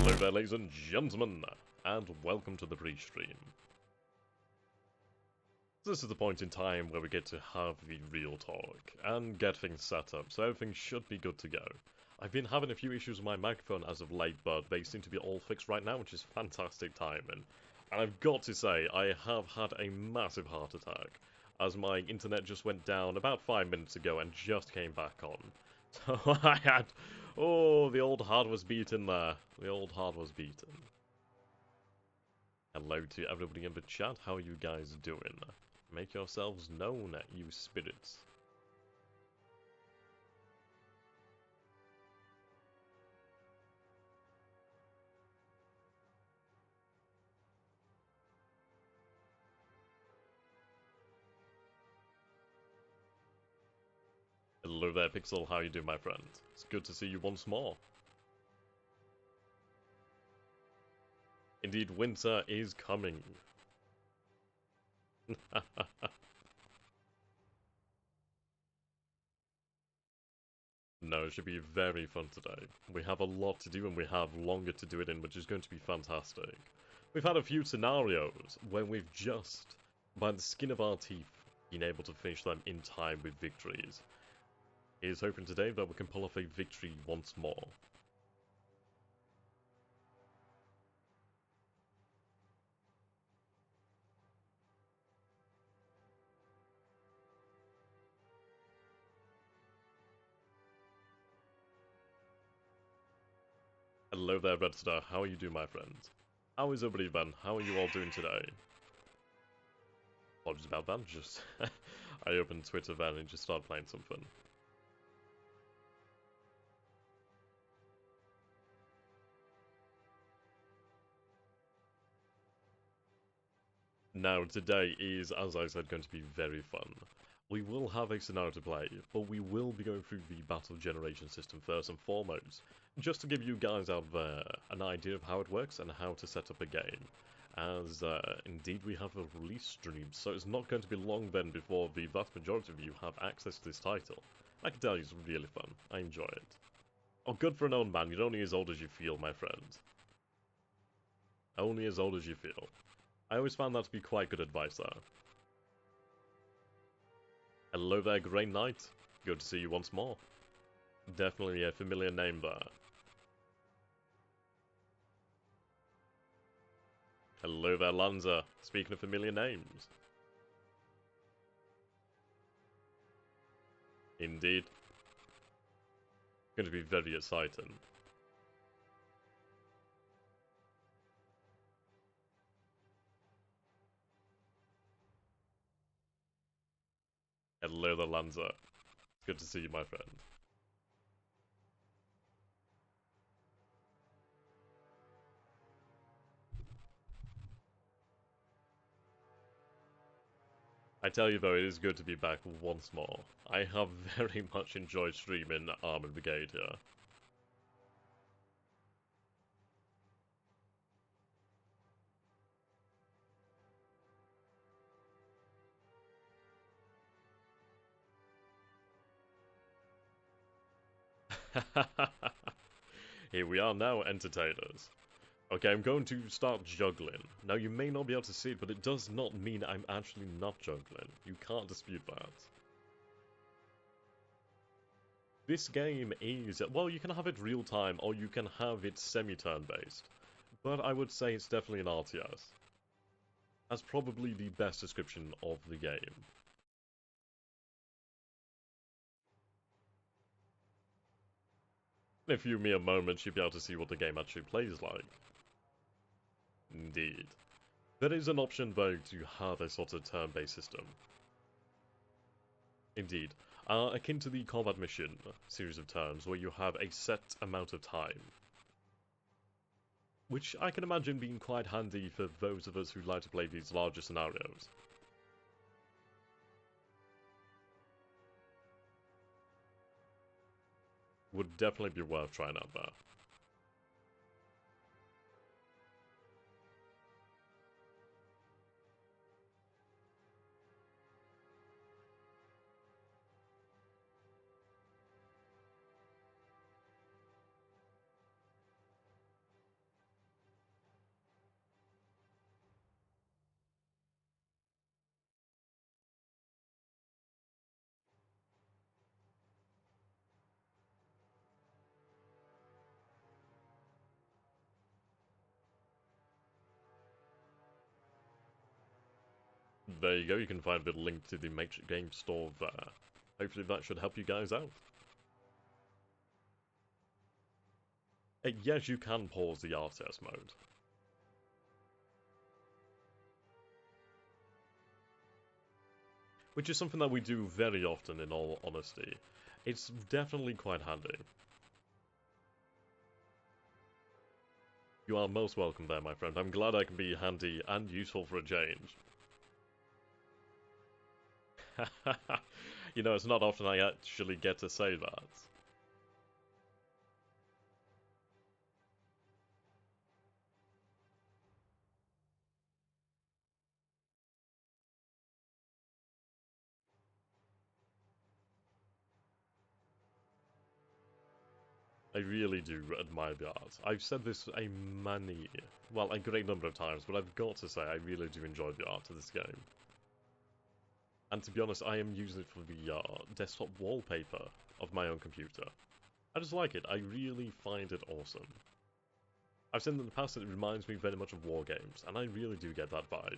Hello there, ladies and gentlemen, and welcome to the pre-stream. This is the point in time where we get to have the real talk and get things set up, so everything should be good to go. I've been having a few issues with my microphone as of late, but they seem to be all fixed right now, which is fantastic timing. And I've got to say, I have had a massive heart attack, as my internet just went down about 5 minutes ago and just came back on. So I had... oh, the old heart was beaten there. The old heart was beaten. Hello to everybody in the chat. How are you guys doing? Make yourselves known, you spirits. Hello there, Pixel. How you doing, my friend? It's good to see you once more. Indeed, winter is coming. No, it should be very fun today. We have a lot to do and we have longer to do it in, which is going to be fantastic. We've had a few scenarios where we've just, by the skin of our teeth, been able to finish them in time with victories. Here's hoping today that we can pull off a victory once more. Hello there, Redster. How are you doing, my friend? How is everybody then? How are you all doing today? Apologies about that, just... I opened Twitter then and just started playing something. Now, today is, as I said, going to be very fun. We will have a scenario to play, but we will be going through the battle generation system first and foremost, just to give you guys out there an idea of how it works and how to set up a game. As, indeed, we have a release stream, so it's not going to be long then before the vast majority of you have access to this title. I can tell you it's really fun. I enjoy it. Oh, good for an old man. You're only as old as you feel, my friend. Only as old as you feel. I always found that to be quite good advice there. Hello there, Grey Knight. Good to see you once more. Definitely a familiar name there. Hello there, Lanza. Speaking of familiar names. Indeed. Going to be very exciting. Hello there, Lanza. Good to see you, my friend. I tell you though, it is good to be back once more. I have very much enjoyed streaming Armored Brigade here. Here we are now, entertainers. Okay, I'm going to start juggling. Now, you may not be able to see it, but it does not mean I'm actually not juggling. You can't dispute that. This game is... well, you can have it real-time, or you can have it semi-turn-based. But I would say it's definitely an RTS. That's probably the best description of the game. In a few mere moments, you'll be able to see what the game actually plays like. Indeed. There is an option, though, to have a sort of turn-based system. Indeed. Akin to the combat mission series of turns, where you have a set amount of time. Which I can imagine being quite handy for those of us who like to play these larger scenarios. Would definitely be worth trying out there. there you go, you can find a bit of link to the Matrix game store there. Hopefully that should help you guys out. Yes, you can pause the RTS mode. Which is something that we do very often, in all honesty. It's definitely quite handy. You are most welcome there, my friend. I'm glad I can be handy and useful for a change. You know, it's not often I actually get to say that. I really do admire the art. I've said this a great number of times, but I've got to say I really do enjoy the art of this game. And to be honest, I am using it for the desktop wallpaper of my own computer. I just like it. I really find it awesome. I've said in the past that it reminds me very much of wargames, and I really do get that vibe.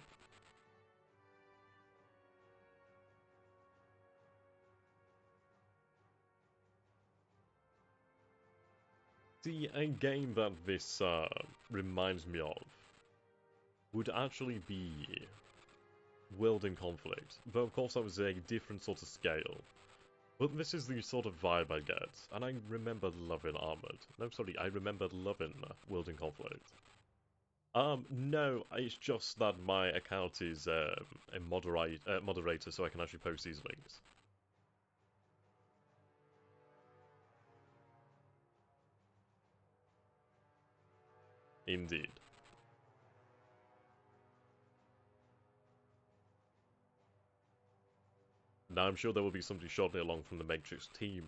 See, a game that this reminds me of would actually be World in Conflict, though of course that was a different sort of scale. But this is the sort of vibe I get, and I remember loving I remember loving World in Conflict. No, it's just that my account is a moderator, so I can actually post these links. Indeed. Now, I'm sure there will be somebody shortly along from the Matrix team,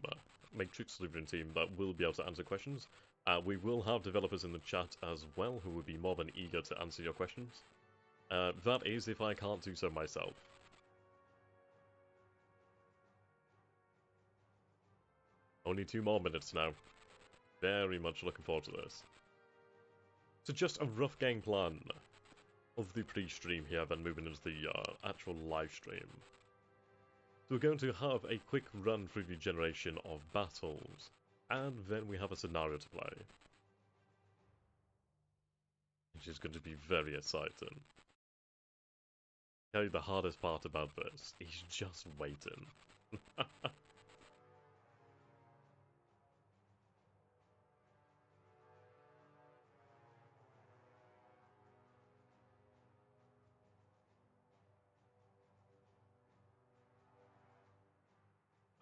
Matrix delivering team, that will be able to answer questions. We will have developers in the chat as well who will be more than eager to answer your questions. That is if I can't do so myself. Only 2 more minutes now. Very much looking forward to this. So just a rough game plan of the pre-stream here, then moving into the actual live stream. So we're going to have a quick run through the generation of battles, and then we have a scenario to play. Which is going to be very exciting. Tell you the hardest part about this is just waiting.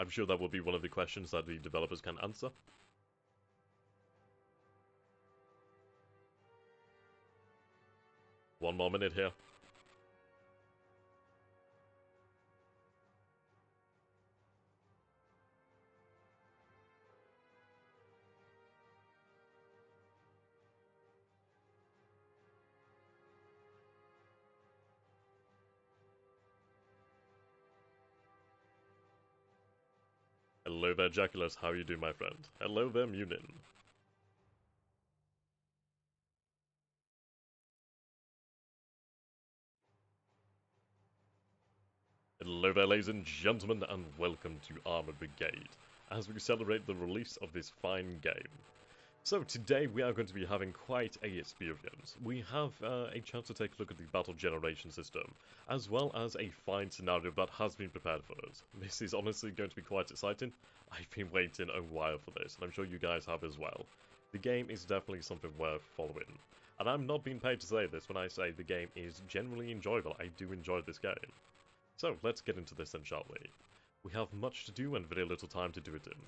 I'm sure that will be one of the questions that the developers can answer. One more minute here. Hello there, Jaculus. How you doing, my friend? Hello there, Munin. Hello there, ladies and gentlemen, and welcome to Armored Brigade, as we celebrate the release of this fine game. So today we are going to be having quite a experience. We have a chance to take a look at the battle generation system, as well as a fine scenario that has been prepared for us. This is honestly going to be quite exciting. I've been waiting a while for this, and I'm sure you guys have as well. The game is definitely something worth following. And I'm not being paid to say this when I say the game is generally enjoyable. I do enjoy this game. So let's get into this then, shall we? We have much to do and very little time to do it in.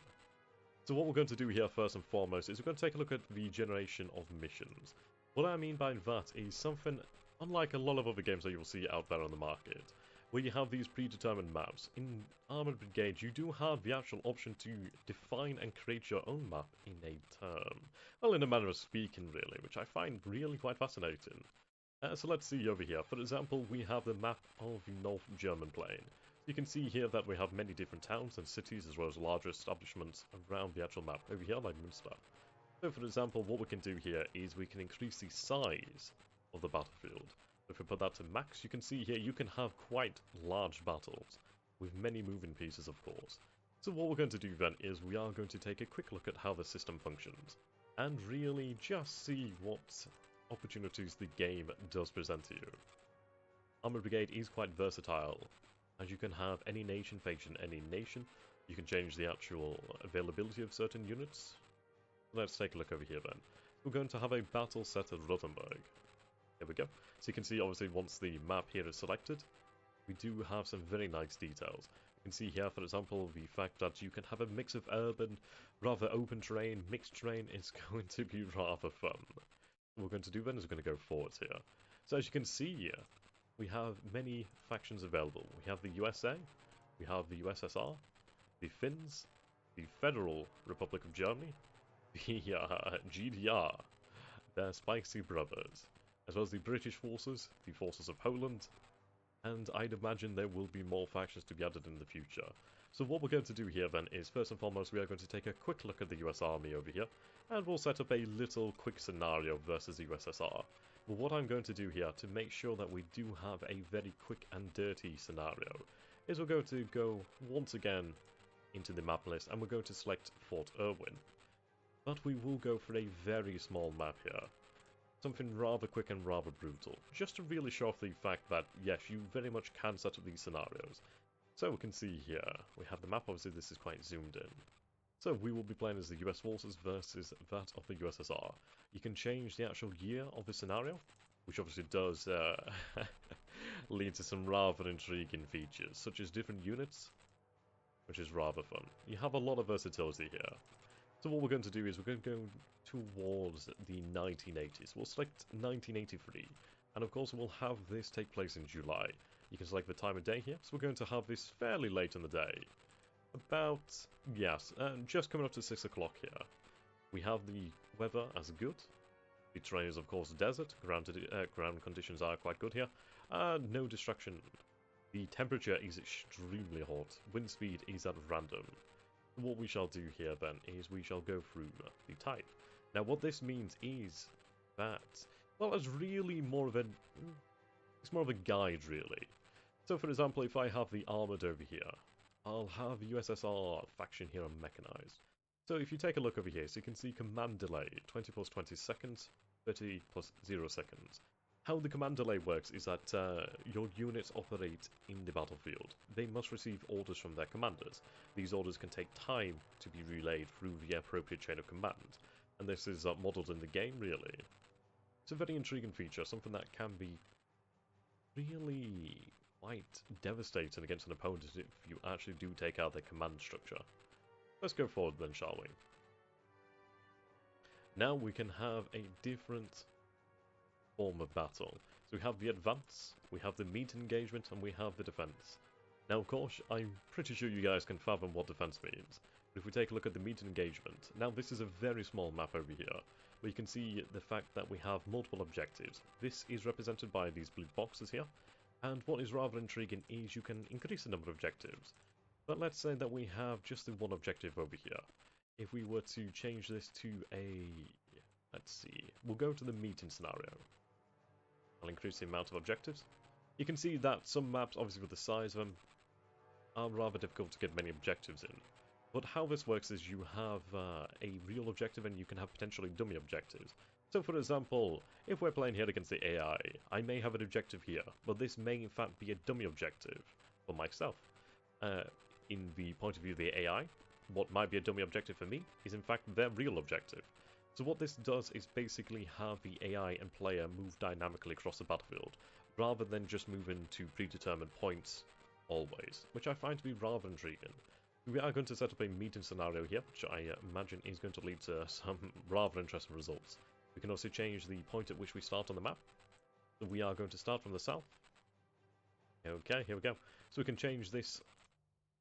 So what we're going to do here first and foremost is we're going to take a look at the generation of missions. What I mean by that is something unlike a lot of other games that you'll see out there on the market, where you have these predetermined maps. In Armored Brigade, you do have the actual option to define and create your own map in a turn. Well, in a manner of speaking, really, which I find really quite fascinating. So let's see over here. For example, we have the map of the North German plain. You can see here that we have many different towns and cities as well as larger establishments around the actual map. Over here, like Münster. So for example, what we can do here is we can increase the size of the battlefield. If we put that to max, you can see here you can have quite large battles, with many moving pieces of course. So what we're going to do then is we are going to take a quick look at how the system functions, and really just see what opportunities the game does present to you. Armored Brigade is quite versatile, as you can have any nation faction, any nation. You can change the actual availability of certain units. Let's take a look over here then. We're going to have a battle set at Rothenburg. Here we go. So you can see obviously once the map here is selected, we do have some very nice details. You can see here, for example, the fact that you can have a mix of urban, rather open terrain, mixed terrain is going to be rather fun. What we're going to do then is we're going to go forwards here. So as you can see here, we have many factions available. We have the USA, we have the USSR, the Finns, the Federal Republic of Germany, the GDR, their Spicy Brothers, as well as the British forces, the forces of Poland, and I'd imagine there will be more factions to be added in the future. So what we're going to do here then is, first and foremost, we are going to take a quick look at the US Army over here, and we'll set up a little quick scenario versus the USSR. But what I'm going to do here, to make sure that we do have a very quick and dirty scenario, is we're going to go once again into the map list, and we're going to select Fort Irwin. But we will go for a very small map here. Something rather quick and rather brutal, just to really show off the fact that, yes, you very much can set up these scenarios. So we can see here, we have the map, obviously this is quite zoomed in. So we will be playing as the US forces versus that of the USSR. You can change the actual year of the scenario, which obviously does lead to some rather intriguing features, such as different units, which is rather fun. You have a lot of versatility here. So what we're going to do is we're going to go towards the 1980s. We'll select 1983, and of course we'll have this take place in July. You can select the time of day here, so we're going to have this fairly late in the day. About, yes, just coming up to 6 o'clock here. We have the weather as good. The terrain is of course desert, ground conditions are quite good here. No distraction. The temperature is extremely hot, wind speed is at random. What we shall do here then is we shall go through the type. Now what this means is that, well, it's really more of a, it's more of a guide really. So for example, if I have the armored over here, I'll have USSR faction here on mechanized. So if you take a look over here, so you can see command delay, 20 plus 20 seconds, 30 plus 0 seconds. How the command delay works is that your units operate in the battlefield. They must receive orders from their commanders. These orders can take time to be relayed through the appropriate chain of command, and this is modelled in the game, really. It's a very intriguing feature, something that can be really quite devastating against an opponent if you actually do take out their command structure. Let's go forward then, shall we? Now we can have a different form of battle. So we have the advance, we have the meat engagement, and we have the defense. Now of course, I'm pretty sure you guys can fathom what defense means. But if we take a look at the meat engagement, now this is a very small map over here, where you can see the fact that we have multiple objectives. This is represented by these blue boxes here, and what is rather intriguing is you can increase the number of objectives. But let's say that we have just the one objective over here. If we were to change this to a, let's see, we'll go to the meeting scenario. I'll increase the amount of objectives. You can see that some maps, obviously with the size of them, are rather difficult to get many objectives in. But how this works is you have a real objective and you can have potentially dummy objectives. So for example, if we're playing here against the AI, I may have an objective here, but this may in fact be a dummy objective for myself. In the point of view of the AI, what might be a dummy objective for me is in fact their real objective. So what this does is basically have the AI and player move dynamically across the battlefield, rather than just moving to predetermined points always, which I find to be rather intriguing. We are going to set up a meeting scenario here, which I imagine is going to lead to some rather interesting results. We can also change the point at which we start on the map. So we are going to start from the south. Okay, here we go. So we can change this,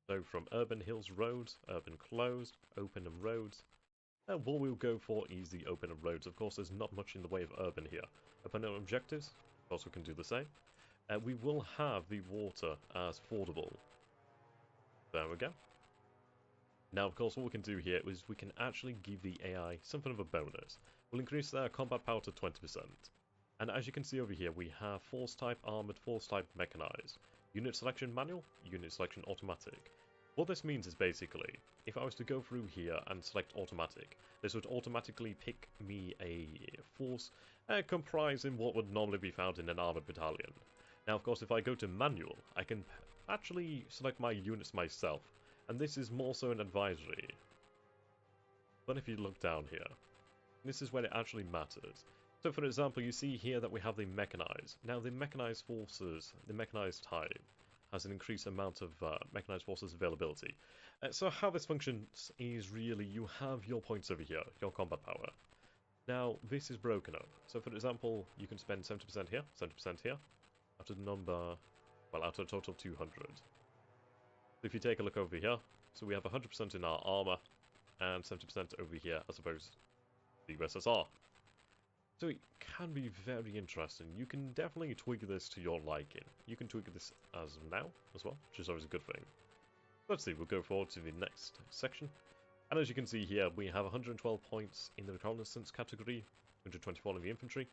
so from urban hills roads, urban closed, open and roads. And what we'll go for is the open and roads. Of course, there's not much in the way of urban here. Opponent objectives, of course we can do the same. We will have the water as fordable. There we go. Now, of course, what we can do here is we can actually give the AI something of a bonus. We'll increase their combat power to 20%. And as you can see over here, we have force type armored, force type mechanized, unit selection manual, unit selection automatic. What this means is basically, if I was to go through here and select automatic, this would automatically pick me a force comprising what would normally be found in an armored battalion. Now, of course, if I go to manual, I can actually select my units myself, and this is more so an advisory. But if you look down here, this is where it actually matters. So, for example, you see here that we have the mechanized. Now, the mechanized forces, the mechanized type, has an increased amount of mechanized forces availability. So how this functions is really you have your points over here, your combat power. Now, this is broken up. So, for example, you can spend 70% here, 70% here, out of the number, well, out of a total of 200. So if you take a look over here, so we have 100% in our armor, and 70% over here as opposed to the USSR. So it can be very interesting. You can definitely tweak this to your liking. You can tweak this as of now as well, which is always a good thing. Let's see, we'll go forward to the next section. And as you can see here, we have 112 points in the reconnaissance category, 124 in the infantry,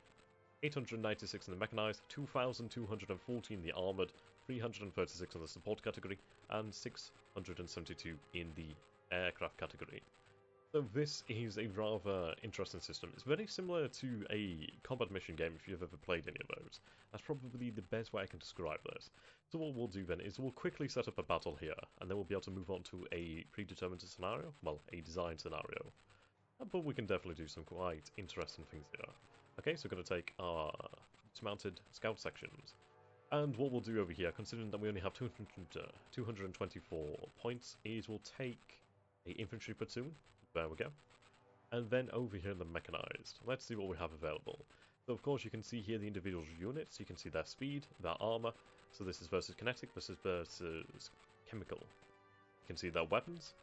896 in the mechanized, 2,214 in the armored, 336 in the support category, and 672 in the aircraft category. So this is a rather interesting system. It's very similar to a combat mission game if you've ever played any of those. That's probably the best way I can describe this. So what we'll do then is we'll quickly set up a battle here, and then we'll be able to move on to a predetermined scenario, well, a design scenario. But we can definitely do some quite interesting things here. Okay, so we're going to take our dismounted scout sections. And what we'll do over here, considering that we only have 224 points, is we'll take a infantry platoon. There we go. And then over here in the mechanized, let's see what we have available. So of course you can see here the individual units, you can see their speed, their armor. So this is versus kinetic, this is versus chemical. You can see their weapons,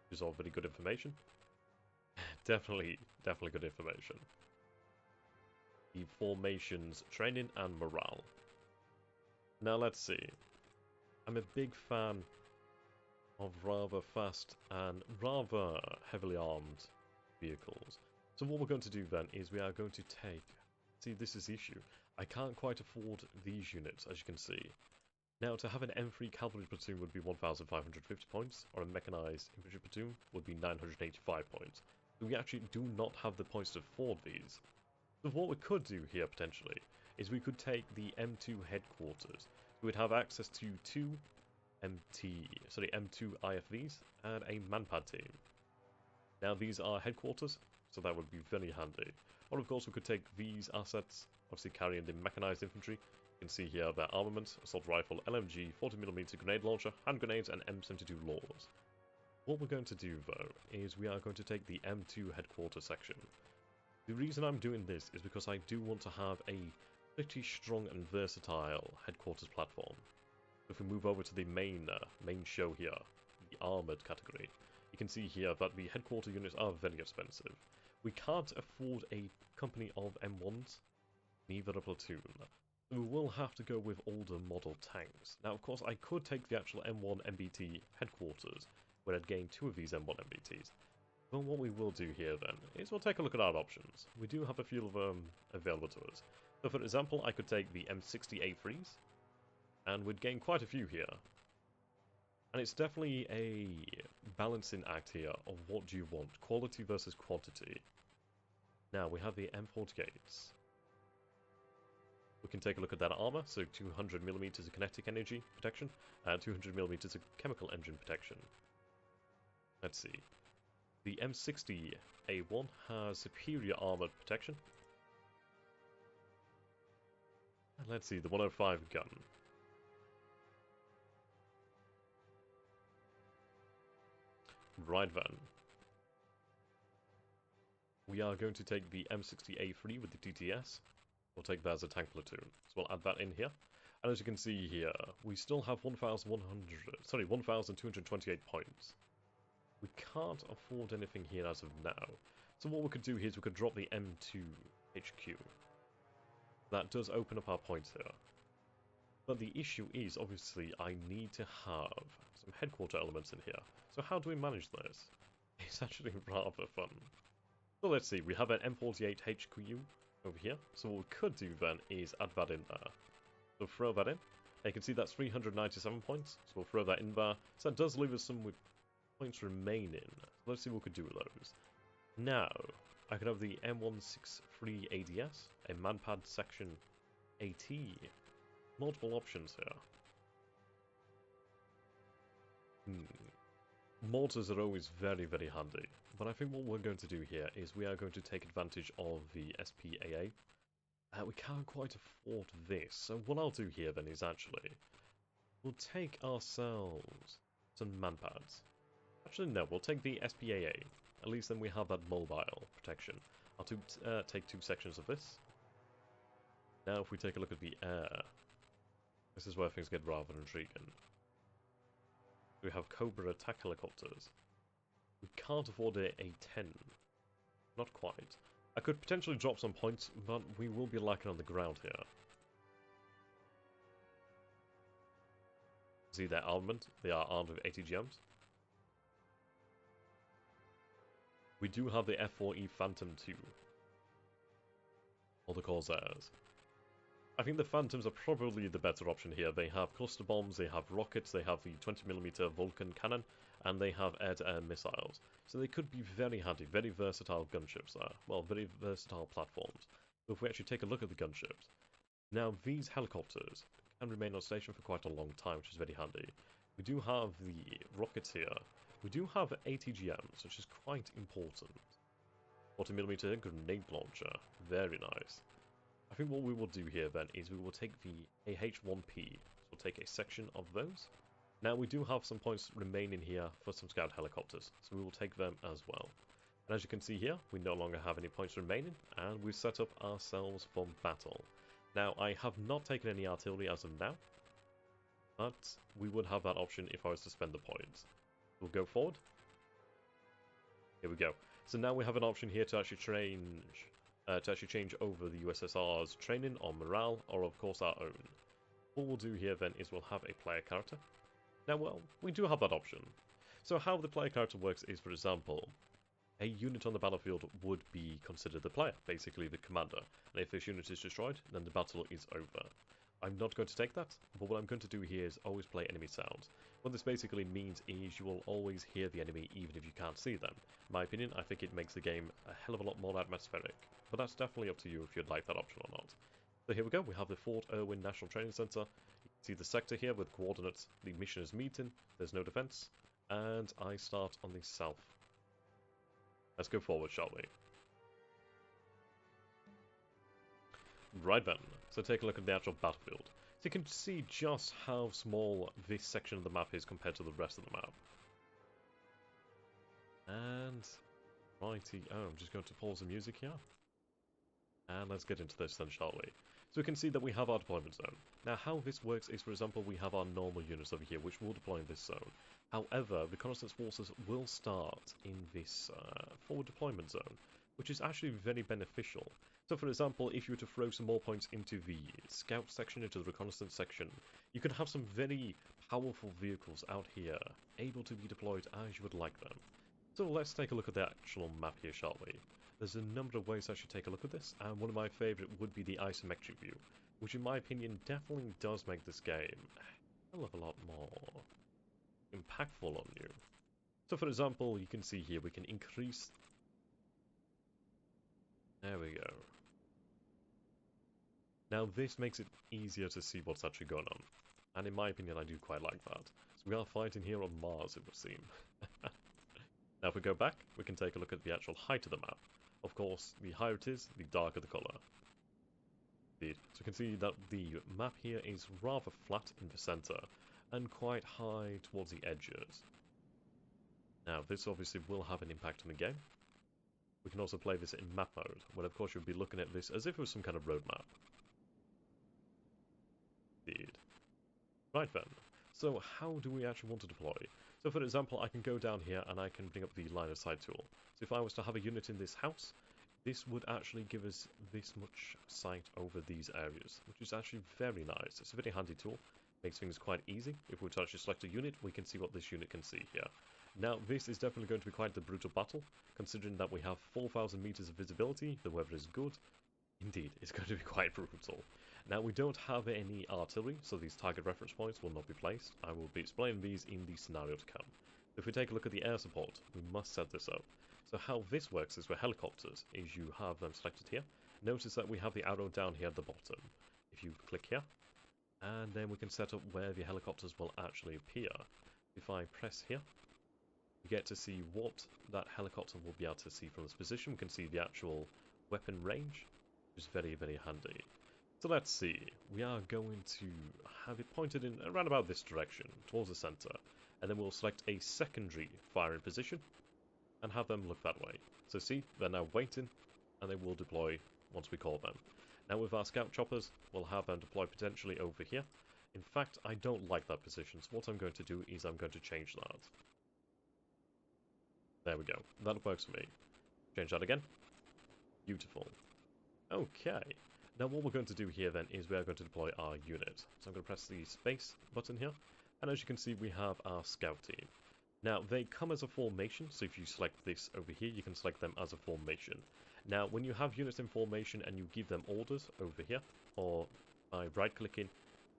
which is all very good information. definitely good information. The formations, training and morale. Now let's see. I'm a big fan of rather fast and rather heavily armed vehicles. So what we're going to do then is we are going to take... See, this is the issue. I can't quite afford these units, as you can see. Now, to have an M3 cavalry platoon would be 1,550 points, or a mechanized infantry platoon would be 985 points. So we actually do not have the points to afford these. So what we could do here, potentially, is we could take the M2 headquarters. We'd have access to two M2 IFVs and a manpad team. Now these are headquarters, so that would be very handy. Or of course we could take these assets, obviously carrying the mechanized infantry. You can see here their armament, assault rifle, LMG, 40mm grenade launcher, hand grenades and M72 laws. What we're going to do though, is we are going to take the M2 headquarters section. The reason I'm doing this is because I do want to have a pretty strong and versatile headquarters platform. If we move over to the main show here, the armored category, you can see here that the headquarter units are very expensive. We can't afford a company of M1s, neither a platoon. So we will have to go with older model tanks. Now, of course, I could take the actual M1 MBT headquarters, where I'd gain 2 of these M1 MBTs. But what we will do here then is we'll take a look at our options. We do have a few of them available to us. So, for example, I could take the M60 A3s, and we'd gain quite a few here. And it's definitely a balancing act here of what do you want, quality versus quantity. Now we have the M48s. We can take a look at that armor, so 200mm of kinetic energy protection, and 200mm of chemical engine protection. Let's see. The M60 A1 has superior armored protection. And let's see, the 105 gun. Right then. We are going to take the M60A3 with the DTS. We'll take that as a tank platoon. So we'll add that in here. And as you can see here, we still have 1,228 points. We can't afford anything here as of now. So what we could do here is we could drop the M2 HQ. That does open up our points here. But the issue is, obviously, I need to have some headquarter elements in here. So how do we manage this? It's actually rather fun. So let's see, we have an M48 HQ, over here. So what we could do then is add that in there. So throw that in. And you can see that's 397 points. So we'll throw that in there. So that does leave us some with points remaining. So let's see what we could do with those. Now, I could have the M163 ADS, a manpad section AT. Multiple options here. Mortars are always very, very handy. But I think what we're going to do here is we are going to take advantage of the SPAA. We can't quite afford this. So what I'll do here then is actually, we'll take ourselves some manpads. Actually, no, we'll take the SPAA. At least then we have that mobile protection. I'll take 2 sections of this. Now if we take a look at the air, this is where things get rather intriguing. We have Cobra attack helicopters. We can't afford a 10. Not quite. I could potentially drop some points, but we will be lacking on the ground here. See their armament? They are armed with ATGMs. We do have the F4E Phantom 2. Or the Corsairs. I think the Phantoms are probably the better option here. They have cluster bombs, they have rockets, they have the 20mm Vulcan cannon, and they have air-to-air missiles. So they could be very handy, very versatile gunships there. Well, very versatile platforms. But if we actually take a look at the gunships, now these helicopters can remain on station for quite a long time, which is very handy. We do have the rockets here. We do have ATGMs, which is quite important. 40mm grenade launcher, very nice. I think what we will do here then is we will take the AH-1P, so we'll take a section of those. Now we do have some points remaining here for some scout helicopters, so we will take them as well. And as you can see here, we no longer have any points remaining, and we've set up ourselves for battle. Now I have not taken any artillery as of now, but we would have that option if I was to spend the points. We'll go forward. Here we go. So now we have an option here to actually change over the USSR's training on morale, or of course our own. What we'll do here then is we'll have a player character. Now, well, we do have that option. So how the player character works is, for example, a unit on the battlefield would be considered the player, basically the commander. And if this unit is destroyed, then the battle is over. I'm not going to take that, but what I'm going to do here is always play enemy sounds. What this basically means is you will always hear the enemy even if you can't see them. In my opinion, I think it makes the game a hell of a lot more atmospheric, but that's definitely up to you if you'd like that option or not. So here we go, we have the Fort Irwin National Training Center. You can see the sector here with coordinates. The mission is meeting, there's no defense, and I start on the south. Let's go forward, shall we? Right then, so take a look at the actual battlefield. So you can see just how small this section of the map is compared to the rest of the map. And righty, oh, I'm just going to pause the music here. And let's get into this then, shall we? So we can see that we have our deployment zone. Now how this works is, for example, we have our normal units over here, which will deploy in this zone. However, the reconnaissance forces will start in this forward deployment zone, which is actually very beneficial. So for example, if you were to throw some more points into the scout section, into the reconnaissance section, you could have some very powerful vehicles out here, able to be deployed as you would like them. So let's take a look at the actual map here, shall we? There's a number of ways I should take a look at this, and one of my favourite would be the isometric view, which in my opinion definitely does make this game a hell of a lot more impactful on you. So for example, you can see here we can increase... There we go. Now this makes it easier to see what's actually going on, and in my opinion I do quite like that. So we are fighting here on Mars, it would seem. Now if we go back, we can take a look at the actual height of the map. Of course, the higher it is, the darker the colour. Indeed. So you can see that the map here is rather flat in the centre, and quite high towards the edges. Now this obviously will have an impact on the game. We can also play this in map mode, where of course you'll be looking at this as if it was some kind of road map. Indeed. Right then, so how do we actually want to deploy? So for example, I can go down here and I can bring up the line of sight tool. So if I was to have a unit in this house, this would actually give us this much sight over these areas, which is actually very nice. It's a very handy tool, makes things quite easy. If we were to actually select a unit, we can see what this unit can see here. Now this is definitely going to be quite the brutal battle, considering that we have 4,000 meters of visibility, the weather is good, Indeed, it's going to be quite brutal. Now, we don't have any artillery, so these target reference points will not be placed. I will be explaining these in the scenario to come. If we take a look at the air support, we must set this up. So how this works is with helicopters, is you have them selected here. Notice that we have the arrow down here at the bottom. If you click here, and then we can set up where the helicopters will actually appear. If I press here, you get to see what that helicopter will be able to see from this position. We can see the actual weapon range, which is very, very handy. So let's see, we are going to have it pointed in around about this direction, towards the center, and then we'll select a secondary firing position, and have them look that way. So see, they're now waiting, and they will deploy once we call them. Now with our scout choppers, we'll have them deploy potentially over here. In fact, I don't like that position, so what I'm going to do is I'm going to change that. There we go, that works for me. Change that again. Beautiful. Okay. Now what we're going to do here then is we are going to deploy our unit. So I'm going to press the space button here, and as you can see we have our scout team. Now they come as a formation, so if you select this over here you can select them as a formation. Now when you have units in formation and you give them orders over here, or by right clicking,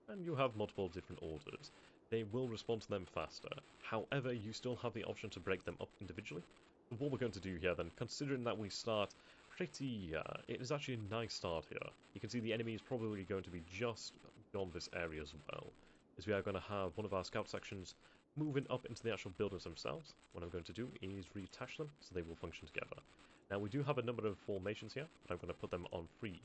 and you have multiple different orders, they will respond to them faster. However, you still have the option to break them up individually. What we're going to do here then, considering that we start pretty, it is actually a nice start here. You can see the enemy is probably going to be just beyond this area as well, as we are going to have one of our scout sections moving up into the actual buildings themselves. What I'm going to do is reattach them so they will function together. Now we do have a number of formations here, but I'm going to put them on free.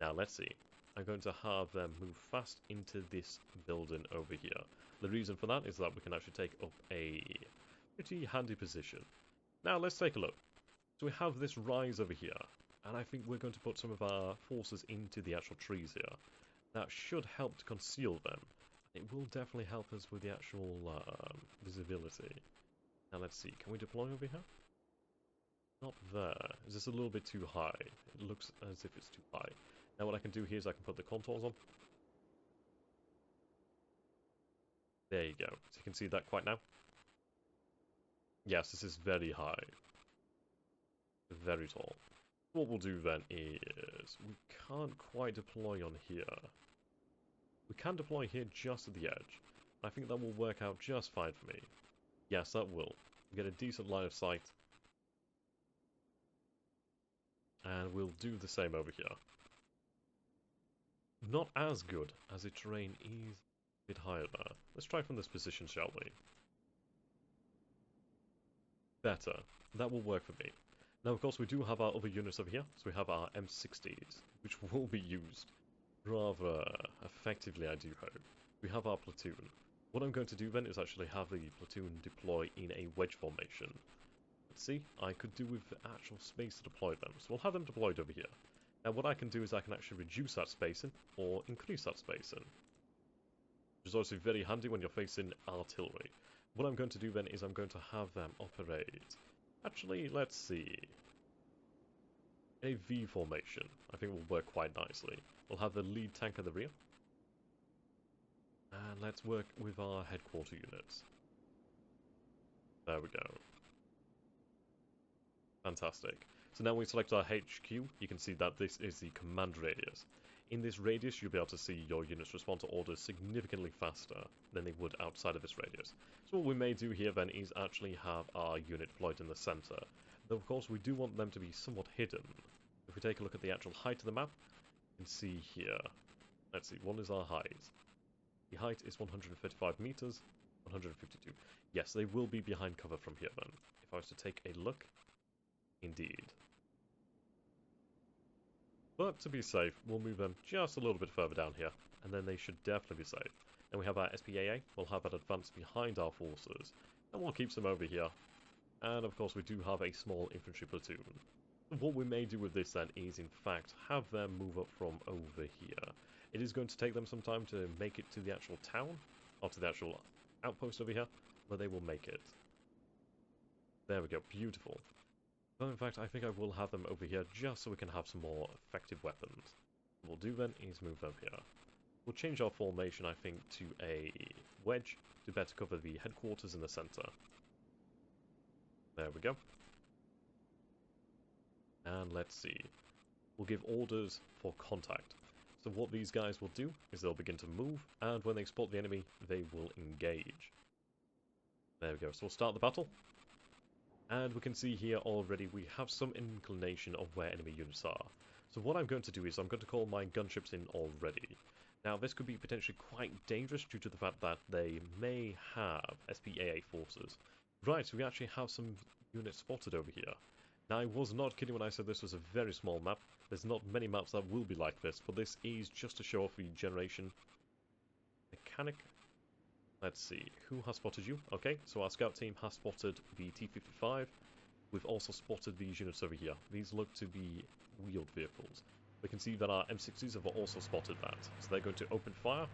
Now let's see. I'm going to have them move fast into this building over here. The reason for that is that we can actually take up a pretty handy position. Now let's take a look. So we have this rise over here, and I think we're going to put some of our forces into the actual trees here. That should help to conceal them. It will definitely help us with the actual visibility. Now let's see, can we deploy over here? Not there. Is this a little bit too high? It looks as if it's too high. Now what I can do here is I can put the contours on. There you go. So you can see that quite now. Yes, this is very high. Very tall. What we'll do then is we can't quite deploy on here. We can deploy here just at the edge. I think that will work out just fine for me. Yes, that will. We get a decent line of sight. And we'll do the same over here. Not as good as the terrain is a bit higher there. Let's try from this position, shall we? Better. That will work for me. Now, of course, we do have our other units over here. So we have our M60s, which will be used rather effectively, I do hope. We have our platoon. What I'm going to do then is actually have the platoon deploy in a wedge formation. Let's see, I could do with actual space to deploy them. So we'll have them deployed over here. Now, what I can do is I can actually reduce that spacing or increase that spacing, which is also very handy when you're facing artillery. What I'm going to do then is I'm going to have them operate. Actually, let's see. A V formation, I think will work quite nicely. We'll have the lead tank at the rear. And let's work with our headquarter units. There we go. Fantastic. So now we select our HQ, you can see that this is the command radius. In this radius, you'll be able to see your units respond to orders significantly faster than they would outside of this radius. So what we may do here then is actually have our unit deployed in the center. Though of course we do want them to be somewhat hidden. If we take a look at the actual height of the map, you can see here. Let's see, what is our height? The height is 135 meters, 152. Yes, they will be behind cover from here then. If I was to take a look, indeed. But to be safe, we'll move them just a little bit further down here, and then they should definitely be safe. Then we have our SPAA, we'll have that advance behind our forces, and we'll keep them over here. And of course we do have a small infantry platoon. What we may do with this then is in fact have them move up from over here. It is going to take them some time to make it to the actual town, or to the actual outpost over here, but they will make it. There we go, beautiful. Well, in fact, I think I will have them over here just so we can have some more effective weapons. What we'll do then is move them here. We'll change our formation, I think, to a wedge to better cover the headquarters in the center. There we go. And let's see. will give orders for contact. So what these guys will do is they'll begin to move, and when they spot the enemy, they will engage. There we go, so we'll start the battle. And we can see here already we have some inclination of where enemy units are. So what I'm going to do is I'm going to call my gunships in already. Now this could be potentially quite dangerous due to the fact that they may have SPAA forces. Right, so we actually have some units spotted over here. Now I was not kidding when I said this was a very small map. There's not many maps that will be like this, but this is just to show off the generation mechanic. Let's see, who has spotted you? Okay, so our scout team has spotted the T-55. We've also spotted these units over here. These look to be wheeled vehicles. We can see that our M60s have also spotted that. So they're going to open fire,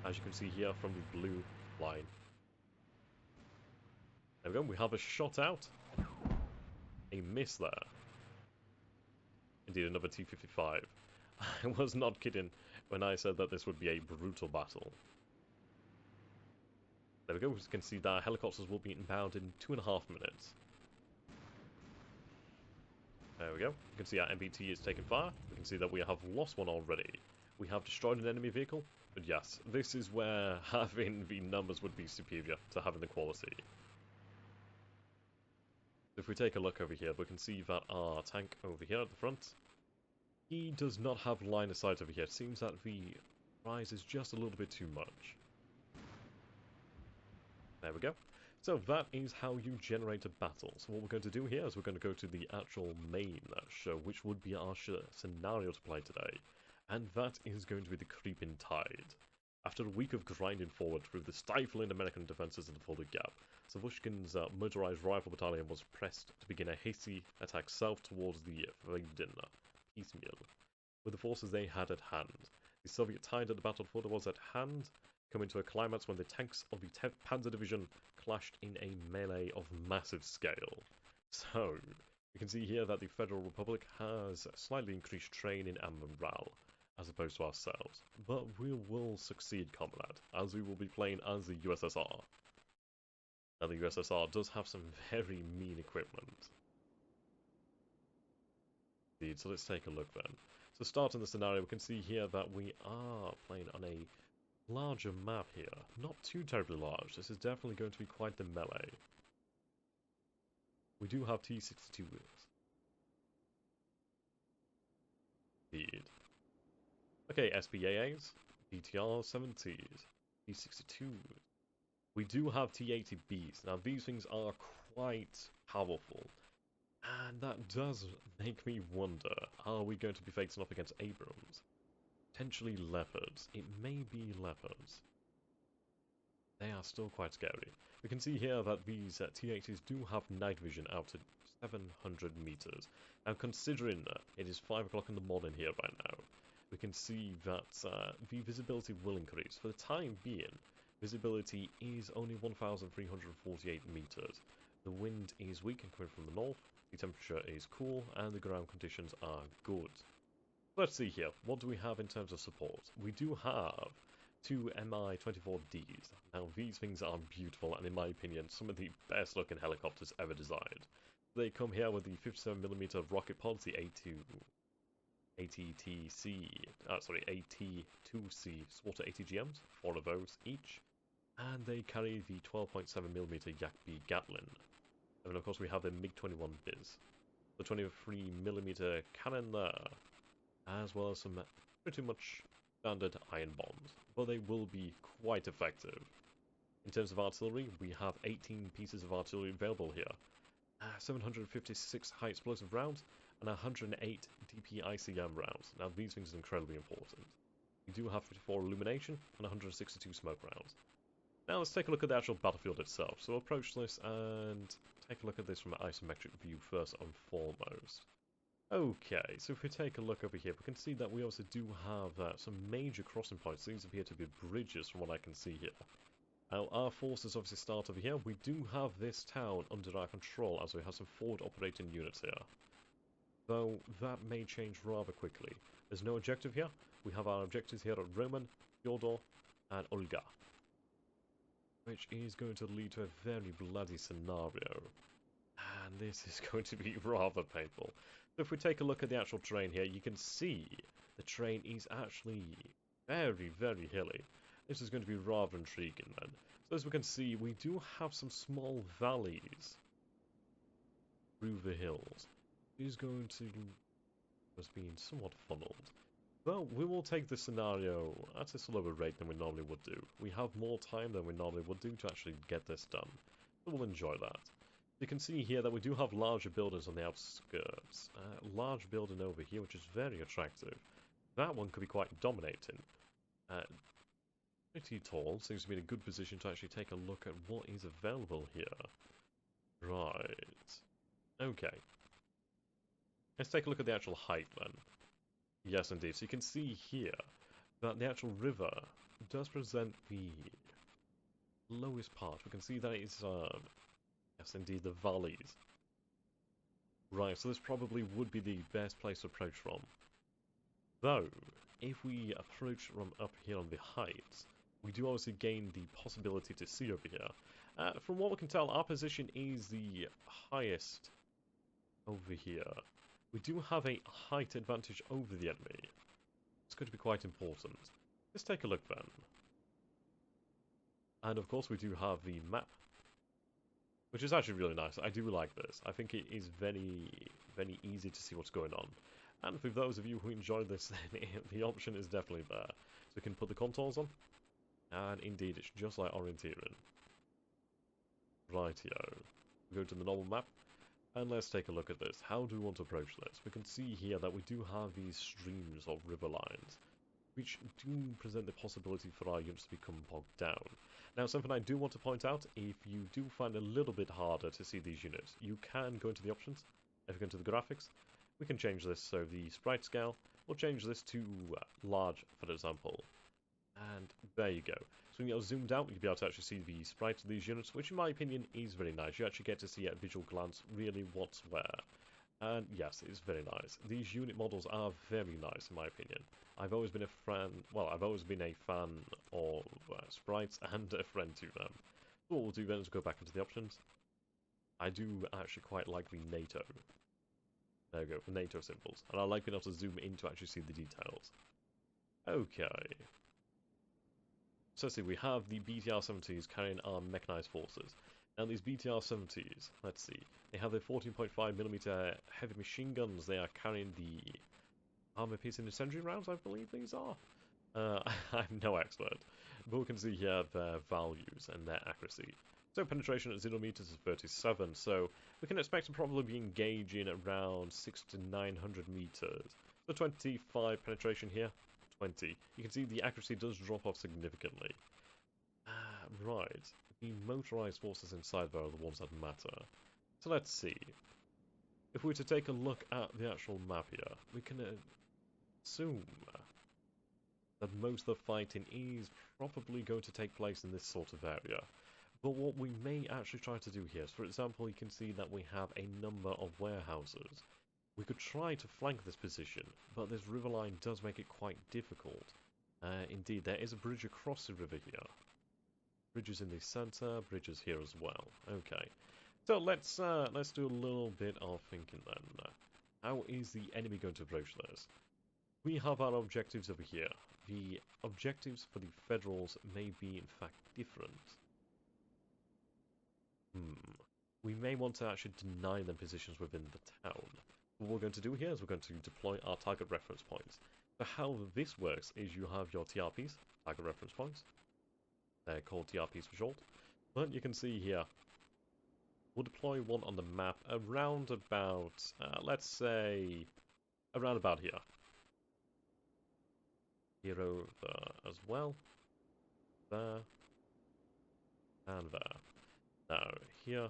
as you can see here from the blue line. There we go, we have a shot out. A miss there. Indeed, another T-55. I was not kidding when I said that this would be a brutal battle. There we go, we can see that helicopters will be inbound in 2.5 minutes. There we go, you can see our MBT is taking fire. We can see that we have lost one already. We have destroyed an enemy vehicle, but yes, this is where having the numbers would be superior to having the quality. If we take a look over here, we can see that our tank over here at the front, he does not have line of sight over here. It seems that the rise is just a little bit too much. There we go. So that is how you generate a battle. So what we're going to do here is we're going to go to the actual main show, which would be our scenario to play today. And that is going to be the Creeping Tide. After a week of grinding forward through the stifling American defences in the Fulda Gap, Savushkin's motorized rifle battalion was pressed to begin a hasty attack south towards the Vreden piecemeal, with the forces they had at hand. The Soviet tide at the Battle of Fulda was at hand, coming to a climax when the tanks of the 10th Panzer Division clashed in a melee of massive scale. So, you can see here that the Federal Republic has slightly increased training and morale, as opposed to ourselves. But we will succeed, comrade, as we will be playing as the USSR. Now the USSR does have some very mean equipment. Indeed, so let's take a look then. So starting the scenario, we can see here that we are playing on a larger map here. Not too terribly large, this is definitely going to be quite the melee. We do have T-62 wheels. Indeed. Okay, SPAAs, BTR-70s, T-62s. We do have T-80Bs. Now these things are quite powerful. And that does make me wonder, are we going to be facing off against Abrams? Potentially Leopards. It may be Leopards. They are still quite scary. We can see here that these T-80s do have night vision out to 700 meters. Now considering that it is 5 o'clock in the morning here by now, we can see that the visibility will increase. For the time being, visibility is only 1,348 meters. The wind is weak and coming from the north, the temperature is cool, and the ground conditions are good. Let's see here, what do we have in terms of support? We do have 2 Mi-24Ds. Now these things are beautiful and in my opinion some of the best looking helicopters ever designed. They come here with the 57mm rocket pods, the AT2C Swatter ATGMs, 4 of those each, and they carry the 12.7mm Yak-B Gatling. And of course we have the MiG-21 Biz, the 23mm cannon there, as well as some pretty much standard iron bombs, but they will be quite effective. In terms of artillery, we have 18 pieces of artillery available here, 756 high explosive rounds, and 108 DP-ICM rounds. Now these things are incredibly important. We do have 54 illumination and 162 smoke rounds. Now let's take a look at the actual battlefield itself. So we'll approach this and take a look at this from an isometric view first and foremost. Okay, so if we take a look over here, we can see that we also do have some major crossing points. These appear to be bridges from what I can see here. Now, our forces obviously start over here. We do have this town under our control as we have some forward operating units here. Though that may change rather quickly. There's no objective here. We have our objectives here at Roman, Fyodor, and Olga, which is going to lead to a very bloody scenario. And and this is going to be rather painful. So if we take a look at the actual terrain here, you can see the terrain is actually very, very hilly. This is going to be rather intriguing then. So as we can see, we do have some small valleys through the hills. It is going to just being somewhat funneled. Well, we will take this scenario at a slower rate than we normally would do. We have more time than we normally would do to actually get this done. So we'll enjoy that. You can see here that we do have larger buildings on the outskirts. Large building over here, which is very attractive. That one could be quite dominating. Pretty tall, seems to be in a good position to actually take a look at what is available here. Right. Okay. Let's take a look at the actual height then. Yes, indeed. So you can see here that the actual river does present the lowest part. We can see that it's, yes, indeed, the valleys. Right, so this probably would be the best place to approach from. Though, if we approach from up here on the heights, we do obviously gain the possibility to see over here. From what we can tell, our position is the highest over here. We do have a height advantage over the enemy. It's going to be quite important. Let's take a look then. And of course we do have the map, which is actually really nice. I do like this. I think it is very, very easy to see what's going on. And for those of you who enjoy this, then the option is definitely there. So we can put the contours on. And indeed, it's just like orienteering. Rightio. We go to the normal map. And let's take a look at this. How do we want to approach this? We can see here that we do have these streams of river lines, which do present the possibility for our units to become bogged down. Now, something I do want to point out, if you do find it a little bit harder to see these units, you can go into the options. If you go into the graphics, we can change this, so the sprite scale, we'll change this to large, for example. And there you go. So when you're zoomed out, you'll be able to actually see the sprites of these units, which in my opinion is very nice. You actually get to see at a visual glance really what's where. And yes, it's very nice. These unit models are very nice in my opinion. I've always been a fan, well, I've always been a fan of sprites and a friend to them. So what we'll do then is go back into the options. I do actually quite like the NATO. There we go, the NATO symbols. And I like being able to zoom in to actually see the details. Okay. So let's see, we have the BTR-70s carrying our mechanized forces. Now these BTR-70s, let's see, they have their 14.5mm heavy machine guns. They are carrying the armor-piercing incendiary rounds, I believe these are. I'm no expert, but we can see here their values and their accuracy. So penetration at 0 meters is 37, so we can expect to probably be engaging around 600 to 900 meters. So 25 penetration here. 20. You can see the accuracy does drop off significantly. Right. The motorized forces inside there are the ones that matter. So let's see. If we were to take a look at the actual map here, we can assume that most of the fighting is probably going to take place in this sort of area. But what we may actually try to do here is, for example, you can see that we have a number of warehouses. We could try to flank this position, but this river line does make it quite difficult. Indeed, there is a bridge across the river here. Bridges in the center, bridges here as well. Okay, so let's do a little bit of thinking then. How is the enemy going to approach this? We have our objectives over here. The objectives for the Federals may be in fact different. We may want to actually deny them positions within the town. What we're going to do here is we're going to deploy our target reference points. So how this works is you have your TRPs, target reference points. They're called TRPs for short. But you can see here, we'll deploy one on the map around about, let's say, around about here. Here as well. There. And there. Now, here.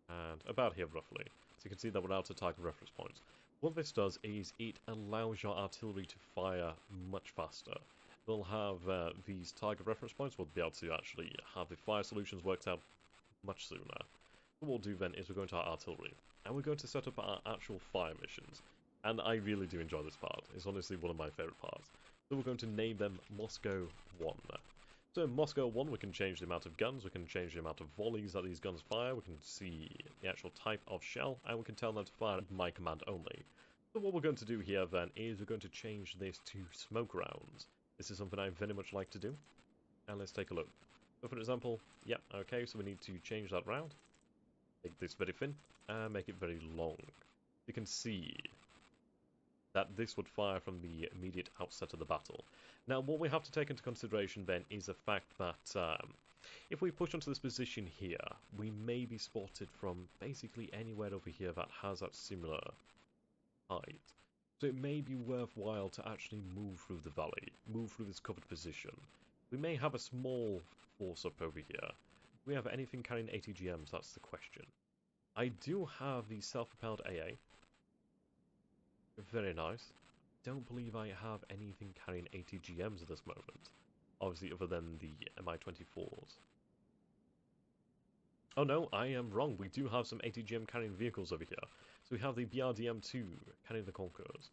And about here, roughly. So you can see that we're out of target reference points. What this does is it allows your artillery to fire much faster. We'll have these target reference points. We'll be able to actually have the fire solutions worked out much sooner. What we'll do then is we're going to our artillery. And we're going to set up our actual fire missions. And I really do enjoy this part. It's honestly one of my favourite parts. So we're going to name them Moscow 1. So in Moscow 1, we can change the amount of guns, we can change the amount of volleys that these guns fire, we can see the actual type of shell, and we can tell them to fire at my command only. So what we're going to do here then is we're going to change this to smoke rounds. This is something I very much like to do, and let's take a look. So for example, yeah, okay, so we need to change that round, make this very thin, and make it very long. You can see that this would fire from the immediate outset of the battle. Now, what we have to take into consideration then is the fact that if we push onto this position here, we may be spotted from basically anywhere over here that has that similar height. So it may be worthwhile to actually move through the valley, move through this covered position. We may have a small force up over here. Do we have anything carrying ATGMs? That's the question. I do have the self-propelled AA. Very nice. Don't believe I have anything carrying ATGMs at this moment. Obviously, other than the Mi-24s. Oh no, I am wrong. We do have some ATGM carrying vehicles over here. So we have the BRDM-2 carrying the Conquerors.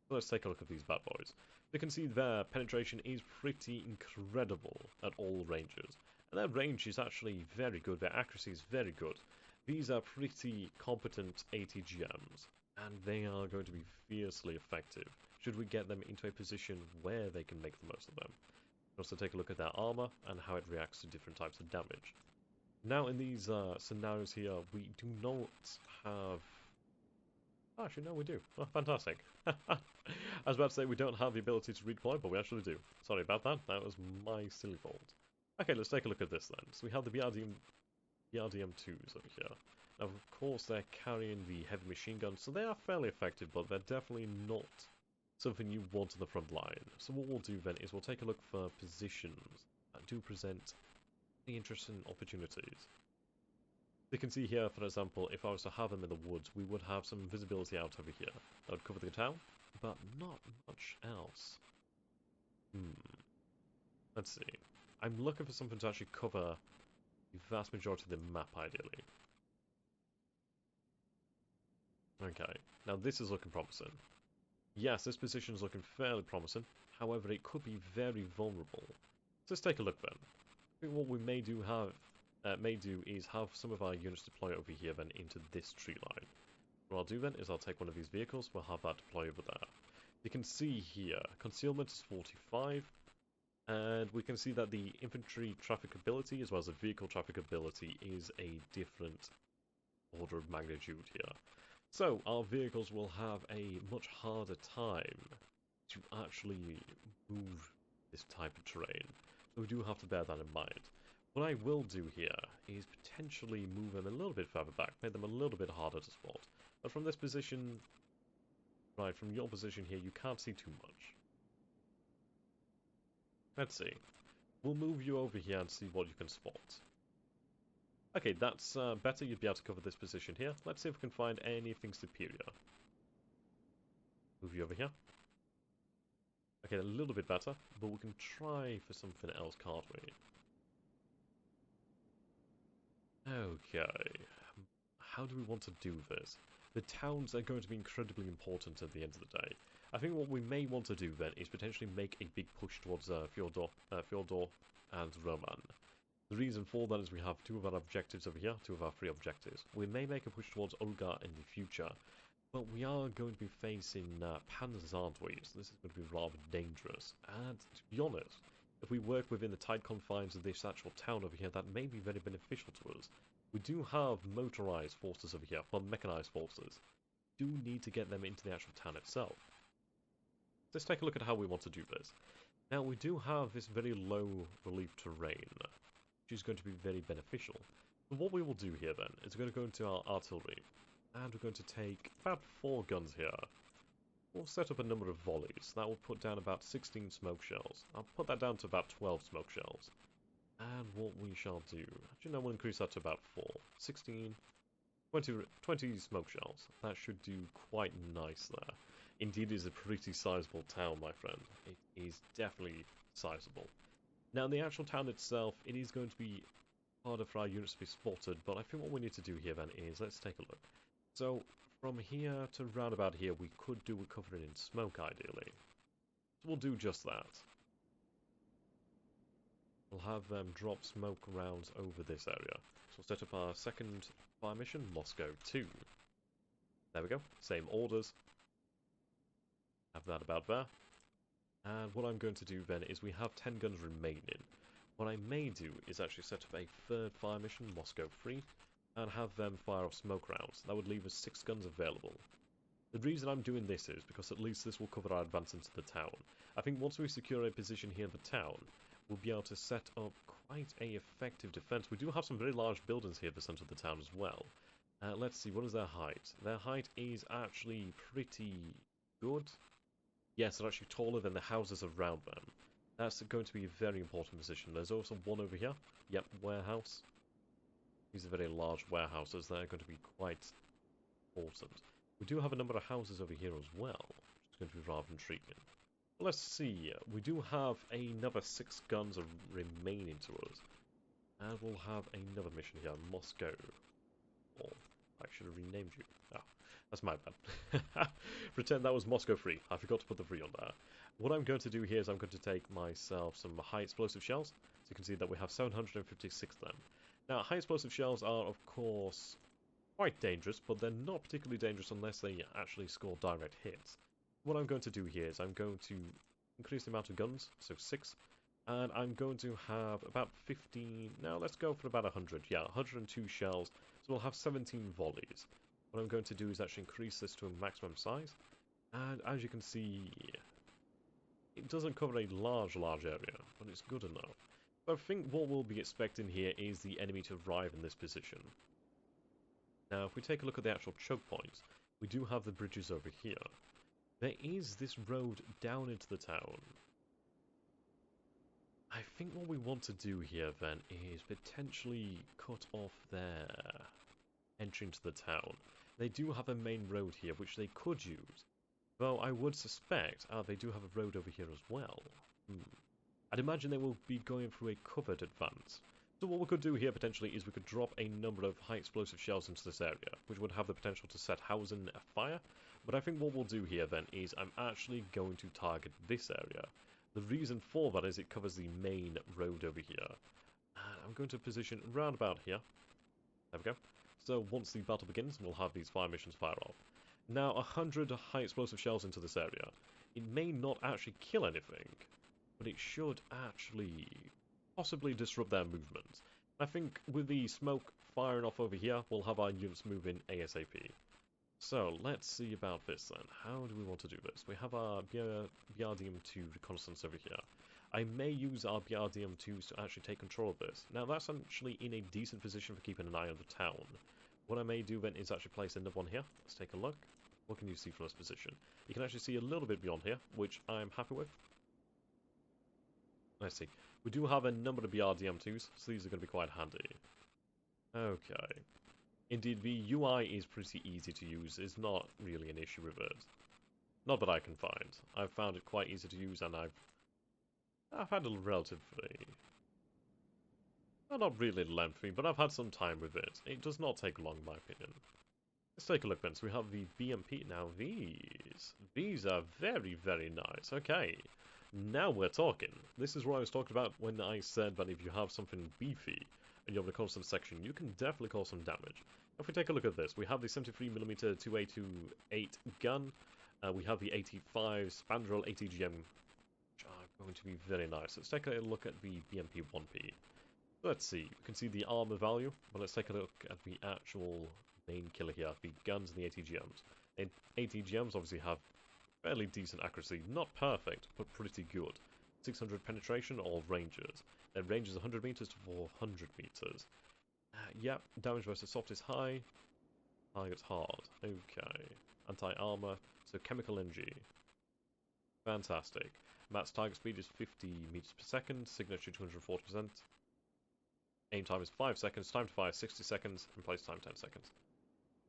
So let's take a look at these bad boys. You can see their penetration is pretty incredible at all ranges. And their range is actually very good. Their accuracy is very good. These are pretty competent ATGMs. And they are going to be fiercely effective should we get them into a position where they can make the most of them. Also take a look at their armor and how it reacts to different types of damage. Now in these scenarios here, we do not have... Actually, no, we do. Oh, fantastic. I was about to say we don't have the ability to redeploy, but we actually do. Sorry about that. That was my silly fault. Okay, let's take a look at this then. So we have the BRDM-2s over here. Now, of course, they're carrying the heavy machine guns, so they are fairly effective, but they're definitely not something you want on the front line. So what we'll do then is we'll take a look for positions that do present any interesting opportunities. You can see here, for example, if I was to have them in the woods, we would have some visibility out over here. That would cover the town, but not much else. Let's see. I'm looking for something to actually cover the vast majority of the map, ideally. Okay, now this is looking promising. Yes, this position is looking fairly promising, however it could be very vulnerable. So let's take a look then. I think what we may do is have some of our units deploy over here then into this tree line. What I'll do then is I'll take one of these vehicles, we'll have that deploy over there. You can see here, concealment is 45, and we can see that the infantry traffic ability as well as the vehicle traffic ability is a different order of magnitude here. So our vehicles will have a much harder time to actually move this type of terrain. So we do have to bear that in mind. What I will do here is potentially move them a little bit further back, make them a little bit harder to spot. But from this position, right, from your position here, you can't see too much. Let's see. We'll move you over here and see what you can spot. Okay, that's better. You'd be able to cover this position here. Let's see if we can find anything superior. Move you over here. Okay, a little bit better, but we can try for something else, can't we? Okay. How do we want to do this? The towns are going to be incredibly important at the end of the day. I think what we may want to do then is potentially make a big push towards Fyodor and Roman. The reason for that is we have two of our objectives over here, two of our three objectives. We may make a push towards Olga in the future, but we are going to be facing Panthers, aren't we? So this is going to be rather dangerous. And to be honest, if we work within the tight confines of this actual town over here, that may be very beneficial to us. We do have motorized forces over here, well, mechanized forces. We do need to get them into the actual town itself. Let's take a look at how we want to do this. Now, we do have this very low relief terrain, which is going to be very beneficial. So what we will do here then is we're going to go into our artillery, and we're going to take about 4 guns here. We'll set up a number of volleys. That will put down about 16 smoke shells. I'll put that down to about 12 smoke shells. And what we shall do... Actually, no, we'll increase that to about 4. 16... 20 smoke shells. That should do quite nice there. Indeed, it is a pretty sizable town, my friend. It is definitely sizable. Now, in the actual town itself, it is going to be harder for our units to be spotted, but I think what we need to do here then is, let's take a look. So, from here to round about here, we could do a cover it in smoke, ideally. So we'll do just that. we'll have them drop smoke rounds over this area. So we'll set up our second fire mission, Moscow 2. There we go, same orders. Have that about there. And what I'm going to do then is we have 10 guns remaining. What I may do is actually set up a third fire mission, Moscow 3, and have them fire off smoke rounds. That would leave us 6 guns available. The reason I'm doing this is because at least this will cover our advance into the town. I think once we secure a position here in the town, we'll be able to set up quite a effective defense. We do have some very large buildings here at the center of the town as well. Let's see, what is their height? Their height is actually pretty good. Yes, they're actually taller than the houses around them. That's going to be a very important position. There's also one over here. Yep, warehouse. These are very large warehouses. They're going to be quite important. We do have a number of houses over here as well, which is going to be rather intriguing. Let's see. We do have another 6 guns remaining to us. And we'll have another mission here, Moscow. Oh, I should have renamed you. Ah, that's my bad. Pretend that was Moscow 3. I forgot to put the 3 on there. What I'm going to do here is I'm going to take myself some high explosive shells. So you can see that we have 756 of them. Now, high explosive shells are, of course, quite dangerous, but they're not particularly dangerous unless they actually score direct hits. What I'm going to do here is I'm going to increase the amount of guns, so 6, and I'm going to have about 15, now let's go for about 100, yeah, 102 shells, so we'll have 17 volleys. What I'm going to do is actually increase this to a maximum size, and as you can see, it doesn't cover a large area, but it's good enough. So I think what we'll be expecting here is the enemy to arrive in this position. Now, if we take a look at the actual choke points, we do have the bridges over here. There is this road down into the town. I think what we want to do here, then, is potentially cut off their entry into the town. They do have a main road here, which they could use. Though I would suspect they do have a road over here as well. I'd imagine they will be going through a covered advance. So what we could do here potentially is we could drop a number of high explosive shells into this area, which would have the potential to set housing afire. But I think what we'll do here then is I'm actually going to target this area. The reason for that is it covers the main road over here. I'm going to position round about here. There we go. So once the battle begins, we'll have these fire missions fire off. Now 100 high explosive shells into this area. It may not actually kill anything, but it should actually possibly disrupt their movement. I think with the smoke firing off over here, we'll have our units moving ASAP. So, let's see about this then. How do we want to do this? We have our BRDM-2 reconnaissance over here. I may use our BRDM-2s to actually take control of this. Now, that's actually in a decent position for keeping an eye on the town. What I may do then is actually place another one here. Let's take a look. What can you see from this position? You can actually see a little bit beyond here, which I'm happy with. Let's see. We do have a number of BRDM-2s, so these are going to be quite handy. Okay. Indeed, the UI is pretty easy to use. It's not really an issue with it. Not that I can find. I've found it quite easy to use, and I've had a relatively... well, not really lengthy, but I've had some time with it. It does not take long, in my opinion. Let's take a look then. So we have the BMP. Now these are very, very nice. Okay. Now we're talking. This is what I was talking about when I said that if you have something beefy in your reconnaissance section, you can definitely cause some damage. If we take a look at this, we have the 73mm 2A28 gun. We have the 85 Spandrel ATGM, which are going to be very nice. Let's take a look at the BMP 1P. Let's see. You can see the armor value, but let's take a look at the actual main killer here, the guns and the ATGMs. And ATGMs obviously have fairly decent accuracy, not perfect, but pretty good. 600 penetration or ranges. Their range is 100 meters to 400 meters. Yep, damage versus soft is high. Target's hard. Okay. Anti-armor, so chemical energy. Fantastic. Max target speed is 50 meters per second, signature 240%. Aim time is 5 seconds, time to fire 60 seconds, and place time 10 seconds.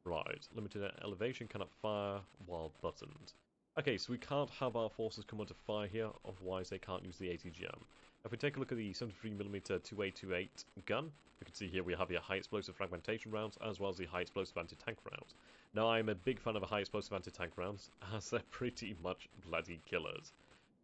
Right, limited elevation, cannot fire while buttoned. Okay, so we can't have our forces come under fire here, otherwise they can't use the ATGM. If we take a look at the 73mm 2A28 gun, we can see here we have the high explosive fragmentation rounds, as well as the high explosive anti-tank rounds. Now, I'm a big fan of the high explosive anti-tank rounds, as they're pretty much bloody killers.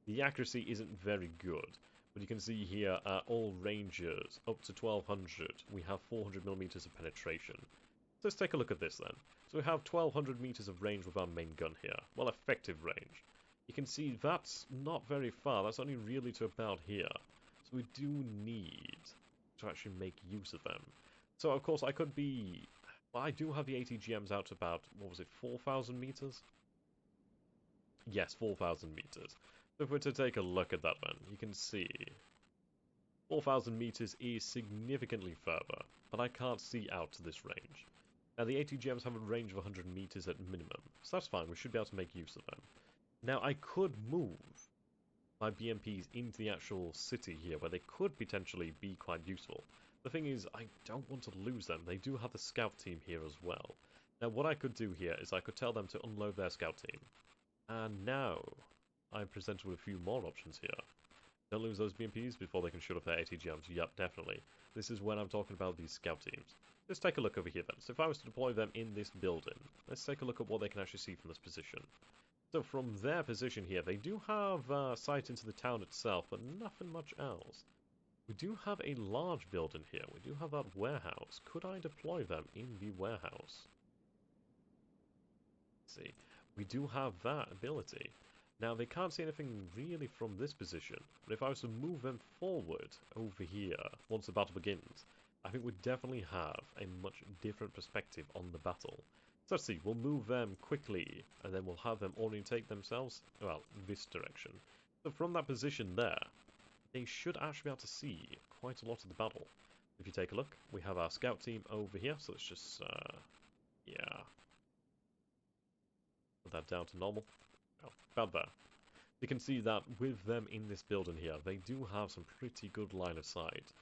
The accuracy isn't very good, But you can see here at all ranges up to 1200 we have 400mm of penetration. So let's take a look at this then. So we have 1200 meters of range with our main gun here. Well, effective range. You can see that's not very far, that's only really to about here. So we do need to actually make use of them. So of course I could be... Well, I do have the ATGMs out to about, what was it, 4,000 meters? Yes, 4,000 meters. So if we're to take a look at that then, you can see 4,000 meters is significantly further, but I can't see out to this range. Now the ATGMs have a range of 100 meters at minimum, so that's fine, we should be able to make use of them. Now I could move my BMPs into the actual city here, where they could potentially be quite useful. The thing is, I don't want to lose them. They do have the scout team here as well. Now what I could do here is I could tell them to unload their scout team. And now I'm presented with a few more options here. Don't lose those BMPs before they can shoot off their ATGMs. Yep, definitely. This is when I'm talking about these scout teams. Let's take a look over here then. So if I was to deploy them in this building, let's take a look at what they can actually see from this position. So from their position here, they do have sight into the town itself, but nothing much else. We do have a large building here. We do have that warehouse. Could I deploy them in the warehouse? Let's see. We do have that ability. Now, they can't see anything really from this position, but if I was to move them forward over here, once the battle begins, I think we'd definitely have a much different perspective on the battle. So let's see, we'll move them quickly, and then we'll have them orientate themselves, well, this direction. So from that position there, they should actually be able to see quite a lot of the battle. If you take a look, we have our scout team over here, so let's just, yeah. Put that down to normal. Oh, about there. You can see that with them in this building here, they do have some pretty good line of sight.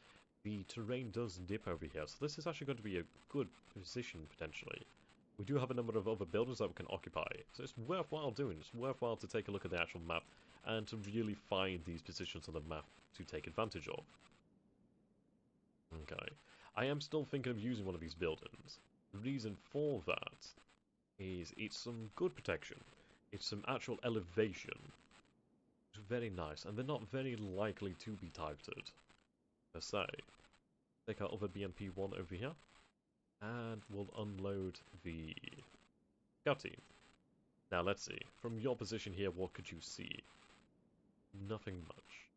The terrain does dip over here, so this is actually going to be a good position potentially. We do have a number of other buildings that we can occupy, so it's worthwhile doing. It's worthwhile to take a look at the actual map and to really find these positions on the map to take advantage of. Okay, I am still thinking of using one of these buildings. The reason for that is it's some good protection. It's some actual elevation. It's very nice, and they're not very likely to be targeted, per se. Take our other BMP-1 over here, and we'll unload the scout team. Now let's see, from your position here, what could you see? Nothing much.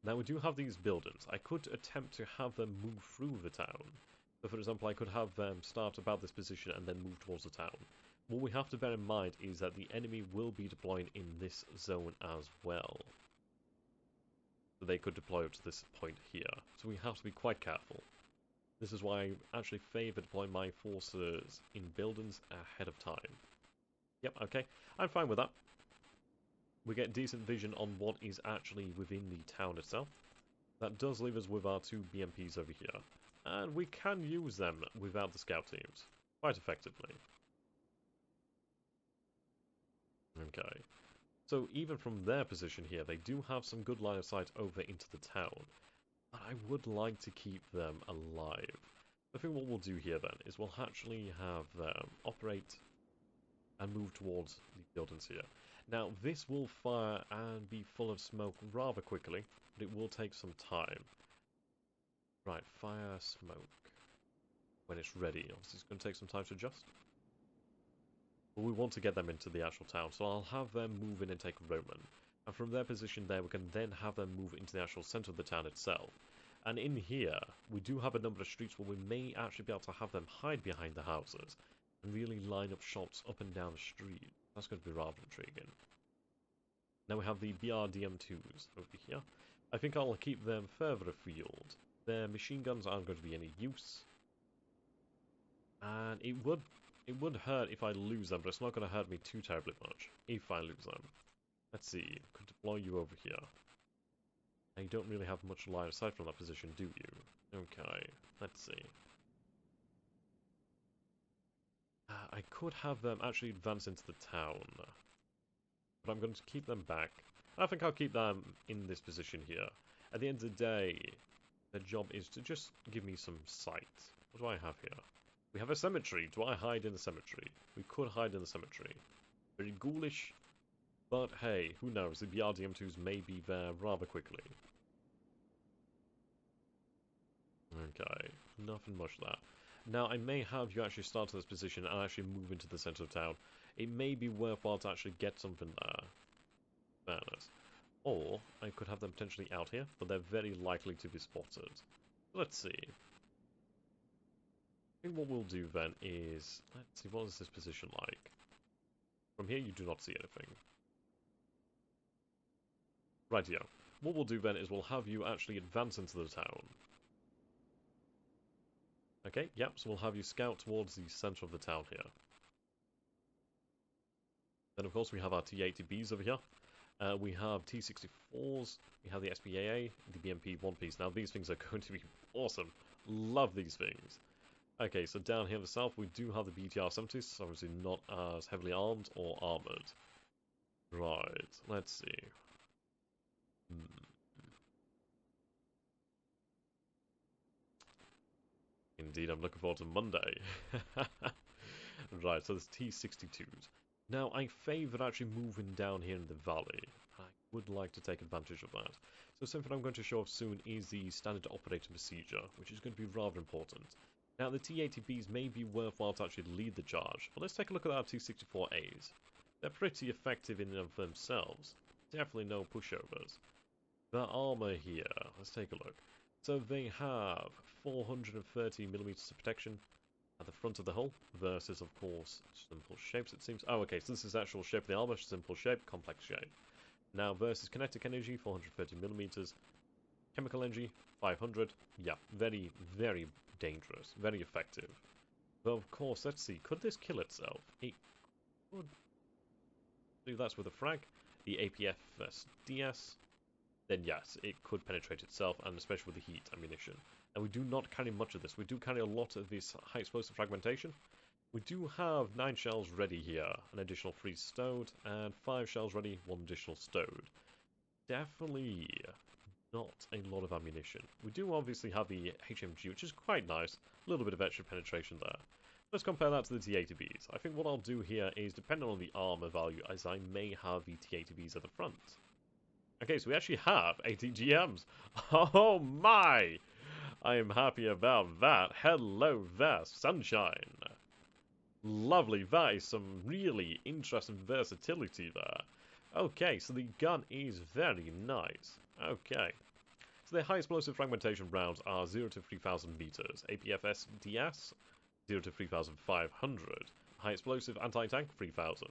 Now we do have these buildings. I could attempt to have them move through the town. So for example, I could have them start about this position and then move towards the town. What we have to bear in mind is that the enemy will be deploying in this zone as well. So they could deploy up to this point here. So we have to be quite careful. This is why I actually favour deploying my forces in buildings ahead of time. Yep, okay. I'm fine with that. We get decent vision on what is actually within the town itself. That does leave us with our two BMPs over here. And we can use them without the scout teams quite effectively. Okay. So even from their position here, they do have some good line of sight over into the town. But I would like to keep them alive. I think what we'll do here then is we'll actually have them operate and move towards the buildings here. Now this will fire and be full of smoke rather quickly, but it will take some time. Right, fire, smoke. When it's ready, obviously it's going to take some time to adjust. But we want to get them into the actual town, so I'll have them move in and take Roman. And from their position there, we can then have them move into the actual centre of the town itself. And in here, we do have a number of streets where we may actually be able to have them hide behind the houses and really line up shots up and down the street. That's going to be rather intriguing. Now we have the BRDM2s over here. I think I'll keep them further afield. Their machine guns aren't going to be any use. And it would hurt if I lose them, but it's not going to hurt me too terribly much if I lose them. Let's see, I could deploy you over here. Now you don't really have much line of sight from that position, do you? Okay, let's see. I could have them actually advance into the town. But I'm going to keep them back. I think I'll keep them in this position here. At the end of the day, their job is to just give me some sight. What do I have here? We have a cemetery. Do I hide in the cemetery? We could hide in the cemetery. Very ghoulish. But hey, who knows? The BRDM2s may be there rather quickly. Okay, nothing much there. Now, I may have you actually start to this position and actually move into the centre of town. It may be worthwhile to actually get something there. Fairness. Or, I could have them potentially out here, but they're very likely to be spotted. Let's see. I think what we'll do then is... Let's see, what is this position like? From here, you do not see anything. Rightio. What we'll do then is we'll have you actually advance into the town. Okay, yep, so we'll have you scout towards the centre of the town here. Then, of course, we have our T-80Bs over here. We have T-64s, we have the SPAA, the BMP One Piece. Now, these things are going to be awesome. Love these things. Okay, so down here in the south, we do have the BTR-70s, obviously not as heavily armed or armoured. Right, let's see. Indeed, I'm looking forward to Monday. Right, so there's T-62s. Now, I favour actually moving down here in the valley. I would like to take advantage of that. So something I'm going to show off soon is the standard operating procedure, which is going to be rather important. Now, the T-80Bs may be worthwhile to actually lead the charge, but let's take a look at our T-64As. They're pretty effective in and of themselves. Definitely no pushovers. The armour here, let's take a look. So they have 430mm of protection at the front of the hull versus, of course, simple shapes, it seems. Oh, okay, so this is the actual shape of the armour, simple shape, complex shape. Now, versus kinetic energy, 430mm, chemical energy, 500. Yeah, very, very dangerous, very effective. But, of course, let's see, could this kill itself? It could do that with a frag, the APFS-DS. Then yes, it could penetrate itself, and especially with the heat ammunition. And we do not carry much of this. We do carry a lot of this high explosive fragmentation. We do have 9 shells ready here, an additional 3 stowed, and 5 shells ready, 1 additional stowed. Definitely not a lot of ammunition. We do obviously have the HMG, which is quite nice. A little bit of extra penetration there. Let's compare that to the T-80Bs. I think what I'll do here is, depending on the armor value, as I may have the T-80Bs at the front. Okay, so we actually have 80 GMs. Oh my! I am happy about that. Hello there, sunshine. Lovely, that is some really interesting versatility there. Okay, so the gun is very nice. Okay. So the high explosive fragmentation rounds are 0 to 3,000 meters. APFS DS, 0 to 3,500. High explosive anti-tank, 3,000.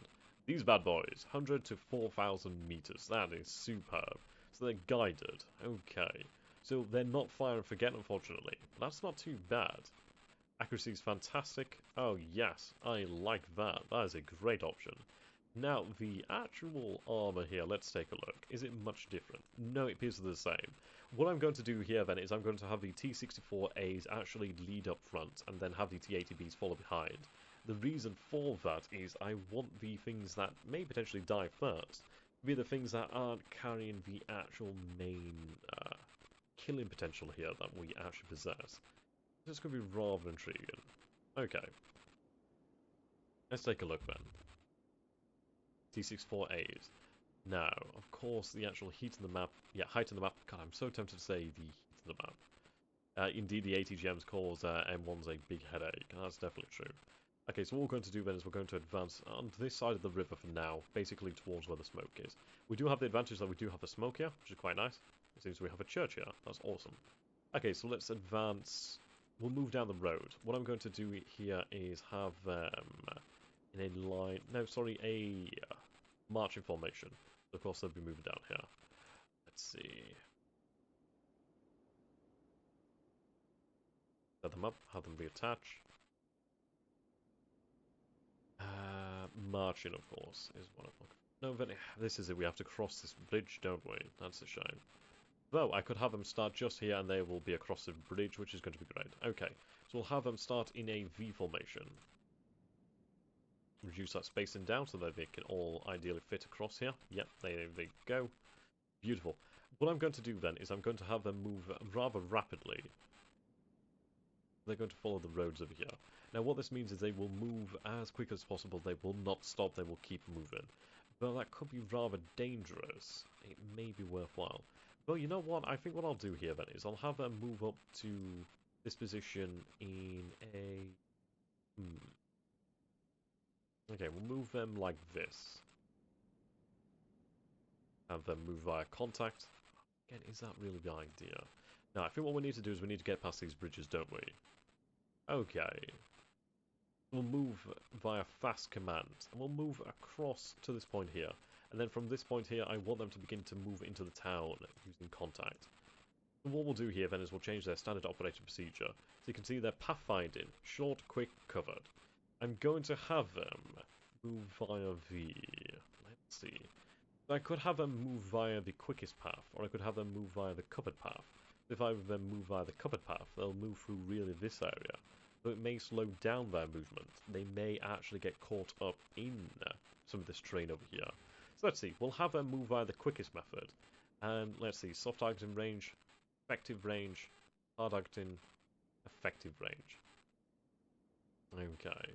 These bad boys, 100 to 4,000 meters. That is superb. So they're guided. Okay. So they're not fire and forget, unfortunately. But that's not too bad. Accuracy is fantastic. Oh, yes. I like that. That is a great option. Now, the actual armor here, let's take a look. Is it much different? No, it appears to be the same. What I'm going to do here, then, is I'm going to have the T-64As actually lead up front, and then have the T-80Bs follow behind. The reason for that is I want the things that may potentially die first to be the things that aren't carrying the actual main killing potential here that we actually possess. This could be rather intriguing. Okay. Let's take a look then. T-64As. Now, of course, the actual heat of the map... Yeah, height of the map. God, I'm so tempted to say the heat of the map. Indeed, the 80 gems cause M1s a big headache. That's definitely true. Okay, so what we're going to do then is we're going to advance on this side of the river for now, basically towards where the smoke is. We do have the advantage that we do have the smoke here, which is quite nice. It seems we have a church here. That's awesome. Okay, so let's advance. We'll move down the road. What I'm going to do here is have in a line... No, sorry, a marching formation. Of course, they'll be moving down here. Let's see. Set them up, have them reattach. Marching, of course, is what I'm looking for. No, but this is it. We have to cross this bridge, don't we? That's a shame. Though, I could have them start just here, and they will be across the bridge, which is going to be great. Okay, so we'll have them start in a V formation. Reduce that spacing down so that they can all ideally fit across here. Yep, there they go. Beautiful. What I'm going to do then is I'm going to have them move rather rapidly. They're going to follow the roads over here. Now what this means is they will move as quick as possible. They will not stop. They will keep moving. Well, that could be rather dangerous. It may be worthwhile. Well, you know what? I think what I'll do here then is I'll have them move up to this position in a... Okay, we'll move them like this. Have them move via contact. Again, is that really the idea? Now, I think what we need to do is we need to get past these bridges, don't we? Okay. We'll move via fast command, and we'll move across to this point here. And then from this point here, I want them to begin to move into the town using contact. And what we'll do here then is we'll change their standard operating procedure. So you can see they're pathfinding, short, quick, covered. I'm going to have them move via the... Let's see. I could have them move via the quickest path, or I could have them move via the covered path. If I have them move via the covered path, they'll move through really this area. So it may slow down their movement. They may actually get caught up in some of this terrain over here. So let's see, we'll have them move via the quickest method. And let's see, soft targeting range, effective range, hard targeting, effective range. Okay.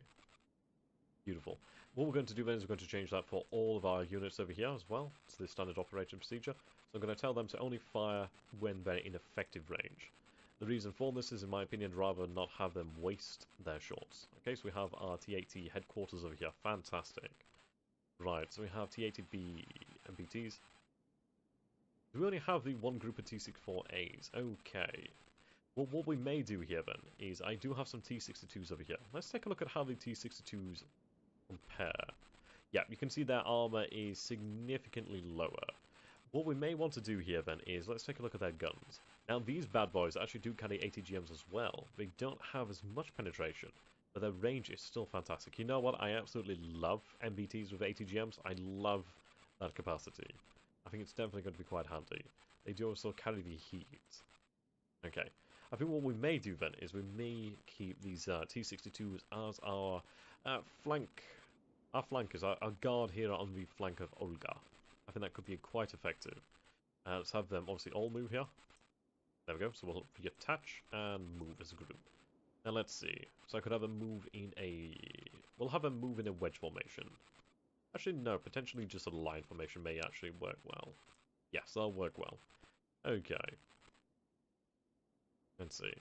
Beautiful. What we're going to do then is we're going to change that for all of our units over here as well. It's the standard operating procedure. So I'm going to tell them to only fire when they're in effective range. The reason for this is, in my opinion, rather not have them waste their shots. Okay, so we have our T-80 headquarters over here. Fantastic. Right, so we have T-80B MBTs. We only have the one group of T-64As. Okay. Well, what we may do here then is I do have some T-62s over here. Let's take a look at how the T-62s compare. Yeah, you can see their armor is significantly lower. What we may want to do here then is let's take a look at their guns. Now these bad boys actually do carry ATGMs as well. They don't have as much penetration, but their range is still fantastic. You know what? I absolutely love MBTs with ATGMs. I love that capacity. I think it's definitely going to be quite handy. They do also carry the heat. Okay. I think what we may do then is we may keep these T-62s as our flankers, our guard here on the flank of Olga. I think that could be quite effective. Let's have them obviously all move here. There we go, so we'll reattach and move as a group. Now let's see. So I could have them move in a... We'll have them move in a wedge formation. Actually, no, potentially just a line formation may actually work well. Yes, that'll work well. Okay. Let's see.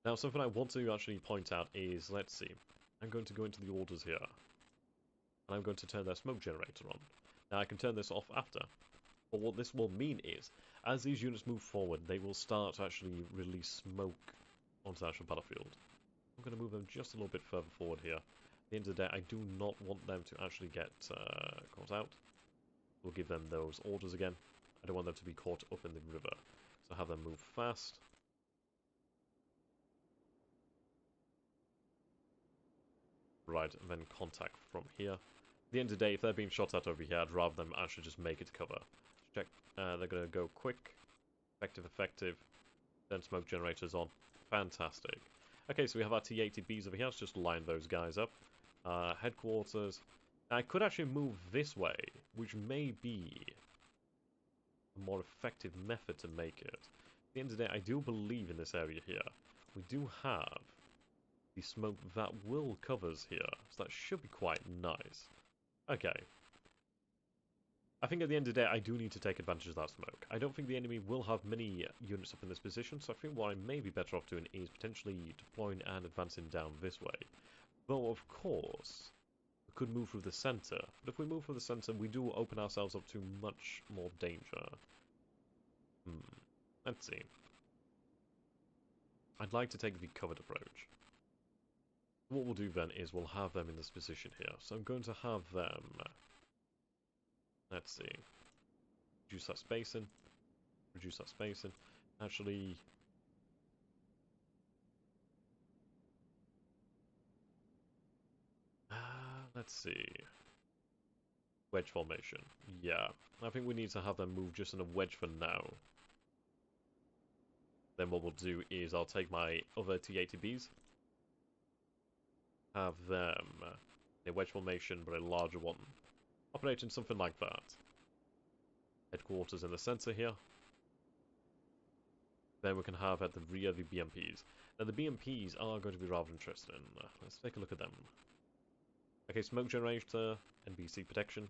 Now, something I want to actually point out is, let's see. I'm going to go into the orders here. And I'm going to turn their smoke generator on. Now, I can turn this off after. But what this will mean is, as these units move forward, they will start to actually release smoke onto the actual battlefield. I'm going to move them just a little bit further forward here. At the end of the day, I do not want them to actually get caught out. We'll give them those orders again. I don't want them to be caught up in the river. So have them move fast. Right, and then contact from here. At the end of the day, if they're being shot at over here, I'd rather them actually just make it to cover. Check. They're going to go quick, effective, then smoke generators on. Fantastic. Okay, so we have our T-80Bs over here. Let's just line those guys up. Headquarters. Now, I could actually move this way, which may be a more effective method to make it. At the end of the day, I do believe in this area here. We do have the smoke that will covers here, so that should be quite nice. Okay. I think at the end of the day, I do need to take advantage of that smoke. I don't think the enemy will have many units up in this position, so I think what I may be better off doing is potentially deploying and advancing down this way. Though, of course, we could move through the centre, but if we move through the centre, we do open ourselves up to much more danger. Let's see. I'd like to take the covered approach. What we'll do then is we'll have them in this position here. So I'm going to have them... Let's see. Reduce that spacing. Reduce that spacing. Actually... let's see. Wedge formation. Yeah. I think we need to have them move just in a wedge for now. Then what we'll do is I'll take my other T-80Bs. Have them in a wedge formation, but a larger one. Operating something like that. Headquarters in the center here. Then we can have at the rear the BMPs. Now the BMPs are going to be rather interesting. Let's take a look at them. Okay, smoke generator, NBC protection.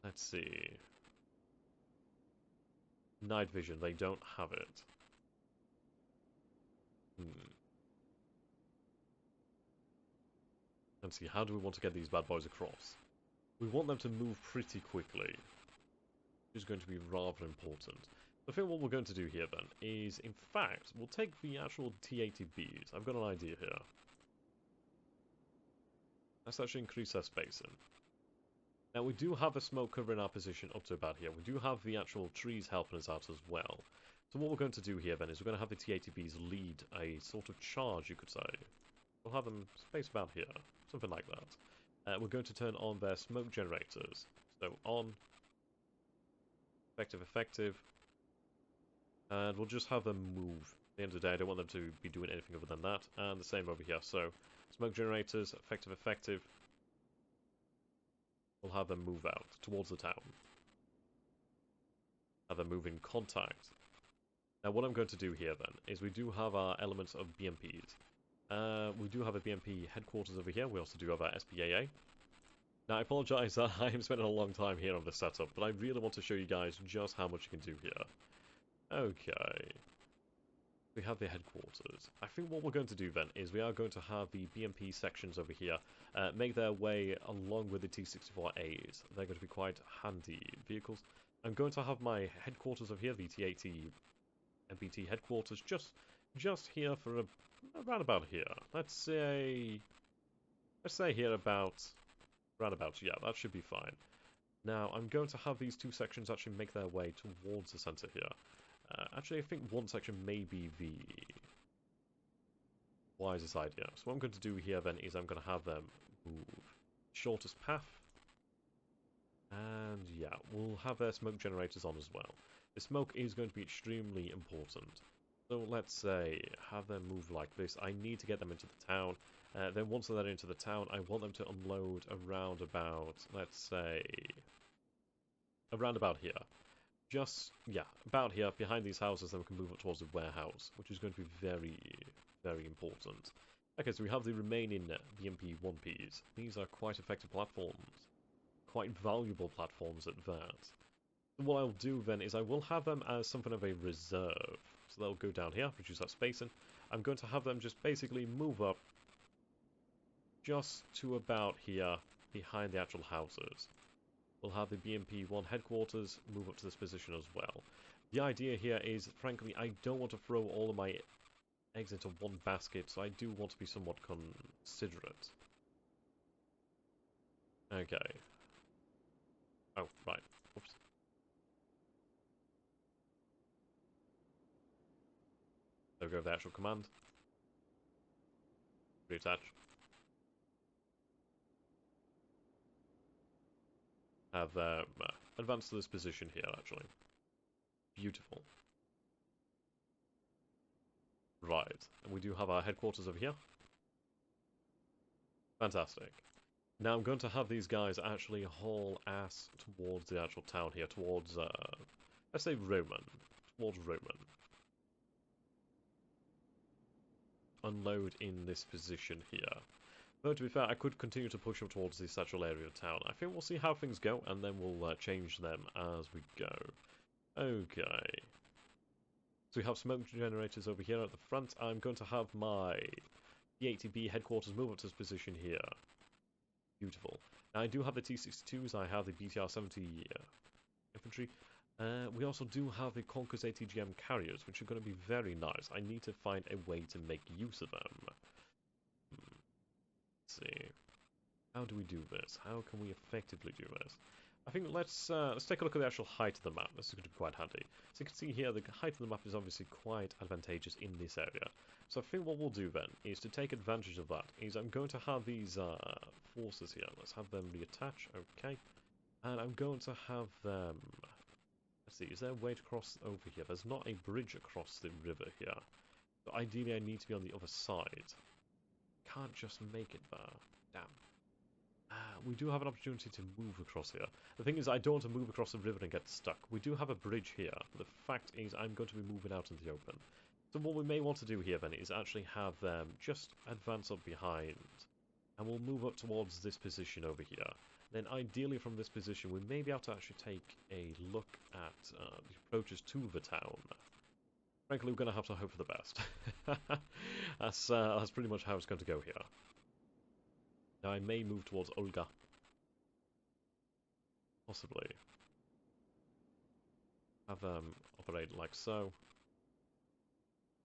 Let's see. Night vision, they don't have it. Let's see, how do we want to get these bad boys across? We want them to move pretty quickly, which is going to be rather important. I think what we're going to do here then is, in fact, we'll take the actual T-80Bs. I've got an idea here. Let's actually increase their spacing. Now, we do have a smoke covering our position up to about here. We do have the actual trees helping us out as well. So what we're going to do here then is we're going to have the T-80Bs lead a sort of charge, you could say. We'll have them spaced about here, something like that. We're going to turn on their smoke generators. So on, effective, and we'll just have them move. At the end of the day, I don't want them to be doing anything other than that. And the same over here. So smoke generators, effective. We'll have them move out towards the town. Have them move in contact. Now what I'm going to do here then is we do have our elements of BMPs. We do have a BMP headquarters over here. We also do have our SPAA. Now I apologise that I am spending a long time here on this setup, but I really want to show you guys just how much you can do here. Okay. We have the headquarters. I think what we're going to do then is we are going to have the BMP sections over here make their way along with the T-64As. They're going to be quite handy vehicles. I'm going to have my headquarters over here, the T-80 MBT headquarters, just here for around about here. Let's say here about yeah, that should be fine. Now I'm going to have these two sections actually make their way towards the center here. Actually, I think one section may be the wisest idea. So what I'm going to do here then is I'm going to have them move shortest path. And yeah, we'll have their smoke generators on as well. The smoke is going to be extremely important. So let's say, have them move like this. I need to get them into the town. Then once they're into the town, I want them to unload around about, let's say, around about here. Just, yeah, about here, behind these houses, then we can move up towards the warehouse, which is going to be very, very important. Okay, so we have the remaining BMP-1Ps. These are quite effective platforms. Quite valuable platforms at that. So what I'll do then is I will have them as something of a reserve. So they'll go down here, reduce that spacing. I'm going to have them just basically move up just to about here, behind the actual houses. We'll have the BMP-1 headquarters move up to this position as well. The idea here is, frankly, I don't want to throw all of my eggs into one basket, so I do want to be somewhat considerate. Okay. Oh, right. Oops. There we go, the actual command. Reattach. Have advanced to this position here, actually. Beautiful. Right, and we do have our headquarters over here. Fantastic. Now I'm going to have these guys actually haul ass towards the actual town here, towards, let's say Roman. Towards Roman. Unload in this position here. Though, to be fair, I could continue to push up towards this actual area of town. I think we'll see how things go, and then we'll change them as we go. Okay. So we have smoke generators over here at the front. I'm going to have my T-80B headquarters move up to this position here. Beautiful. Now, I do have the T-62s. I have the BTR-70 infantry. We also do have the Conkers ATGM carriers, which are going to be very nice. I need to find a way to make use of them. See, how do we do this? How can we effectively do this? I think let's take a look at the actual height of the map. This is going to be quite handy. So you can see here the height of the map is obviously quite advantageous in this area. So I think what we'll do then is to take advantage of that is I'm going to have these forces here. Let's have them reattach. Okay, and I'm going to have them. Let's see. Is there a way to cross over here? There's not a bridge across the river here. So ideally, I need to be on the other side. Can't just make it there. Damn. We do have an opportunity to move across here. The thing is, I don't want to move across the river and get stuck. We do have a bridge here, but the fact is I'm going to be moving out into the open. So what we may want to do here then is actually have them just advance up behind. And we'll move up towards this position over here. then ideally from this position we may be able to actually take a look at the approaches to the town. Frankly, we're going to have to hope for the best. That's pretty much how it's going to go here. Now I may move towards Olga. Possibly. Have them operate like so.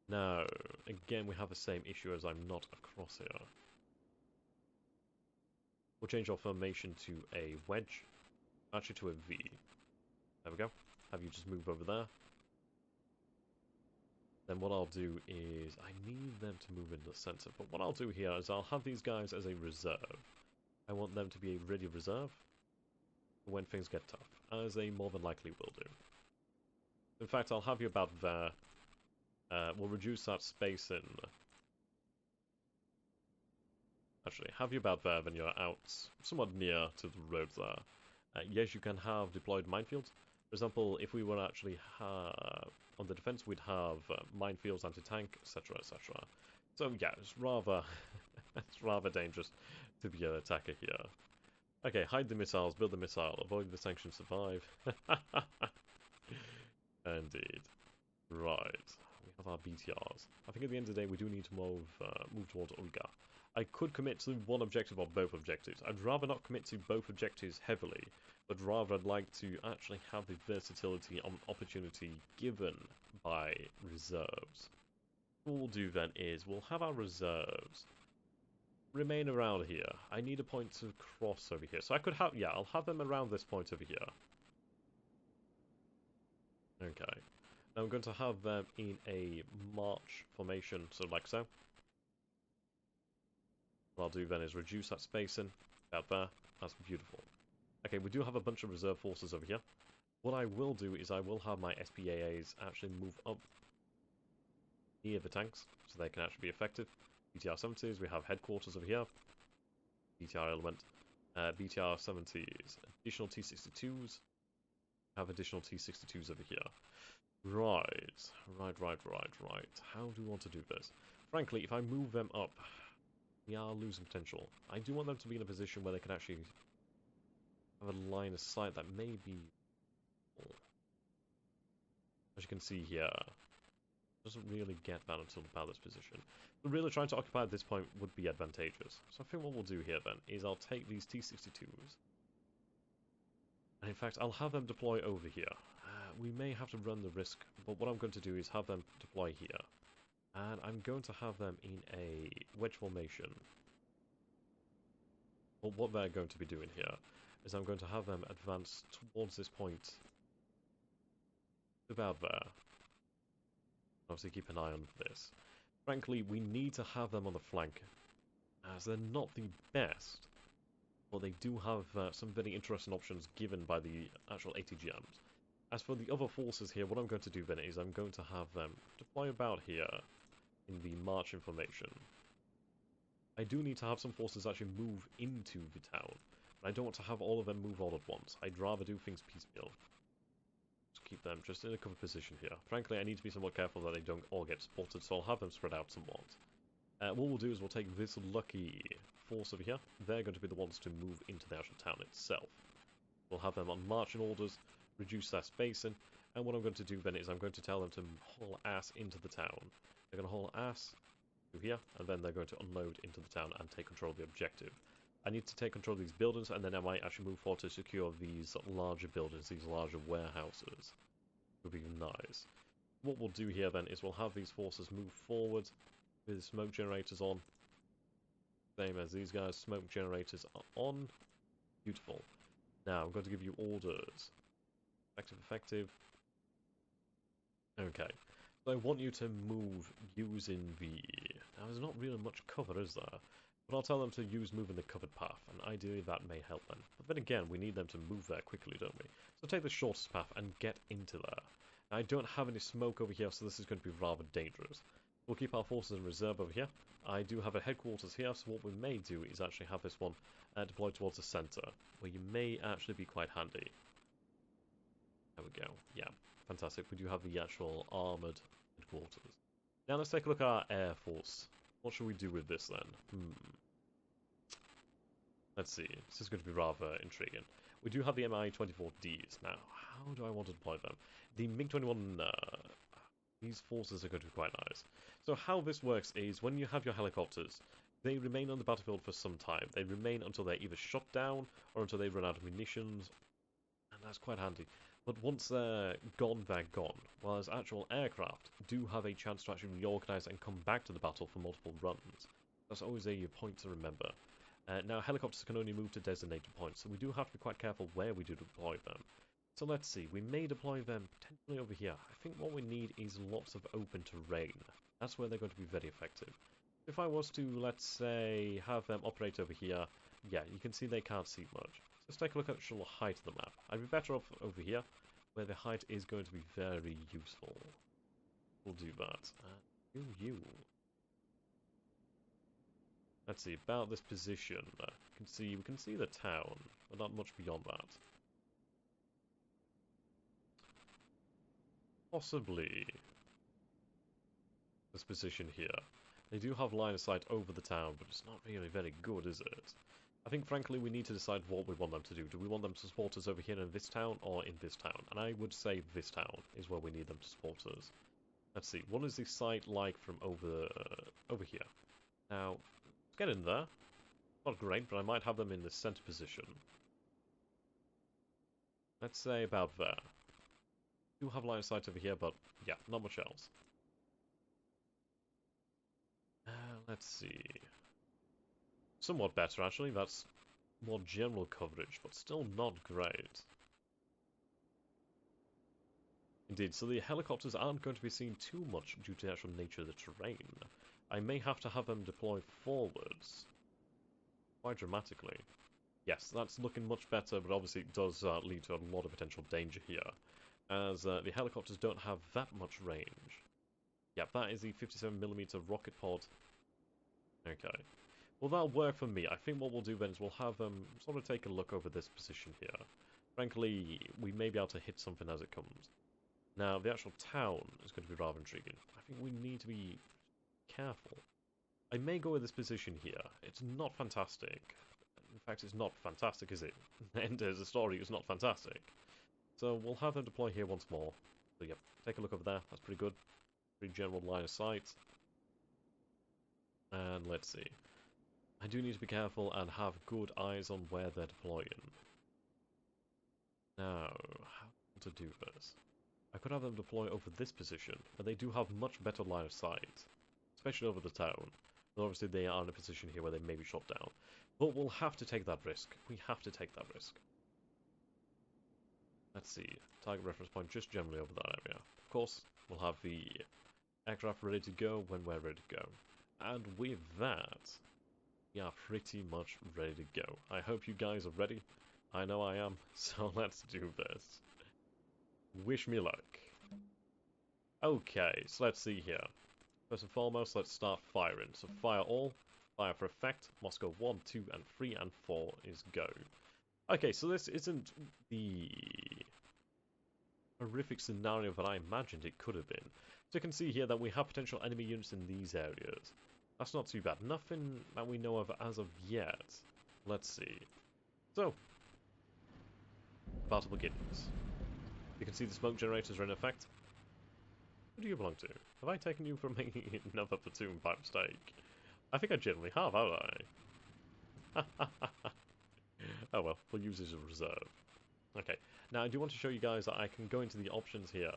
Now, again we have the same issue as I'm not across here. We'll change our formation to a wedge. Actually to a V. There we go. Have you just move over there. Then what I'll do is, I need them to move into the center, but what I'll do here is I'll have these guys as a reserve. I want them to be a ready reserve for when things get tough, as they more than likely will do. In fact, I'll have you about there. We'll reduce that space in. Actually, have you about there, then you're out somewhat near to the road there. Yes, you can have deployed minefields. For example, if we were actually on the defense, we'd have minefields, anti-tank, etc., etc. So yeah, it's rather it's rather dangerous to be an attacker here. Okay, hide the missiles, build the missile, avoid the sanctions, survive. Indeed. Right, we have our BTRs. I think at the end of the day, we do need to move towards Olga. I could commit to one objective or both objectives. I'd rather not commit to both objectives heavily, but rather I'd like to actually have the versatility on opportunity given by reserves. What we'll do then is we'll have our reserves remain around here. I need a point to cross over here. So I could have, yeah, I'll have them around this point over here. Okay. Now I'm going to have them in a march formation, so like so. What I'll do then is reduce that spacing out there. That's beautiful. Okay, we do have a bunch of reserve forces over here. What I will do is I will have my SPAAs actually move up near the tanks, so they can actually be effective. BTR 70s, we have headquarters over here. BTR element. BTR 70s, additional T62s. Have additional T62s over here. Right. How do we want to do this? Frankly, if I move them up, we are losing potential. I do want them to be in a position where they can actually have a line of sight that may be... As you can see here, doesn't really get that until about this position. But really trying to occupy at this point would be advantageous. So I think what we'll do here then is I'll take these T62s. And in fact, I'll have them deploy over here. We may have to run the risk, but what I'm going to do is have them deploy here. And I'm going to have them in a wedge formation. Well, what they're going to be doing here is I'm going to have them advance towards this point. About there. Obviously keep an eye on this. Frankly, we need to have them on the flank, as they're not the best, but they do have some very interesting options given by the actual ATGMs. As for the other forces here, what I'm going to do then is I'm going to have them deploy about here in the march information. I do need to have some forces actually move into the town, but I don't want to have all of them move all at once. I'd rather do things piecemeal. Just keep them just in a cover position here. Frankly, I need to be somewhat careful that they don't all get spotted, so I'll have them spread out somewhat. What we'll do is we'll take this lucky force over here. They're going to be the ones to move into the actual town itself. We'll have them on marching orders, reduce their spacing, and what I'm going to do then is I'm going to tell them to haul ass into the town. They're going to haul ass to here, and then they're going to unload into the town and take control of the objective. I need to take control of these buildings, and then I might actually move forward to secure these larger buildings, these larger warehouses. Would be nice. What we'll do here then is we'll have these forces move forward with smoke generators on. Same as these guys, smoke generators are on. Beautiful. Now, I'm going to give you orders. Effective. Okay. So I want you to move using the... Now, there's not really much cover, is there? But I'll tell them to use moving the covered path, and ideally that may help them. But then again, we need them to move there quickly, don't we? So take the shortest path and get into there. Now, I don't have any smoke over here, so this is going to be rather dangerous. We'll keep our forces in reserve over here. I do have a headquarters here, so what we may do is actually have this one deployed towards the center, where you may actually be quite handy. There we go. Yeah, fantastic. We do have the actual armored headquarters. Now let's take a look at our air force. What should we do with this then? Let's see, this is going to be rather intriguing. We do have the Mi-24Ds. Now, how do I want to deploy them? The MiG-21, these forces are going to be quite nice. So how this works is, when you have your helicopters, they remain on the battlefield for some time. They remain until they're either shot down, or until they run out of munitions, and that's quite handy. But once they're gone, they're gone. Whereas actual aircraft do have a chance to actually reorganize and come back to the battle for multiple runs. That's always a point to remember. Now, helicopters can only move to designated points, so we do have to be quite careful where we do deploy them. So let's see, we may deploy them potentially over here. I think what we need is lots of open terrain. That's where they're going to be very effective. If I was to, let's say, have them operate over here, yeah, you can see they can't see much. Let's take a look at the actual height of the map. I'd be better off over here, where the height is going to be very useful. We'll do that. You. Let's see, about this position. We can see the town, but not much beyond that. Possibly this position here. They do have line of sight over the town, but it's not really very good, is it? I think, frankly, we need to decide what we want them to do. Do we want them to support us over here in this town, or in this town? And I would say this town is where we need them to support us. Let's see, what is the sight like from over here? Now, let's get in there. Not great, but I might have them in the center position. Let's say about there. Do have line of sight over here, but yeah, not much else. Let's see. Somewhat better, actually. That's more general coverage, but still not great. Indeed, so the helicopters aren't going to be seen too much due to the actual nature of the terrain. I may have to have them deploy forwards quite dramatically. Yes, that's looking much better, but obviously it does lead to a lot of potential danger here, as the helicopters don't have that much range. Yep, that is the 57mm rocket pod. Okay. Well, that'll work for me. I think what we'll do then is we'll have them sort of take a look over this position here. Frankly, we may be able to hit something as it comes. Now, the actual town is going to be rather intriguing. I think we need to be careful. I may go with this position here. It's not fantastic. In fact, it's not fantastic, is it? The end of the story is not fantastic. So we'll have them deploy here once more. So yep, take a look over there. That's pretty good. Pretty general line of sight. And let's see. I do need to be careful and have good eyes on where they're deploying. Now, how to do this? I could have them deploy over this position, but they do have much better line of sight, especially over the town. But obviously they are in a position here where they may be shot down. But we'll have to take that risk. We have to take that risk. Let's see. Target reference point just generally over that area. Of course, we'll have the aircraft ready to go when we're ready to go. And with that, we are pretty much ready to go. I hope you guys are ready. I know I am, so let's do this. Wish me luck. Okay, so let's see here. First and foremost, let's start firing. So fire all, fire for effect. Moscow 1, 2, and 3, and 4 is go. Okay, so this isn't the horrific scenario that I imagined it could have been. So you can see here that we have potential enemy units in these areas. That's not too bad. Nothing that we know of as of yet. Let's see. So, battle begins. You can see the smoke generators are in effect. Who do you belong to? Have I taken you from another platoon by mistake? I think I generally have, haven't I? Oh well, we'll use this as a reserve. Okay, now I do want to show you guys that I can go into the options here,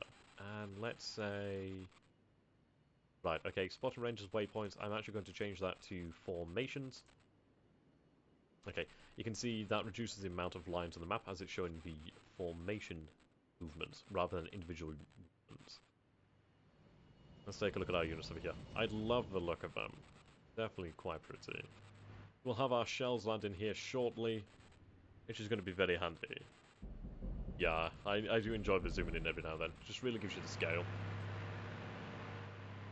and let's say... Right, okay, spotter ranges, waypoints, I'm actually going to change that to formations. Okay, you can see that reduces the amount of lines on the map as it's showing the formation movements rather than individual movements. Let's take a look at our units over here. I love the look of them. Definitely quite pretty. We'll have our shells land in here shortly, which is going to be very handy. Yeah, I do enjoy the zooming in every now and then. Just really gives you the scale.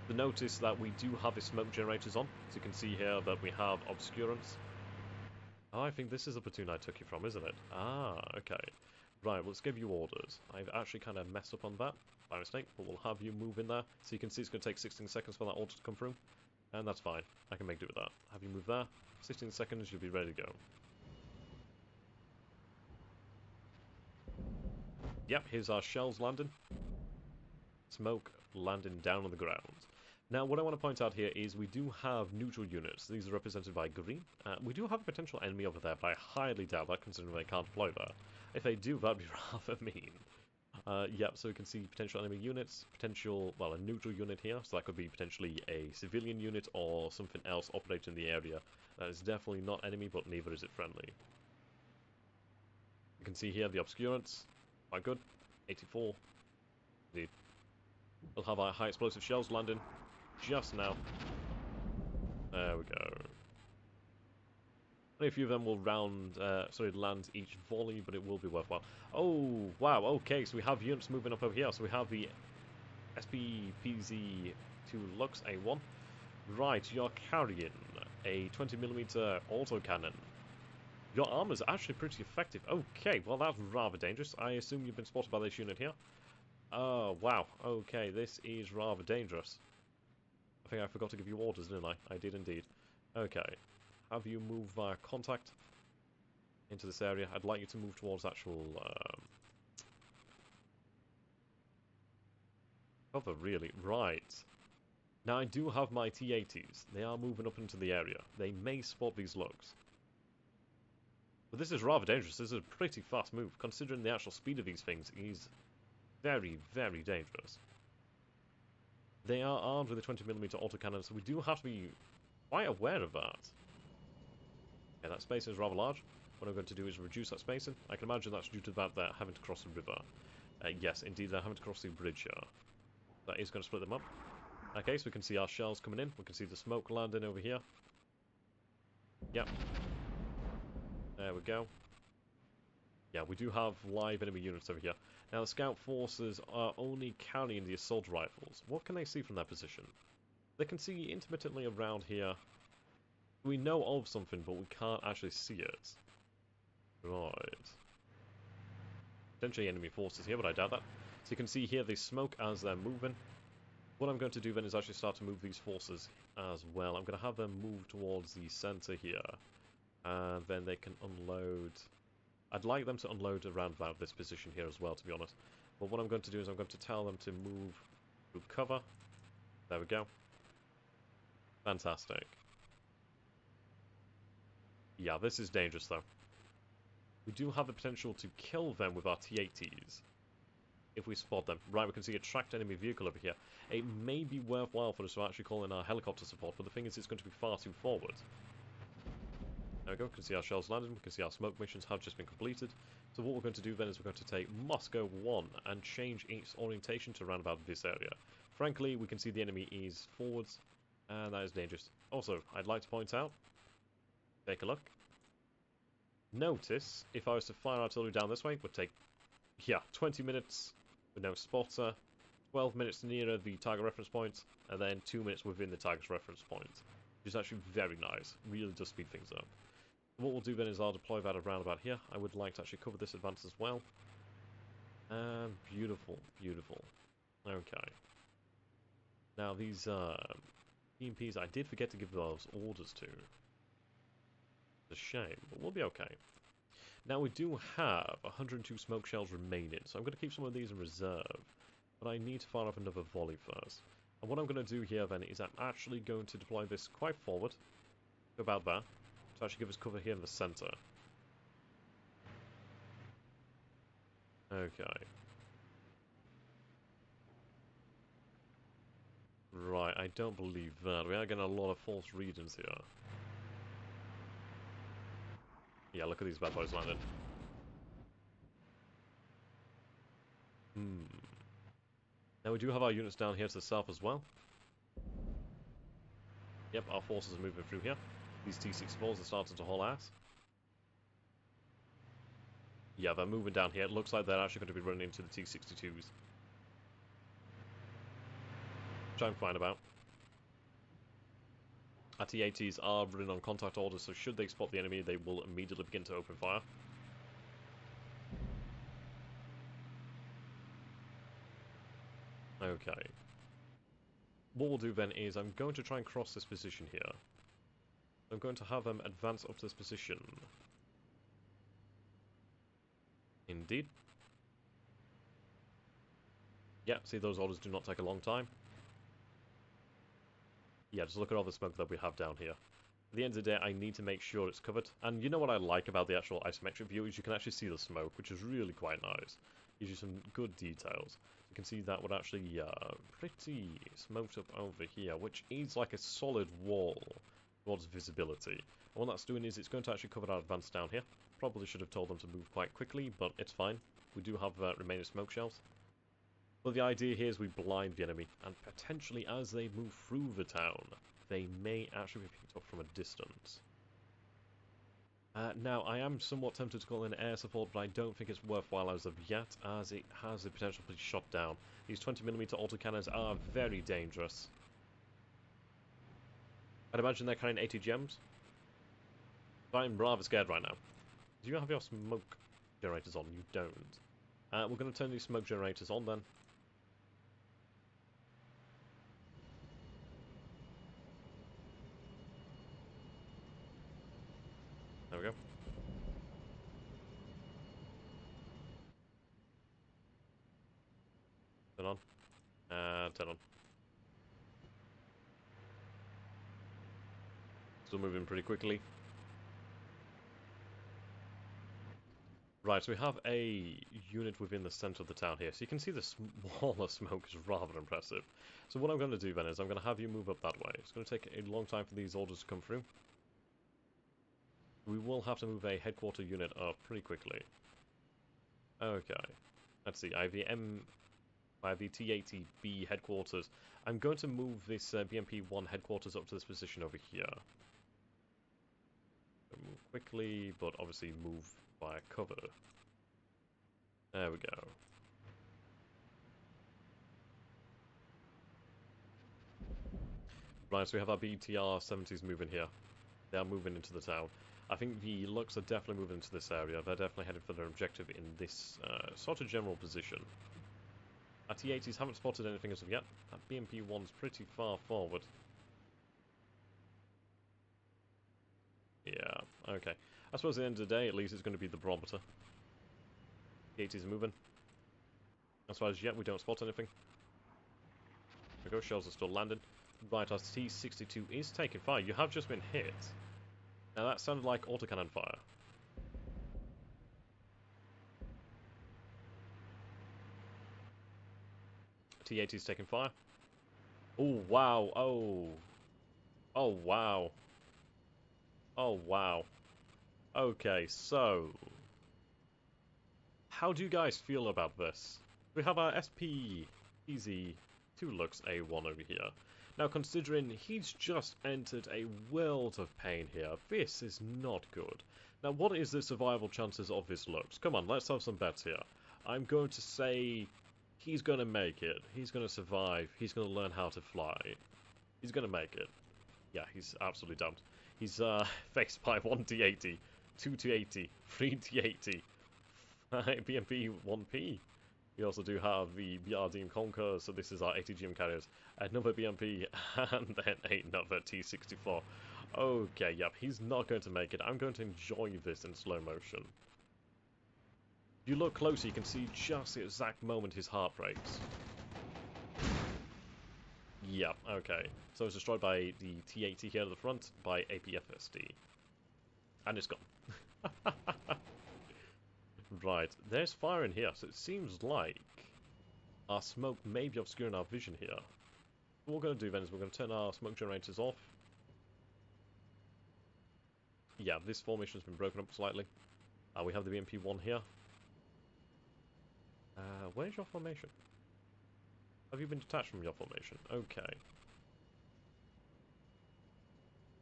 To notice that we do have the smoke generators on, so you can see here that we have obscurance. Oh, I think this is the platoon I took you from, isn't it? Ah, okay. Right, well, let's give you orders. I've actually kind of messed up on that by mistake, but we'll have you move in there. So you can see it's going to take 16 seconds for that order to come through. And that's fine. I can make do with that. Have you move there. 16 seconds, you'll be ready to go. Yep, here's our shells landing. Smoke landing down on the ground. Now, what I want to point out here is we do have neutral units. These are represented by green. We do have a potential enemy over there, but I highly doubt that, considering they can't deploy there. If they do, that'd be rather mean. Yep, so we can see potential enemy units, potential, well, a neutral unit here, so that could be potentially a civilian unit or something else operating in the area. That is definitely not enemy, but neither is it friendly. You can see here the obscurants, quite good, 84. Indeed. We'll have our high explosive shells landing just now. There we go. Only a few of them will land each volley, but it will be worthwhile. Oh, wow, okay, so we have units moving up over here. So we have the SPPZ-2 Lux A1. Right, you're carrying a 20mm autocannon. Your armor's actually pretty effective. Okay, well that's rather dangerous. I assume you've been spotted by this unit here. Oh, wow, okay, this is rather dangerous. I think I forgot to give you orders, didn't I? I did indeed. Okay. Have you move via contact into this area? I'd like you to move towards actual cover, really. Right. Now, I do have my T-80s. They are moving up into the area. They may spot these lugs. But this is rather dangerous. This is a pretty fast move. Considering the actual speed of these things is very, very dangerous. They are armed with a 20mm autocannon, so we do have to be quite aware of that. Yeah, that spacing is rather large. What I'm going to do is reduce that spacing. I can imagine that's due to that they're having to cross the river. Yes, indeed, they're having to cross the bridge here. That is going to split them up. Okay, so we can see our shells coming in. We can see the smoke landing over here. Yep. There we go. Yeah, we do have live enemy units over here. Now, the scout forces are only carrying the assault rifles. What can they see from their position? They can see intermittently around here. We know of something, but we can't actually see it. Right. Potentially enemy forces here, but I doubt that. So you can see here they smoke as they're moving. What I'm going to do then is actually start to move these forces as well. I'm going to have them move towards the center here. And then they can unload. I'd like them to unload around about this position here as well, to be honest. But what I'm going to do is I'm going to tell them to move through cover. There we go. Fantastic. Yeah, this is dangerous though. We do have the potential to kill them with our T-80s. If we spot them. Right, we can see a tracked enemy vehicle over here. It may be worthwhile for us to actually call in our helicopter support, but the thing is it's going to be far too forward. There we go, we can see our shells landing, we can see our smoke missions have just been completed. So what we're going to do then is we're going to take Moscow 1 and change its orientation to around about this area. Frankly, we can see the enemy is forwards, and that is dangerous. Also, I'd like to point out, take a look. Notice, if I was to fire artillery down this way, it would take, 20 minutes with no spotter, 12 minutes nearer the target reference point, and then 2 minutes within the target's reference point. Which is actually very nice, really does speed things up. What we'll do then is I'll deploy that around about here. I would like to actually cover this advance as well. And beautiful, beautiful. Okay. Now these EMPs, I did forget to give those orders to. It's a shame, but we'll be okay. Now we do have 102 smoke shells remaining, so I'm going to keep some of these in reserve. But I need to fire up another volley first. And what I'm going to do here then is I'm actually going to deploy this quite forward. About that. To actually give us cover here in the center. Okay. Right, I don't believe that. We are getting a lot of false readings here. Yeah, look at these bad boys landing. Now we do have our units down here to the south as well. Yep, our forces are moving through here. These T-64s are starting to haul ass. Yeah, they're moving down here. It looks like they're actually going to be running into the T-62s. Which I'm fine about. Our T-80s are running on contact orders, so should they spot the enemy, they will immediately begin to open fire. Okay. What we'll do then is I'm going to try and cross this position here. I'm going to have them advance up to this position. Indeed. Yeah, see, those orders do not take a long time. Yeah, just look at all the smoke that we have down here. At the end of the day, I need to make sure it's covered. And you know what I like about the actual isometric view is you can actually see the smoke, which is really quite nice. Gives you some good details. You can see that would actually pretty smoked up over here, which is like a solid wall towards visibility. And what that's doing is it's going to actually cover our advance down here. Probably should have told them to move quite quickly, but it's fine. We do have remaining smoke shells. But the idea here is we blind the enemy, and potentially as they move through the town, they may actually be picked up from a distance. Now, I am somewhat tempted to call in air support, but I don't think it's worthwhile as of yet, as it has the potential to be shot down. These 20mm autocannons are very dangerous. I'd imagine they're carrying 80 gems. But I'm rather scared right now. Do you have your smoke generators on? You don't. We're going to turn these smoke generators on then. There we go. Turn on. Turn on. Still moving pretty quickly. Right, so we have a unit within the centre of the town here. So you can see the smaller smoke is rather impressive. So what I'm going to do then is I'm going to have you move up that way. It's going to take a long time for these orders to come through. We will have to move a headquarter unit up pretty quickly. Okay. Let's see. I have the T-80B headquarters. I'm going to move this BMP-1 headquarters up to this position over here. Move quickly, but obviously move via cover. There we go. Right, so we have our BTR-70s moving here. They are moving into the town. I think the Lux are definitely moving into this area. They're definitely headed for their objective in this sort of general position. Our T-80s haven't spotted anything as of yet. That BMP-1's pretty far forward. Yeah, okay. I suppose at the end of the day, at least it's going to be the barometer. T-80s are moving. As far as yet, we don't spot anything. There we go, shells are still landing. Right, our T-62 is taking fire. You have just been hit. Now that sounded like autocannon fire. T-80 is taking fire. Oh, wow. Oh. Oh, wow. Oh, wow. Okay, so... how do you guys feel about this? We have our SP-EZ 2-Lux A1 over here. Now, considering he's just entered a world of pain here, this is not good. Now, what is the survival chances of this Lux? Come on, let's have some bets here. I'm going to say he's going to make it. He's going to survive. He's going to learn how to fly. He's going to make it. Yeah, he's absolutely dumped. He's faced by 1 T-80, 2 T-80, 3 T-80, BMP 1P. We also do have the BRD Conqueror, so this is our 80 GM carriers, another BMP, and then another T-64. Okay, yep, he's not going to make it. I'm going to enjoy this in slow motion. If you look closer, you can see just the exact moment his heart breaks. Yep, okay. So it's destroyed by the T-80 here at the front, by APFSD. And it's gone. Right, there's fire in here, so it seems like our smoke may be obscuring our vision here. What we're going to do then is we're going to turn our smoke generators off. Yeah, this formation has been broken up slightly. We have the BMP-1 here. Where's your formation? Have you been detached from your formation? Okay.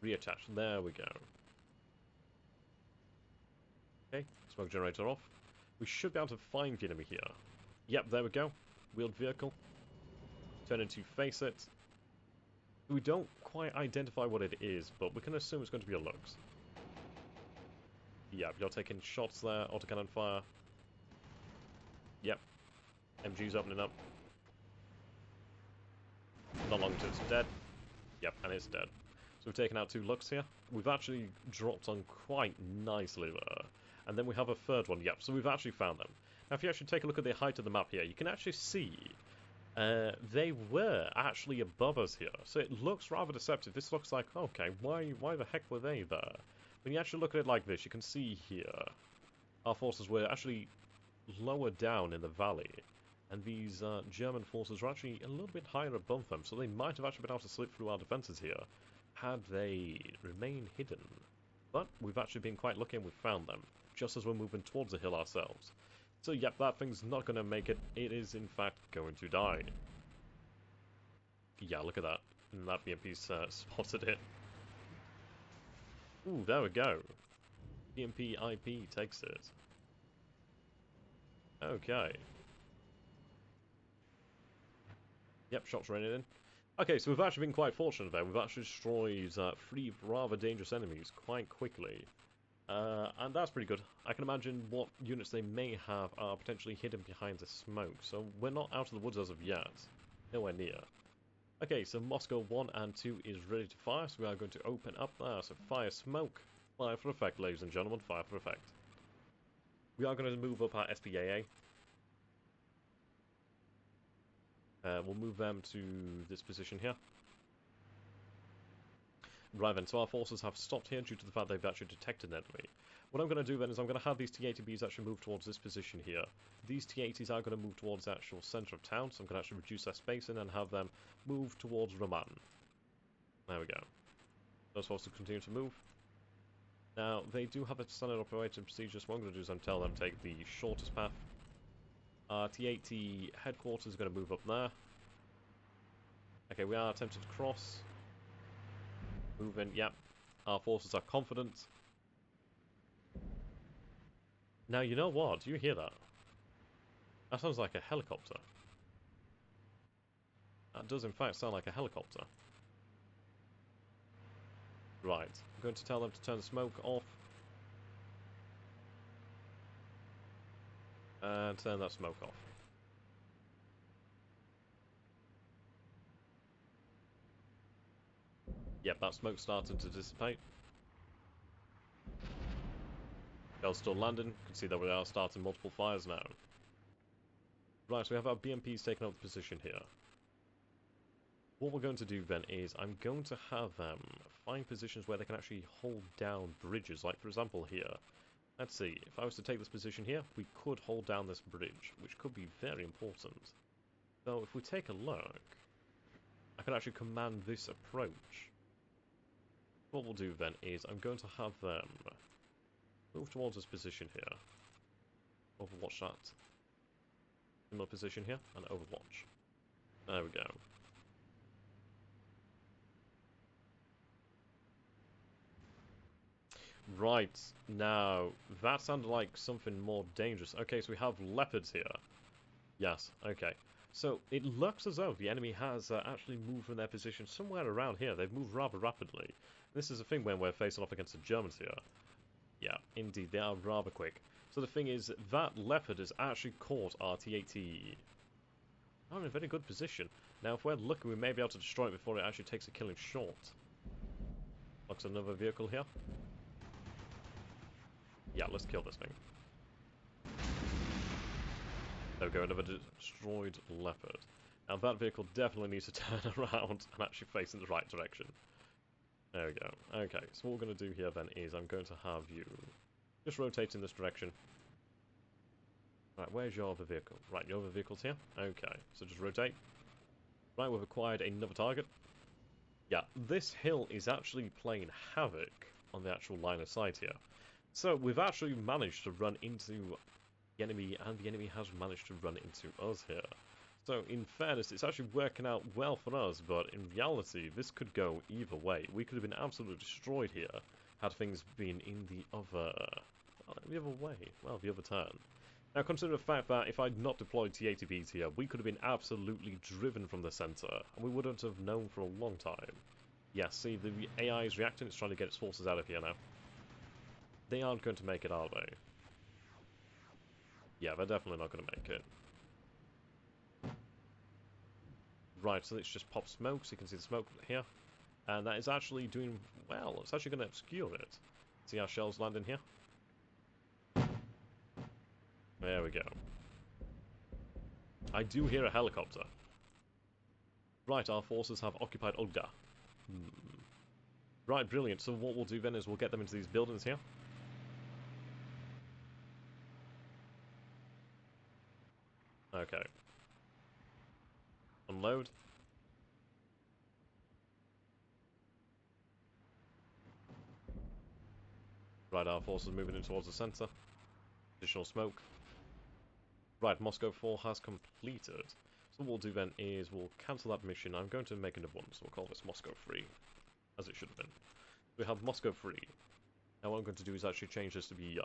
Reattach. There we go. Okay, smoke generator off. We should be able to find the enemy here. Yep, there we go. Wheeled vehicle. Turn into face it. We don't quite identify what it is, but we can assume it's going to be a Lux. Yep, you're taking shots there. Autocannon fire. Yep. MG's opening up. Not long till it's dead. Yep, and it's dead. So we've taken out 2 Lux here. We've actually dropped on quite nicely there. And then we have a third one. Yep, so we've actually found them. Now if you actually take a look at the height of the map here, you can actually see They were actually above us here, so it looks rather deceptive. This looks like, okay, why the heck were they there? When you actually look at it like this, you can see here, our forces were actually lower down in the valley, and these German forces were actually a little bit higher above them, so they might have actually been able to slip through our defences here, had they remained hidden. But we've actually been quite lucky and we've found them, just as we're moving towards the hill ourselves. So yep, that thing's not going to make it. It is in fact going to die. Yeah, look at that. And that BMP's spotted it. Ooh, there we go. BMP IP takes it. Okay. Yep, shots raining in. Okay, so we've actually been quite fortunate there. We've actually destroyed 3 rather dangerous enemies quite quickly. And that's pretty good. I can imagine what units they may have are potentially hidden behind the smoke. So we're not out of the woods as of yet. Nowhere near. Okay, so Moscow 1 and 2 is ready to fire. So we are going to open up there. So fire smoke. Fire for effect, ladies and gentlemen. Fire for effect. We are going to move up our SPAA. We'll move them to this position here. Right then, so our forces have stopped here due to the fact they've actually detected an enemy. What I'm going to do then is I'm going to have these T-80Bs actually move towards this position here. These T-80s are going to move towards the actual centre of town, so I'm going to actually reduce their spacing and have them move towards Roman. There we go. Those forces continue to move. Now, they do have a standard operating procedure, so what I'm going to do is I'm tell them to take the shortest path. T-80 headquarters is going to move up there. Okay, we are attempting to cross. Moving, yep. Our forces are confident. Now, you know what? Do you hear that? That sounds like a helicopter. That does, in fact, sound like a helicopter. Right. I'm going to tell them to turn the smoke off. And turn that smoke off. Yep, that smoke's starting to dissipate. Shell's still landing. You can see that we are starting multiple fires now. Right, so we have our BMPs taking up the position here. What we're going to do then is I'm going to have them find positions where they can actually hold down bridges. Like, for example, here. Let's see, if I was to take this position here, we could hold down this bridge, which could be very important. So if we take a look, I can actually command this approach. What we'll do then is I'm going to have them move towards this position here. Overwatch that. Similar position here, and overwatch. There we go. Right, now, that sounded like something more dangerous. Okay, so we have leopards here. Yes, okay. So, it looks as though the enemy has actually moved from their position somewhere around here. They've moved rather rapidly. This is a thing when we're facing off against the Germans here. Yeah, indeed, they are rather quick. So the thing is, that leopard has actually caught our T-80. Oh, in a very good position. Now, if we're lucky, we may be able to destroy it before it actually takes a killing shot. Looks another vehicle here. Yeah, let's kill this thing. There we go, another destroyed leopard. Now that vehicle definitely needs to turn around and actually face in the right direction. There we go. Okay, so what we're going to do here then is I'm going to have you just rotate in this direction. Right, where's your other vehicle? Right, your other vehicle's here. Okay, so just rotate. Right, we've acquired another target. Yeah, this hill is actually playing havoc on the actual line of sight here. So we've actually managed to run into the enemy, and the enemy has managed to run into us here. So in fairness, it's actually working out well for us, but in reality, this could go either way. We could have been absolutely destroyed here had things been in the other way, well, the other turn. Now consider the fact that if I'd not deployed T-80Bs here, we could have been absolutely driven from the centre, and we wouldn't have known for a long time. Yeah, see, the AI is reacting, it's trying to get its forces out of here now. They aren't going to make it, are they? Yeah, they're definitely not going to make it. Right, so let's just pop smoke, so you can see the smoke here. And that is actually doing well. It's actually going to obscure it. See our shells landing here? There we go. I do hear a helicopter. Right, our forces have occupied Olga. Right, brilliant. So what we'll do then is we'll get them into these buildings here. Okay. Unload. Right, our forces moving in towards the centre. Additional smoke. Right, Moscow 4 has completed. So what we'll do then is we'll cancel that mission. I'm going to make another one, so we'll call this Moscow 3, as it should have been. We have Moscow 3. Now what I'm going to do is actually change this to be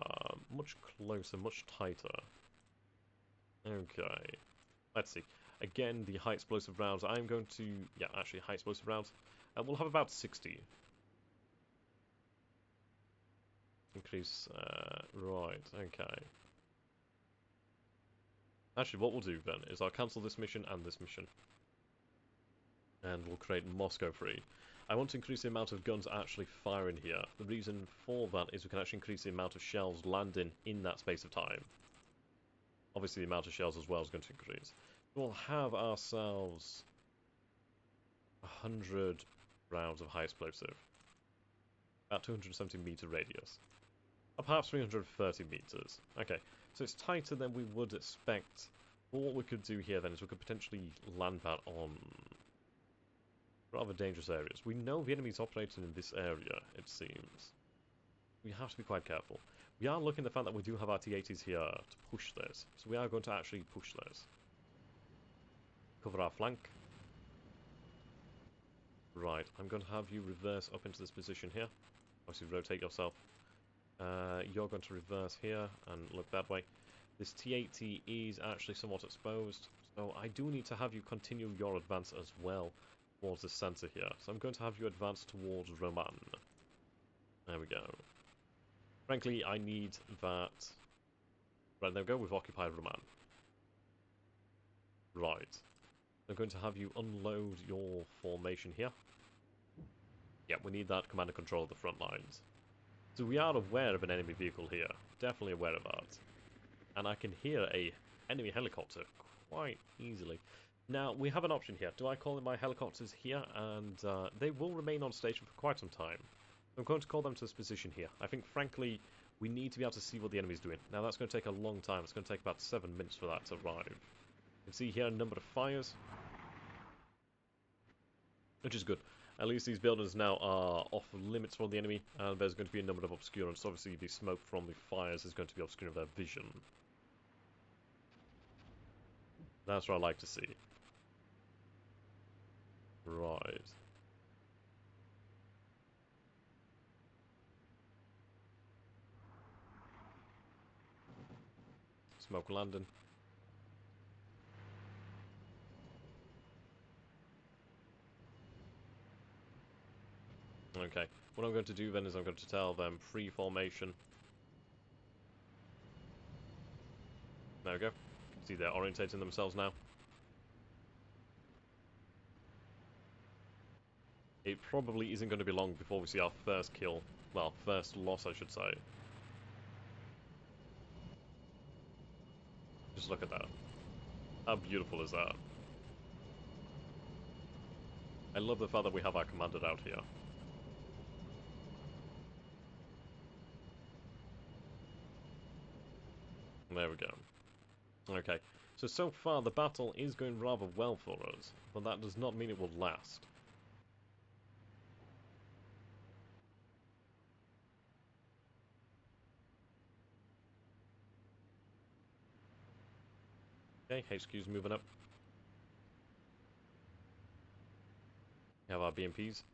much closer, much tighter. Okay. Let's see. Again, the high explosive rounds. I'm going to... Yeah, actually, high explosive rounds. We'll have about 60. Increase... right, okay. Actually, what we'll do then is I'll cancel this mission and this mission. And we'll create Moscow 3. I want to increase the amount of guns actually firing here. The reason for that is we can actually increase the amount of shells landing in that space of time. Obviously, the amount of shells as well is going to increase. We'll have ourselves 100 rounds of high explosive. About 270 meter radius. Or perhaps 330 meters. Okay, so it's tighter than we would expect. But what we could do here then is we could potentially land that on rather dangerous areas. We know the enemy's operating in this area, it seems. We have to be quite careful. We are looking at the fact that we do have our T-80s here to push this. So we are going to actually push this. Cover our flank. Right, I'm going to have you reverse up into this position here. Obviously rotate yourself. You're going to reverse here and look that way. This T-80 is actually somewhat exposed. So I do need to have you continue your advance as well towards the centre here. So I'm going to have you advance towards Roman. There we go. Frankly, I need that... Right, there we go, we've occupied Roman. Right. I'm going to have you unload your formation here. Yeah, we need that command and control of the front lines. So we are aware of an enemy vehicle here. Definitely aware of that. And I can hear a enemy helicopter quite easily. Now, we have an option here. Do I call in my helicopters here? And they will remain on station for quite some time. I'm going to call them to this position here. I think, frankly, we need to be able to see what the enemy's doing. Now, that's going to take a long time. It's going to take about 7 minutes for that to arrive. You can see here a number of fires, which is good. At least these buildings now are off limits for the enemy, and there's going to be a number of obscurants. Obviously, the smoke from the fires is going to be obscuring their vision. That's what I like to see. Right. Smoke landing. Okay, what I'm going to do then is I'm going to tell them pre-formation. There we go. You can see they're orientating themselves now. It probably isn't going to be long before we see our first kill. Well, first loss, I should say. Just look at that. How beautiful is that? I love the fact that we have our commander out here. There we go. Okay, so far the battle is going rather well for us, but that does not mean it will last. Okay, HQ's moving up. We have our BMPs.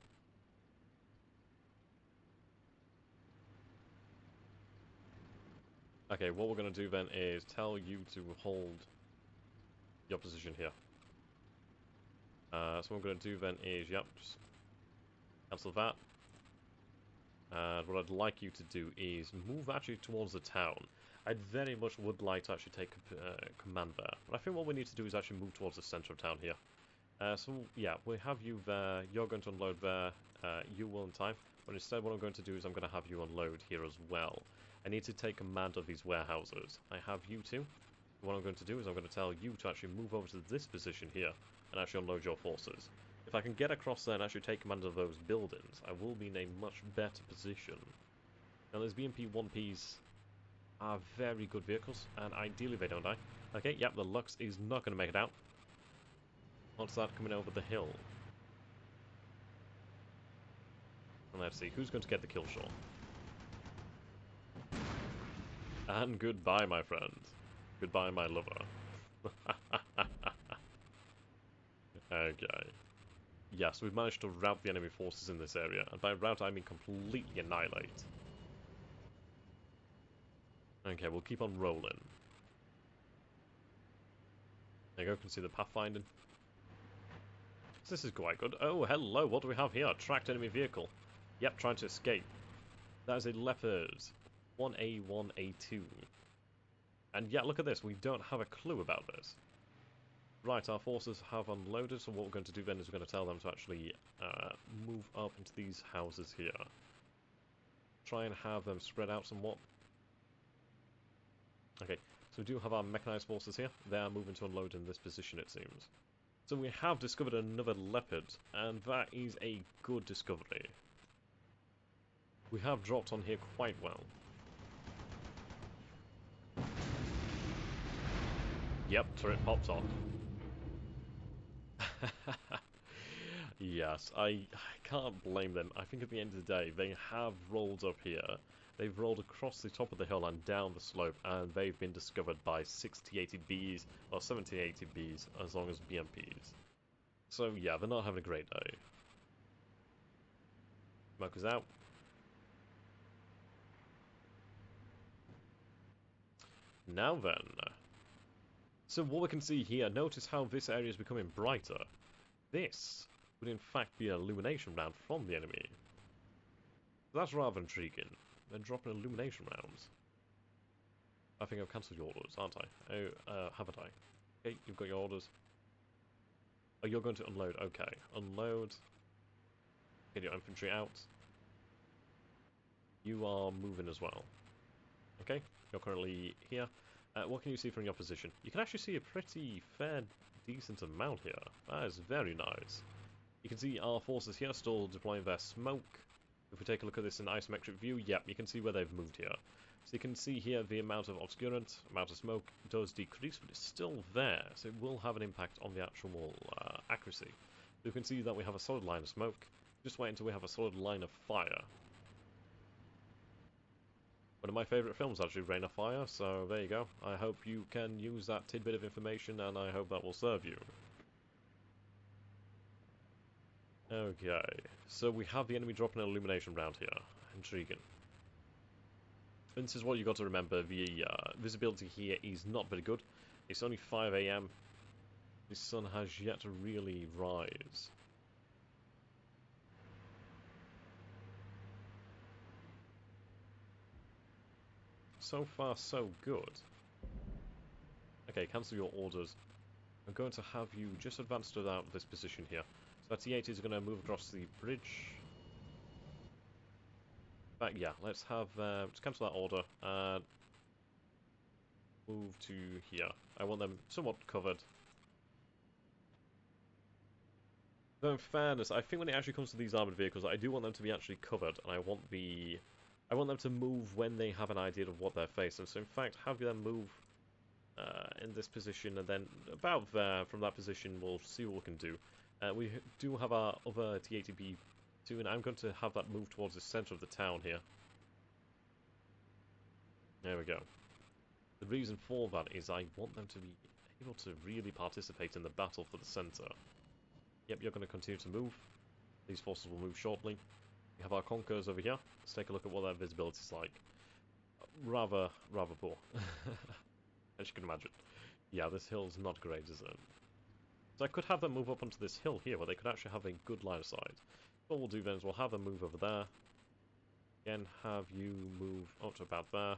Okay, what we're going to do then is tell you to hold your position here. So what I'm going to do then is, yep, just cancel that. And what I'd like you to do is move actually towards the town. I very much would like to actually take command there. But I think what we need to do is actually move towards the centre of town here. So yeah, we have you there. You're going to unload there. You will in time. But instead what I'm going to do is I'm going to have you unload here as well. I need to take command of these warehouses. I have you two. What I'm going to do is I'm going to tell you to actually move over to this position here. and actually unload your forces. If I can get across there and actually take command of those buildings, I will be in a much better position. Now, those BMP-1Ps are very good vehicles, and ideally they don't die. Okay, yep, the Lux is not going to make it out. What's that coming over the hill? And let's see, who's going to get the kill shot? And goodbye, my friend. Goodbye, my lover. Okay. Yes, we've managed to rout the enemy forces in this area, and by rout I mean completely annihilate. Okay, we'll keep on rolling. There you go, can see the pathfinding. So this is quite good. Oh, hello, what do we have here? Tracked enemy vehicle. Yep, trying to escape. That is a Leopard. 1A1A2. And yeah, look at this, we don't have a clue about this. Right, our forces have unloaded, so what we're going to do then is we're going to tell them to actually move up into these houses here. Try and have them spread out somewhat. Okay, so we do have our mechanized forces here. They are moving to unload in this position, it seems. So we have discovered another Leopard, and that is a good discovery. We have dropped on here quite well. Yep, turret pops on. Yes, I can't blame them. I think at the end of the day, they have rolled up here. They've rolled across the top of the hill and down the slope, and they've been discovered by 60-80Bs, or 70-80Bs, as long as BMPs. So yeah, they're not having a great day. Smoke is out. Now then. So what we can see here, notice how this area is becoming brighter. This would in fact be an illumination round from the enemy. That's rather intriguing. They're dropping illumination rounds. I think I've cancelled your orders, aren't I? Oh, haven't I? Okay, you've got your orders. Oh, you're going to unload. Okay, unload. Get your infantry out. You are moving as well. Okay, you're currently here. What can you see from your position? You can actually see a pretty fair, decent amount here. That is very nice. You can see our forces here still deploying their smoke. If we take a look at this in isometric view, yep, you can see where they've moved here. So you can see here the amount of obscurant, amount of smoke does decrease, but it's still there, so it will have an impact on the actual accuracy. So you can see that we have a solid line of smoke. Just wait until we have a solid line of fire. One of my favourite films, actually, Rain of Fire, so there you go. I hope you can use that tidbit of information, and I hope that will serve you. Okay, so we have the enemy dropping an illumination round here. Intriguing. And this is what you've got to remember, the visibility here is not very good. It's only 5 AM. The sun has yet to really rise. So far, so good. Okay, cancel your orders. I'm going to have you just advance to this position here. So that T-80 is going to move across the bridge. But yeah, let's have let's cancel that order and move to here. I want them somewhat covered. Though in fairness, I think when it actually comes to these armoured vehicles, I do want them to be actually covered, and I want them to move when they have an idea of what they're facing. So in fact, have them move in this position, and then about there, from that position, we'll see what we can do. We do have our other T-80B too, and I'm going to have that move towards the centre of the town here. There we go. The reason for that is I want them to be able to really participate in the battle for the centre. Yep, you're going to continue to move. These forces will move shortly. We have our Conquerors over here. Let's take a look at what their visibility is like. Rather poor. As you can imagine. Yeah, this hill's not great, is it? So I could have them move up onto this hill here, where they could actually have a good line of sight. What we'll do then is we'll have them move over there. Again, have you move up to about there.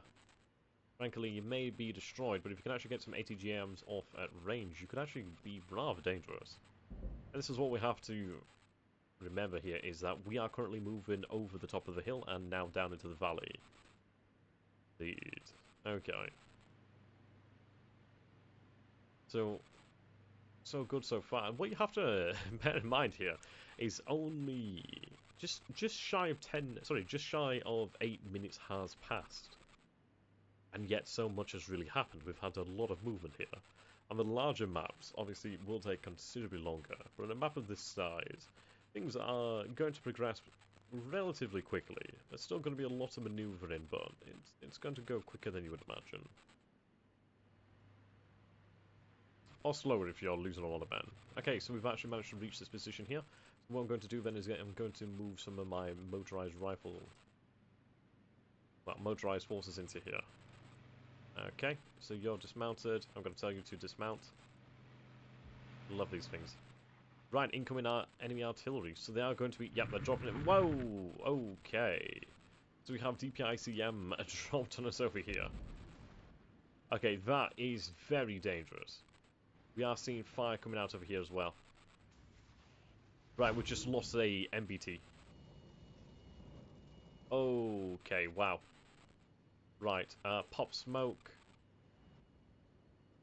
Frankly, you may be destroyed, but if you can actually get some ATGMs off at range, you could actually be rather dangerous. And this is what we have to remember here, is that we are currently moving over the top of the hill and now down into the valley. Indeed. Okay. So, so good so far. And what you have to bear in mind here is only just shy of 8 minutes has passed. And yet so much has really happened. We've had a lot of movement here. On the larger maps, obviously, will take considerably longer. But on a map of this size, things are going to progress relatively quickly. There's still going to be a lot of manoeuvring, but it's going to go quicker than you would imagine. Or slower if you're losing a lot of men. Okay, so we've actually managed to reach this position here. So what I'm going to do then is I'm going to move some of my motorized motorized forces into here. Okay, so you're dismounted. I'm going to tell you to dismount. Love these things. Right, incoming enemy artillery. So they are going to be... Yep, they're dropping it. Whoa! Okay. So we have DPICM dropped on us over here. Okay, that is very dangerous. We are seeing fire coming out over here as well. Right, we just lost a MBT. Okay, wow. Right, pop smoke.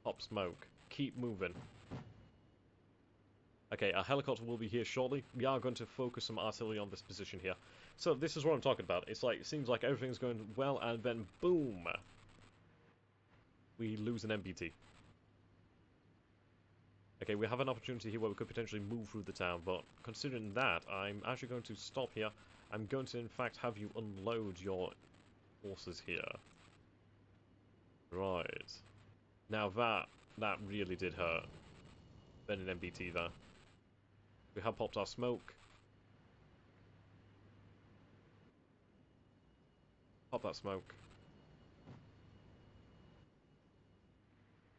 Pop smoke. Keep moving. Okay, our helicopter will be here shortly. We are going to focus some artillery on this position here. So this is what I'm talking about. It's like, it seems like everything's going well, and then boom! We lose an MBT. Okay, we have an opportunity here where we could potentially move through the town, but considering that, I'm actually going to stop here. I'm going to, in fact, have you unload your forces here. Right. Now that really did hurt. Then an MBT there. We have popped our smoke. Pop that smoke.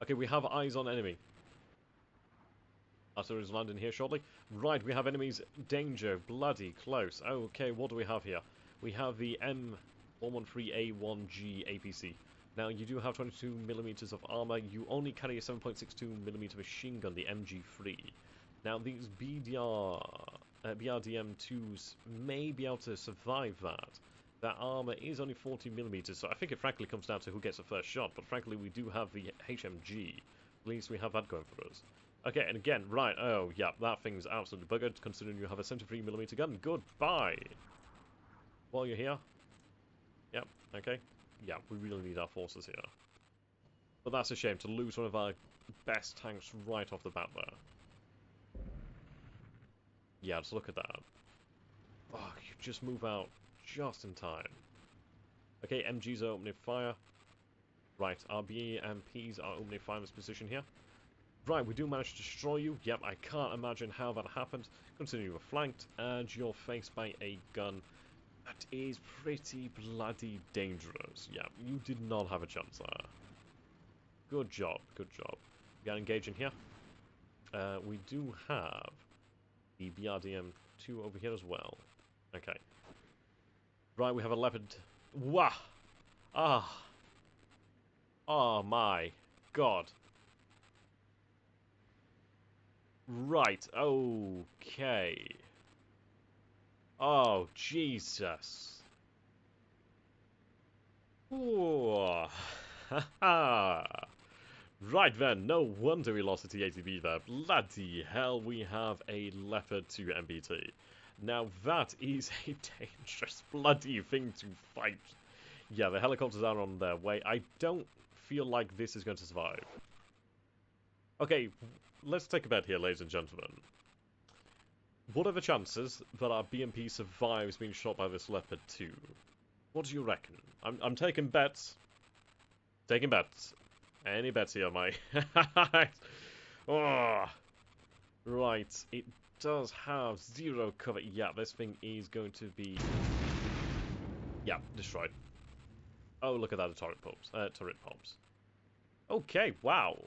Okay, we have eyes on enemy. Artillery is landing here shortly. Right, we have enemies. Danger. Bloody close. Okay, what do we have here? We have the M113A1G APC. Now, you do have 22mm of armor. You only carry a 7.62mm machine gun, the MG3. Now, these BRDM2s may be able to survive that. That armor is only 40mm, so I think it frankly comes down to who gets the first shot. But frankly, we do have the HMG. At least we have that going for us. Okay, and again, right, oh, yeah, that thing's absolutely buggered, considering you have a 73mm gun. Goodbye! While you're here. Yep, okay. Yeah, we really need our forces here. But that's a shame, to lose one of our best tanks right off the bat there. Yeah, just look at that. Oh, you just move out just in time. Okay, MGs are opening fire. Right, our BMPs are opening fire in this position here. Right, we do manage to destroy you. Yep, I can't imagine how that happened. Considering you were flanked and you're faced by a gun that is pretty bloody dangerous. Yeah, you did not have a chance there. Good job, good job. We got engaged in here. We do have the BRDM2 over here as well. Okay. Right, we have a Leopard. Wah! Ah! Oh my god. Right, okay. Oh, Jesus. Ooh. Right then, no wonder we lost a TATB there. Bloody hell, we have a Leopard 2 MBT. Now that is a dangerous bloody thing to fight. Yeah, the helicopters are on their way. I don't feel like this is going to survive. Okay, let's take a bet here, ladies and gentlemen. What are the chances that our BMP survives being shot by this Leopard 2? What do you reckon? I'm taking bets. Taking bets. Any bets here, mate? Oh, right, it does have 0 cover. Yeah, this thing is going to be... Yeah, destroyed. Oh, look at that, turret pops. Okay, wow.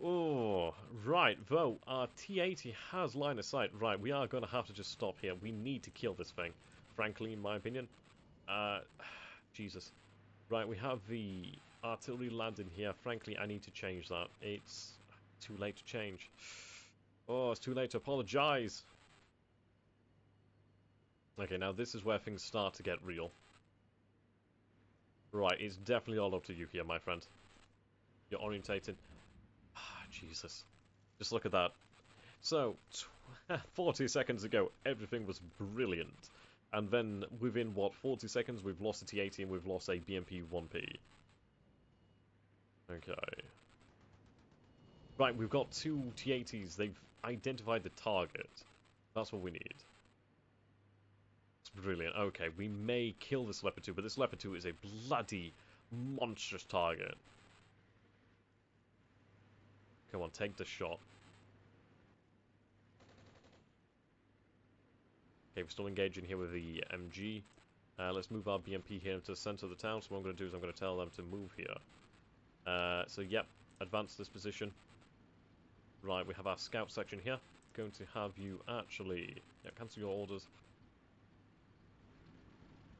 Oh, right, though, our T-80 has line of sight. Right, we are going to have to just stop here. We need to kill this thing, frankly, in my opinion. Jesus. Right, we have the artillery landing here. Frankly, I need to change that. It's too late to change. Oh, it's too late to apologize. Okay, now this is where things start to get real. Right, it's definitely all up to you here, my friend. You're orientated. Ah, Jesus. Just look at that. So, 40 seconds ago, everything was brilliant. And then, within, what, 40 seconds, we've lost a T-80 and we've lost a BMP 1P. Okay. Right, we've got 2 T-80s. They've identified the target. That's what we need. It's brilliant. Okay, we may kill this Leopard 2, but this Leopard 2 is a bloody monstrous target. Come on, take the shot. Okay, we're still engaging here with the MG. Let's move our BMP here into the centre of the town. So what I'm going to do is I'm going to tell them to move here. So, yep, advance this position. Right, we have our scout section here. Going to have you actually... Yeah, cancel your orders.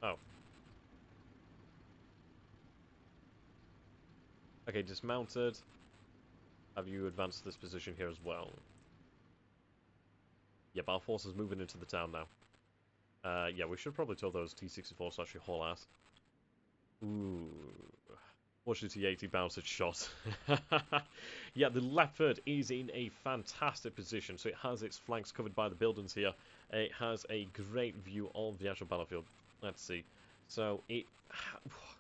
Oh. Okay, dismounted. Have you advance this position here as well. Yep, our force is moving into the town now. Yeah, we should probably tell those T-64s to actually haul ass. Ooh. Fortunately, T-80 bounced its shot. Yeah, the Leopard is in a fantastic position. So it has its flanks covered by the buildings here. It has a great view of the actual battlefield. Let's see. So it...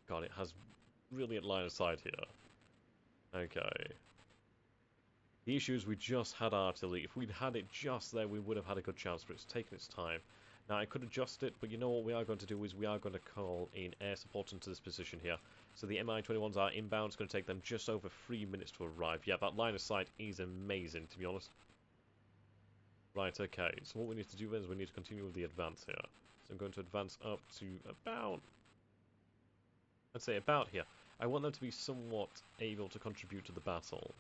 God, it has brilliant line of sight here. Okay. The issue is we just had artillery. If we'd had it just there, we would have had a good chance, but it's taken its time. Now, I could adjust it, but you know what we are going to do is we are going to call in air support into this position here. So the Mi-21s are inbound. It's going to take them just over 3 minutes to arrive. Yeah, that line of sight is amazing, to be honest. Right, okay. So what we need to do is we need to continue with the advance here. So I'm going to advance up to about... I'd say about here. I want them to be somewhat able to contribute to the battle.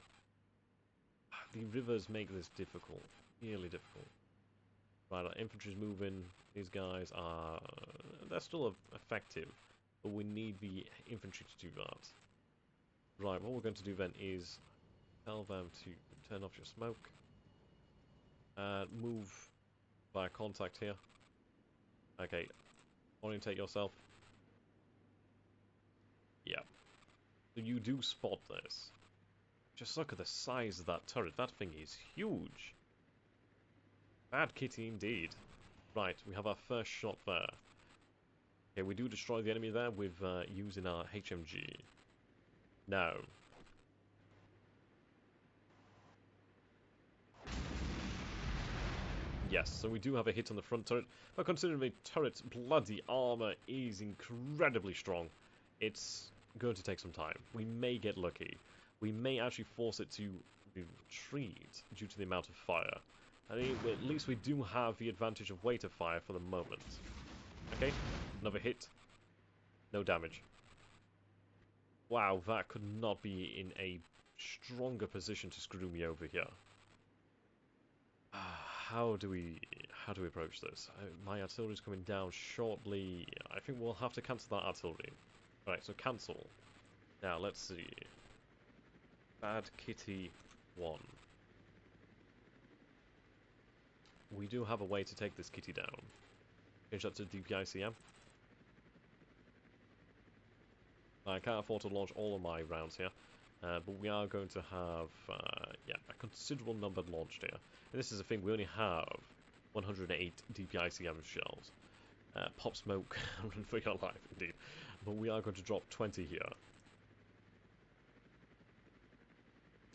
The rivers make this difficult. Really difficult. Right, our infantry's moving. These guys are... They're still effective. But we need the infantry to do that. Right, what we're going to do then is tell them to turn off your smoke. And move via contact here. Okay, orientate yourself. Yeah. So you do spot this. Just look at the size of that turret. That thing is huge. Bad kitty indeed. Right, we have our first shot there. Okay, we do destroy the enemy there with using our HMG. No. Yes, so we do have a hit on the front turret, but considering the turret's bloody armour is incredibly strong, it's going to take some time. We may get lucky. We may actually force it to retreat due to the amount of fire. I mean, at least we do have the advantage of weight of fire for the moment. Okay, another hit. No damage. Wow, that could not be in a stronger position to screw me over here. How do we approach this? My artillery's coming down shortly. I think we'll have to cancel that artillery. Right, so cancel. Now, let's see. Bad Kitty 1. We do have a way to take this kitty down. Change that to DPICM. I can't afford to launch all of my rounds here, but we are going to have yeah, a considerable number launched here. And this is the thing, we only have 108 DPICM shells. Pop smoke, run for your life indeed. But we are going to drop 20 here.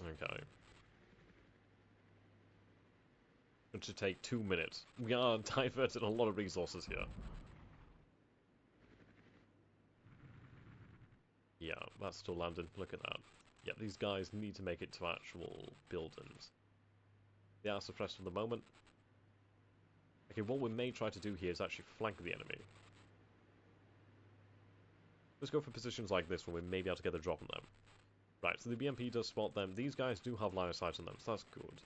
Okay. Going to take 2 minutes. We are diverting a lot of resources here. Yeah, that's still landing. Look at that. Yeah, these guys need to make it to actual buildings. They are suppressed for the moment. Okay, what we may try to do here is actually flank the enemy. Let's go for positions like this where we may be able to get a drop on them. Right, so the BMP does spot them. These guys do have line of sight on them, so that's good.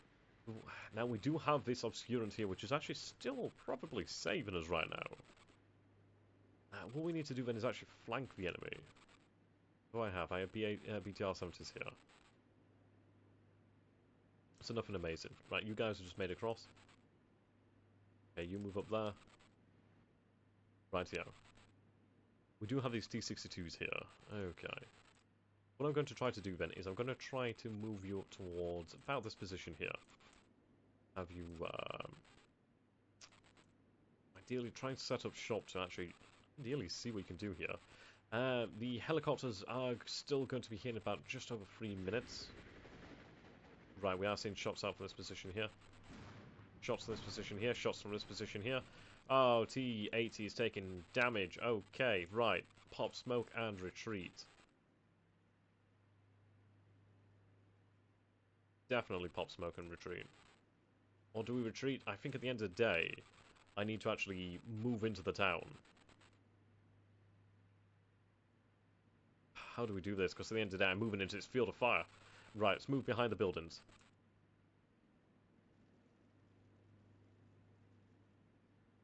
Now, we do have this obscurant here, which is actually still probably saving us right now. What we need to do then is actually flank the enemy. What do I have? I have BTR-70s here. It's nothing amazing. Right, you guys have just made a cross. Okay, you move up there. Right, yeah. We do have these T-62s here. Okay. what I'm going to try to do then is I'm going to try to move you up towards about this position here. Have you, ideally try to set up shop to actually, ideally see what you can do here. The helicopters are still going to be here in about just over 3 minutes. Right, we are seeing shots out from this position here. Shots from this position here, shots from this position here. Oh, T-80 is taking damage. Okay, right. Pop smoke and retreat. Definitely pop smoke and retreat. Or do we retreat? I think at the end of the day, I need to actually move into the town. How do we do this? Because at the end of the day, I'm moving into this field of fire. Right, let's move behind the buildings.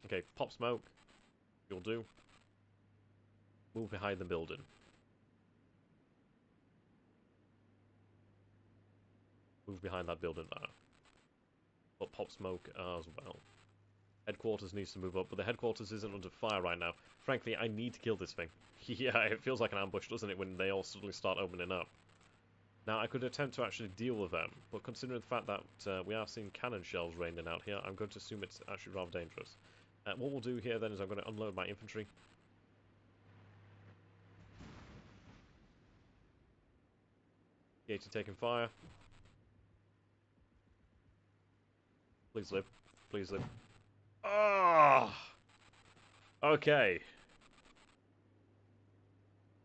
Okay, pop smoke. You'll do. Move behind the building. Move behind that building there. But pop smoke as well. Headquarters needs to move up, but the headquarters isn't under fire right now. Frankly, I need to kill this thing. Yeah, it feels like an ambush, doesn't it, when they all suddenly start opening up. Now, I could attempt to actually deal with them, but considering the fact that we are seeing cannon shells raining out here, I'm going to assume it's actually rather dangerous. What we'll do here then is I'm going to unload my infantry. Gates are taking fire. Please live. Please live. Ah! Oh! Okay.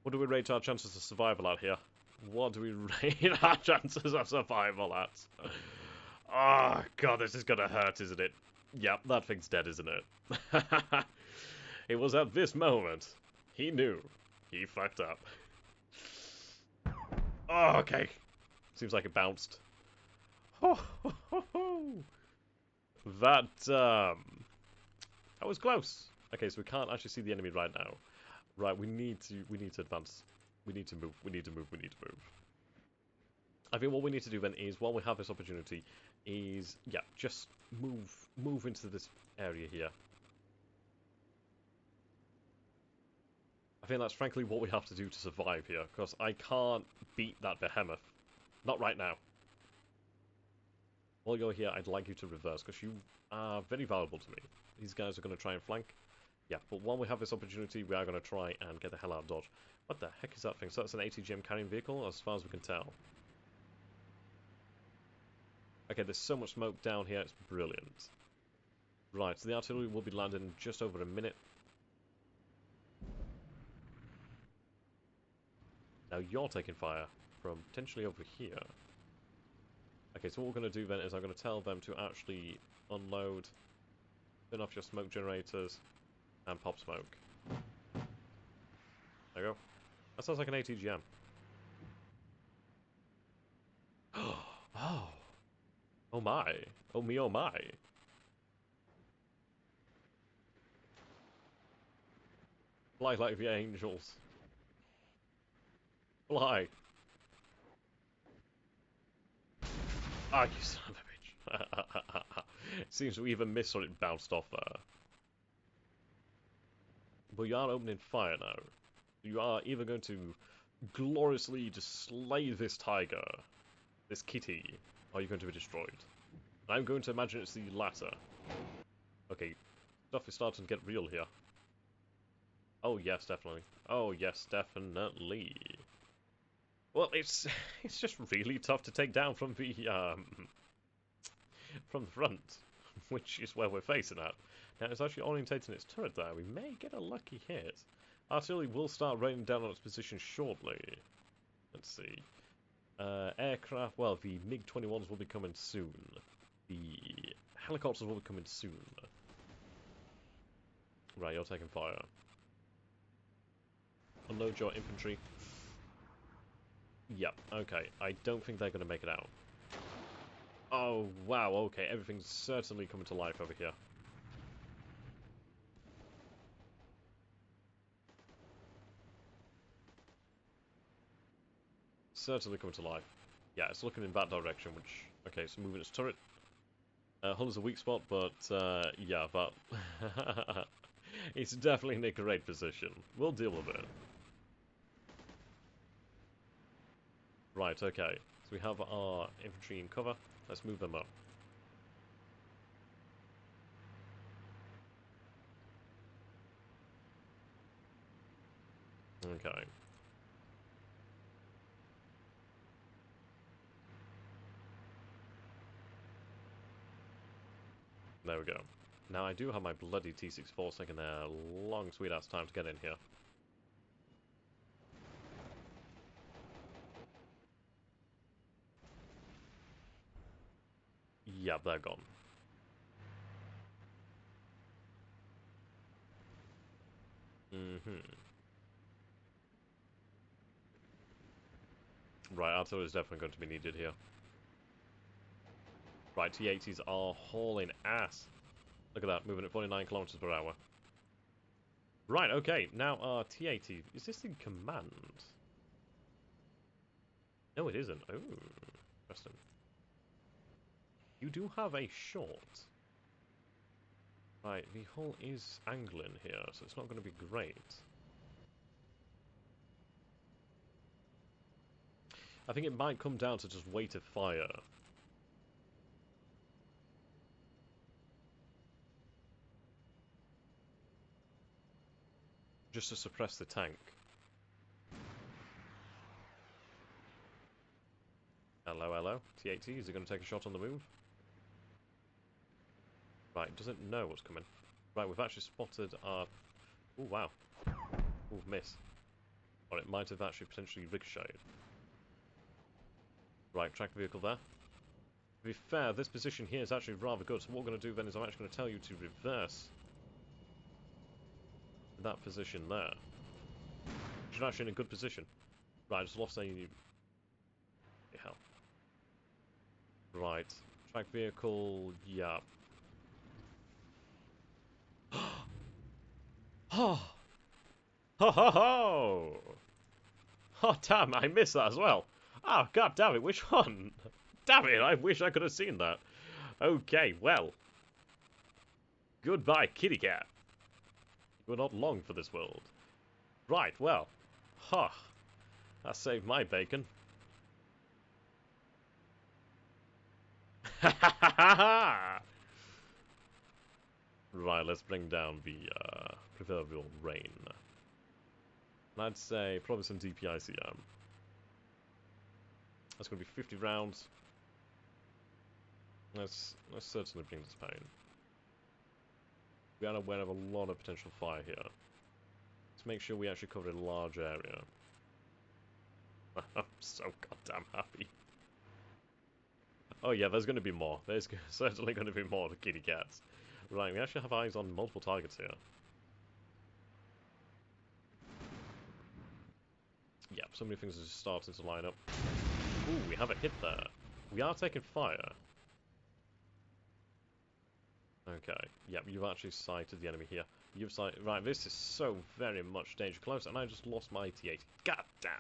What do we rate our chances of survival at here? What do we rate our chances of survival at? Oh, God, this is gonna hurt, isn't it? Yep, that thing's dead, isn't it? It was at this moment he knew he fucked up. Oh, okay. Seems like it bounced. That was close. Okay, so we can't actually see the enemy right now. Right, we need to advance. We need to move. We need to move. We need to move. I think what we need to do then is, while we have this opportunity, is yeah, just move into this area here. I think that's frankly what we have to do to survive here, because I can't beat that behemoth. Not right now. While you're here, I'd like you to reverse, because you are very valuable to me. These guys are going to try and flank. Yeah, but while we have this opportunity, we are going to try and get the hell out of Dodge. What the heck is that thing? So that's an ATGM carrying vehicle, as far as we can tell. Okay, there's so much smoke down here, it's brilliant. Right, so the artillery will be landing in just over a minute. Now you're taking fire from potentially over here. Okay, so what we're going to do then is I'm going to tell them to actually unload, turn off your smoke generators, and pop smoke. There you go. That sounds like an ATGM. Oh. Oh my. Oh me, oh my. Fly like the angels. Fly. Ah, you son of a bitch. Seems we even missed when it bounced off there. But you are opening fire now. You are either going to gloriously just slay this tiger, this kitty, or you're going to be destroyed. I'm going to imagine it's the latter. Okay, stuff is starting to get real here. Oh yes, definitely. Oh yes, definitely. Well, it's just really tough to take down from the front, which is where we're facing at. Now it's actually orientating its turret there. We may get a lucky hit. Artillery will start raining down on its position shortly. Let's see. Aircraft, well, the MiG-21s will be coming soon. The helicopters will be coming soon. Right, you're taking fire. Unload your infantry. Yep, okay. I don't think they're going to make it out. Oh, wow, okay. Everything's certainly coming to life over here. Certainly coming to life. Yeah, it's looking in that direction, which... Okay, so moving its turret. Hull is a weak spot, but, yeah, that... It's definitely in a great position. We'll deal with it. Right, okay. So we have our infantry in cover. Let's move them up. Okay. There we go. Now I do have my bloody T-64 taking their long sweet ass time to get in here. Yeah, they're gone. Right, artillery is definitely going to be needed here. Right, T-80s are hauling ass. Look at that, moving at 49 kilometers per hour. Right, okay, now our T-80, is this in command? No, it isn't. Oh, interesting. You do have a short. Right, the hull is angling here, so it's not going to be great. I think it might come down to just weight of fire. Just to suppress the tank. Hello, hello. T-80, is it going to take a shot on the move? Right, it doesn't know what's coming. Right, we've actually spotted our... Oh, wow. Ooh, miss. Or it might have actually potentially ricocheted. Right, track vehicle there. To be fair, this position here is actually rather good, so what we're going to do then is I'm actually going to tell you to reverse that position there. You're actually in a good position. Right, I just lost a... Hell. Right, track vehicle, yeah. Oh! Ho ho ho! Oh damn, I missed that as well. Oh god damn it, which one? Damn it, I wish I could have seen that. Okay, well. Goodbye, kitty cat. You were not long for this world. Right, well. Huh. That saved my bacon. Ha ha ha ha! Right, let's bring down the proverbial rain. And I'd say probably some DPICM. That's going to be 50 rounds. Let's certainly bring this pain. We are aware of a lot of potential fire here. Let's make sure we actually cover a large area. I'm so goddamn happy. Oh yeah, there's going to be more. There's certainly going to be more kitty cats. Right, we actually have eyes on multiple targets here. Yep, so many things are just starting to line up. Ooh, we have a hit there. We are taking fire. Okay, yep, you've actually sighted the enemy here. You've sighted... Right, this is so very much danger close, and I just lost my T-80. God damn!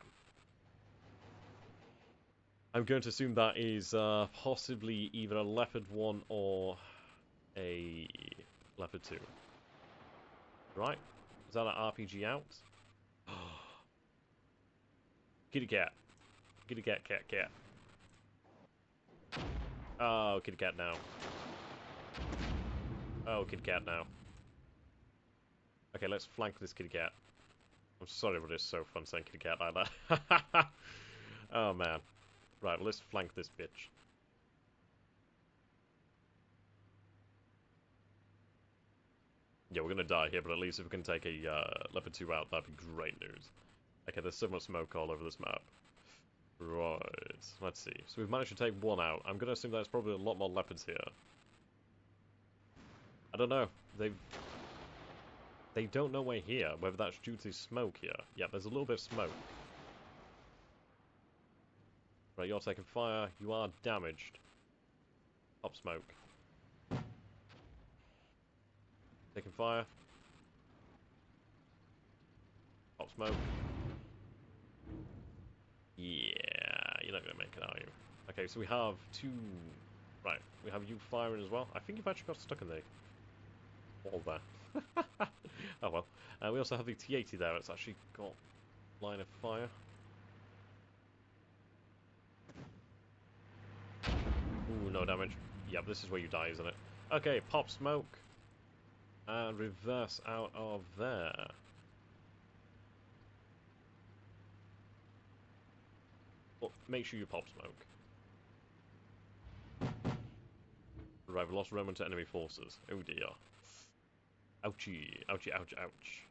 I'm going to assume that is possibly either a Leopard 1 or a Leopard 2. Right? Is that an RPG out? Kitty cat. Kitty cat, cat. Oh, kitty cat now. Oh, kitty cat now. Okay, let's flank this kitty cat. I'm sorry, but it's so fun saying kitty cat like that. Oh, man. Right, well, let's flank this bitch. Yeah, we're gonna die here, but at least if we can take a Leopard 2 out, that'd be great news. Okay, there's so much smoke all over this map. Right, let's see. So we've managed to take one out. I'm gonna assume there's probably a lot more Leopards here. I don't know. They don't know we're here, whether that's due to smoke here. Yeah, there's a little bit of smoke. Right, you're taking fire. You are damaged. Pop smoke. Taking fire. Pop smoke. Yeah, you're not going to make it, are you? Okay, so we have two... Right, we have you firing as well. I think you've actually got stuck in the wall there. Oh well. We also have the T-80 there. It's actually got line of fire. Ooh, no damage. Yep, this is where you die, isn't it? Okay, pop smoke. And reverse out of there. Well, make sure you pop smoke. Right, we lost Roman to enemy forces. Oh dear. Ouchie. Ouchie, ouch, ouch.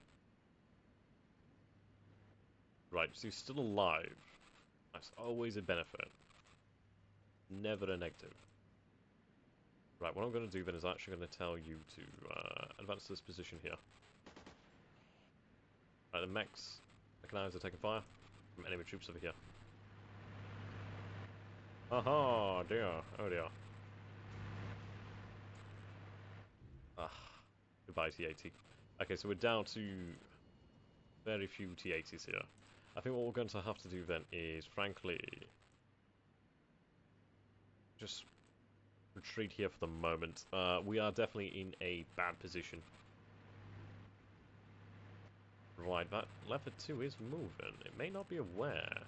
Right, so he's still alive. That's always a benefit. Never a negative. Right, what I'm going to do then is actually going to tell you to advance to this position here. Right, the mechanized are taking fire from enemy troops over here. Aha, dear. Oh dear. Ah, goodbye T-80. Okay, so we're down to very few T-80s here. I think what we're going to have to do then is, frankly, just retreat here for the moment. We are definitely in a bad position. Right, that Leopard 2 is moving. It may not be aware.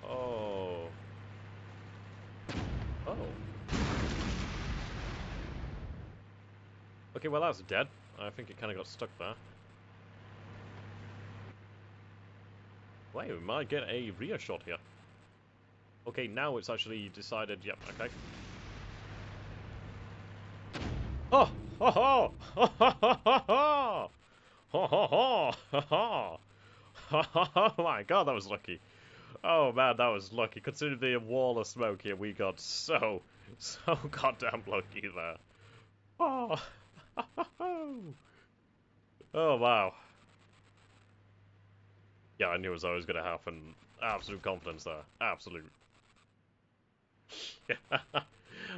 Oh. Oh. Okay, well that's dead. I think it kind of got stuck there. Wait, we might get a rear shot here. Okay, now it's actually decided, yep, okay. Oh! Ho ho! Ho ho ho ho! Ho ho ho! Ho ho! Oh my god, that was lucky. Oh man, that was lucky. Considering the wall of smoke here, we got so goddamn lucky there. Oh! Oh wow. Yeah, I knew it was always going to happen. Absolute confidence there. Absolute.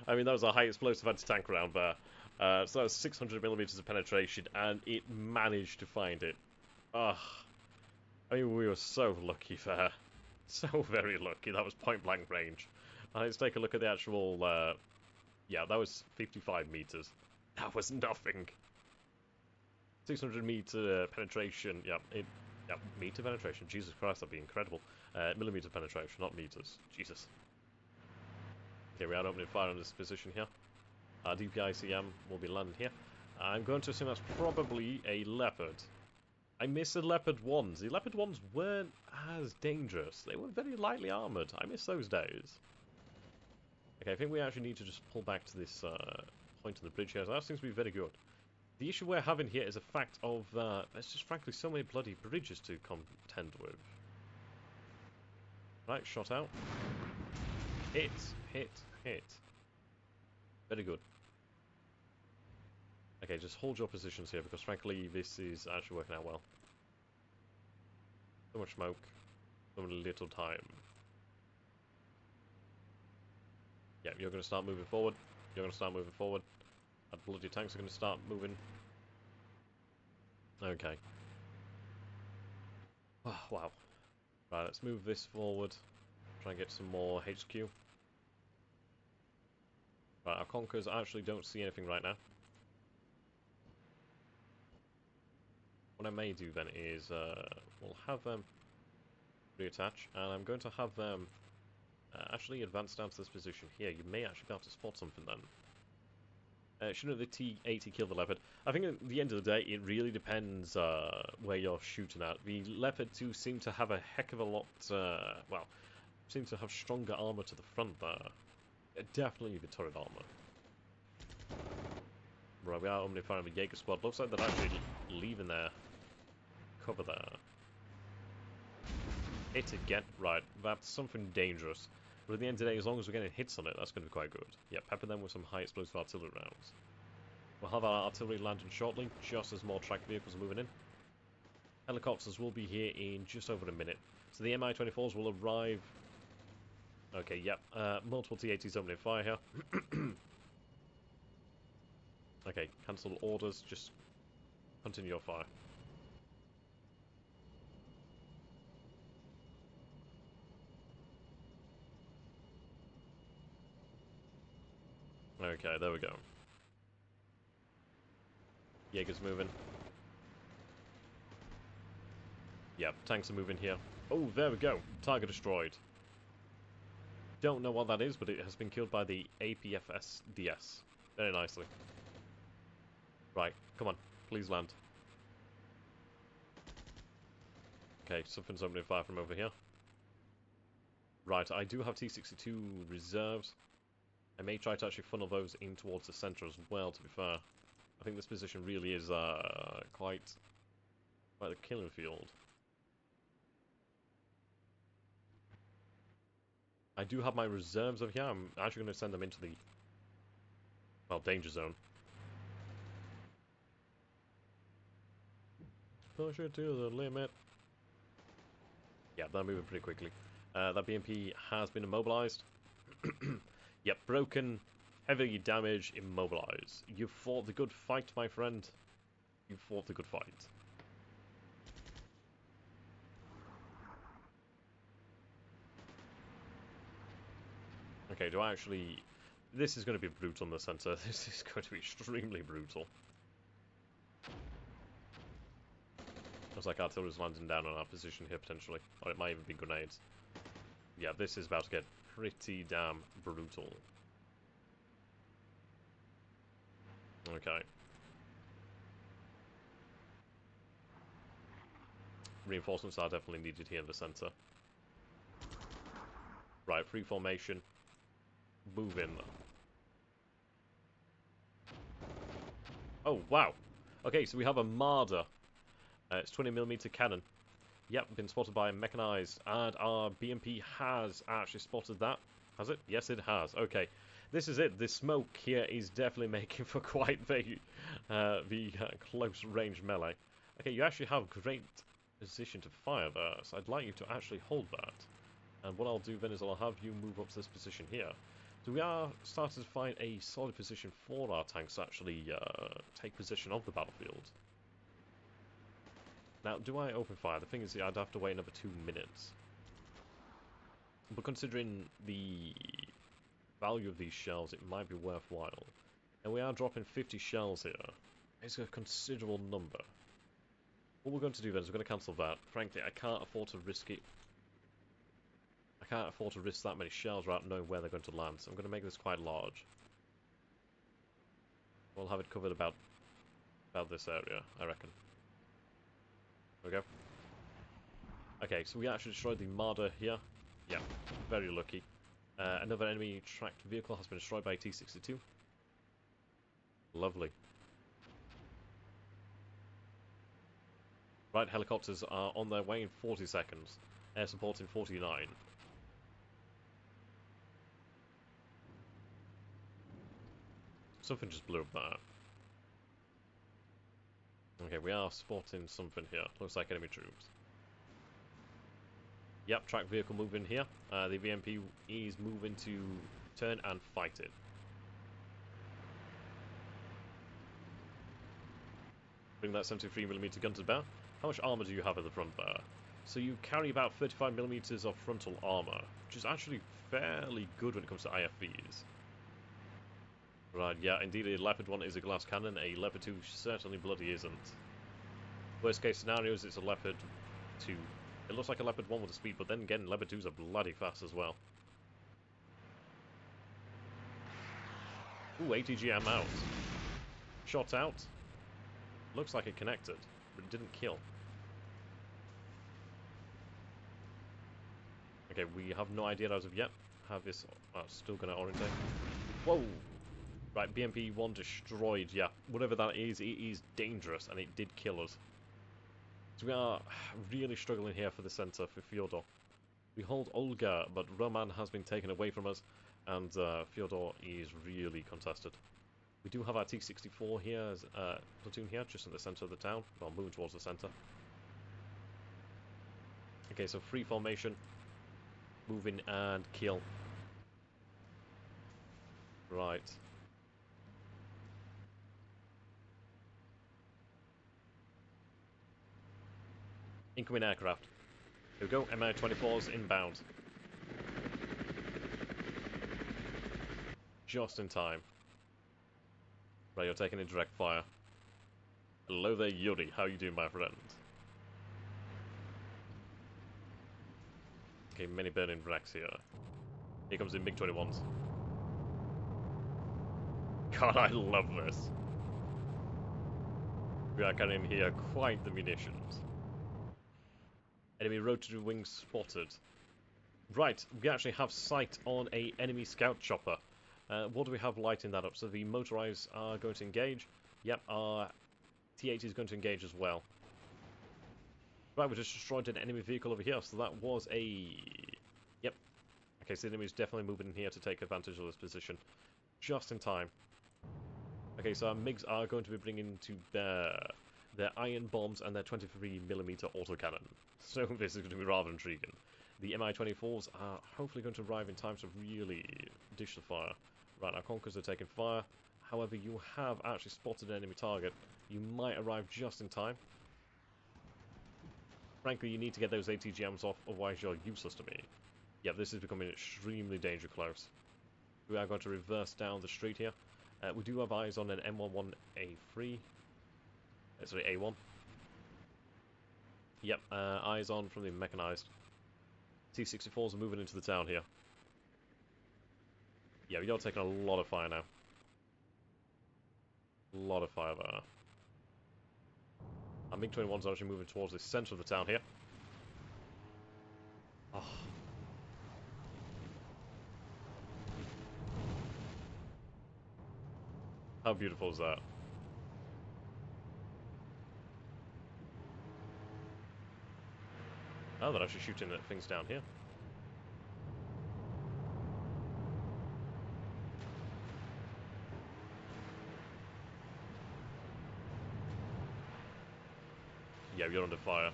I mean, that was a high explosive anti-tank round there. So that was 600 millimeters of penetration, and it managed to find it. I mean, we were so lucky there. So very lucky. That was point-blank range. Let's take a look at the actual... yeah, that was 55 meters. That was nothing. 600 meter penetration. Yeah, meter penetration. Jesus Christ, that'd be incredible. Millimeter penetration, not meters. Jesus. Okay, we are opening fire on this position here. DPICM will be landing here. I'm going to assume that's probably a Leopard. I miss the Leopard 1s. The Leopard 1s weren't as dangerous. They were very lightly armoured. I miss those days. Okay, I think we actually need to just pull back to this point on the bridge here. So that seems to be very good. The issue we're having here is a fact of there's just frankly so many bloody bridges to contend with. Right, shot out. Hit, hit, hit. Very good. Okay, just hold your positions here because frankly this is actually working out well. So much smoke, so little time. Yeah, you're going to start moving forward. You're going to start moving forward. And bloody tanks are going to start moving. Okay. Oh, wow. Right, let's move this forward. Try and get some more HQ. Right, our Conkers actually don't see anything right now. What I may do then is we'll have them reattach, and I'm going to have them actually advance down to this position here. You may actually be able to spot something then. Shouldn't the T-80 kill the Leopard? I think at the end of the day, it really depends where you're shooting at. The Leopard 2 seem to have a heck of a lot, well, seem to have stronger armour to the front there. Definitely the turret armour. Right, we are opening fire on the Jaeger squad. Looks like they're actually leaving their cover there. Hit again. Right, that's something dangerous. But at the end of the day, as long as we're getting hits on it, that's going to be quite good. Yeah, pepper them with some high explosive artillery rounds. We'll have our artillery landing shortly, just as more tracked vehicles are moving in. Helicopters will be here in just over a minute. So the Mi-24s will arrive... Okay, yep. Multiple T-80s opening fire here. Okay, cancel orders, just continue your fire. Okay, there we go. Jaeger's moving. Yep, tanks are moving here. Oh, there we go. Target destroyed. Don't know what that is, but it has been killed by the APFSDS. Very nicely. Right, come on, please land. Okay, something's opening fire from over here. Right, I do have T-62 reserves. I may try to actually funnel those in towards the centre as well, to be fair. I think this position really is quite the killing field. I do have my reserves over here. I'm actually going to send them into the, well, danger zone. Push it to the limit. Yeah, they're moving pretty quickly. That BMP has been immobilized. Yep, broken, heavily damaged, immobilized. You fought the good fight, my friend. You fought the good fight. Okay, do I actually... This is going to be brutal in the centre. This is going to be extremely brutal. Looks like artillery's landing down on our position here, potentially. Or it might even be grenades. Yeah, this is about to get pretty damn brutal. Okay. Reinforcements are definitely needed here in the centre. Right, free formation. Move in. Oh, wow. Okay, so we have a Marder. It's 20mm cannon. Yep, been spotted by mechanized. And our BMP has actually spotted that. Has it? Yes, it has. Okay. This is it. This smoke here is definitely making for quite the close range melee. Okay, you actually have great position to fire there, so I'd like you to actually hold that. And what I'll do then is I'll have you move up to this position here. So we are starting to find a solid position for our tanks to actually take possession of the battlefield. Now, do I open fire? The thing is, I'd have to wait another 2 minutes. But considering the value of these shells, it might be worthwhile. And we are dropping 50 shells here. It's a considerable number. What we're going to do then is we're going to cancel that. Frankly, I can't afford to risk it. I can't afford to risk that many shells without knowing where they're going to land, so I'm going to make this quite large. We'll have it covered about this area, I reckon. There we go. Okay, so we actually destroyed the Marder here. Yeah, very lucky. Another enemy tracked vehicle has been destroyed by a T-62. Lovely. Right, helicopters are on their way in 40 seconds. Air support in 49. Something just blew up there. Okay, we are spotting something here. Looks like enemy troops. Yep, tracked vehicle moving here. The VMP is moving to turn and fight it. Bring that 73mm gun to bear. How much armor do you have at the front there? So you carry about 35mm of frontal armor, which is actually fairly good when it comes to IFVs. Right, yeah, indeed a Leopard 1 is a glass cannon, a Leopard 2 certainly bloody isn't. Worst case scenarios, it's a Leopard 2. It looks like a Leopard 1 with a speed, but then again, Leopard 2s are bloody fast as well. Ooh, ATG, I'm out. Shot out. Looks like it connected, but it didn't kill. Okay, we have no idea as of yet how this... still going to orientate. Whoa! Right, BMP-1 destroyed, yeah. Whatever that is, it is dangerous, and it did kill us. So we are really struggling here for the centre, for Fyodor. We hold Olga, but Roman has been taken away from us, and Fyodor is really contested. We do have our T-64 here, as platoon here, just in the centre of the town. Well, moving towards the centre. Okay, so free formation. Move in and kill. Right. Incoming aircraft. Here we go, Mi-24s inbound. Just in time. Right, you're taking a direct fire. Hello there, Yuri. How you doing, my friend? Okay, many burning wrecks here. Here comes the MiG-21s. God, I love this. We are carrying here quite the munitions. Enemy rotary wings spotted. Right, we actually have sight on a enemy scout chopper. What do we have lighting that up? So the motorized are going to engage. Yep, our T-80 is going to engage as well. Right, we just destroyed an enemy vehicle over here, so that was a... Yep. Okay, so the enemy is definitely moving in here to take advantage of this position. Just in time. Okay, so our MiGs are going to be bringing to bear their iron bombs and their 23mm autocannon. So this is going to be rather intriguing. The Mi-24s are hopefully going to arrive in time to really dish the fire. Right, our Conquerors are taking fire. However, you have actually spotted an enemy target. You might arrive just in time. Frankly, you need to get those ATGMs off, otherwise you're useless to me. Yeah, this is becoming extremely dangerous close. We are going to reverse down the street here. We do have eyes on an M11A3. Sorry, A1. Yep, eyes on from the mechanized. T-64s are moving into the town here. Yeah, we are taking a lot of fire now. A lot of fire there. Our MiG-21s are actually moving towards the centre of the town here. Oh. How beautiful is that? Oh, they're actually shooting at things down here. Yeah, you're under fire.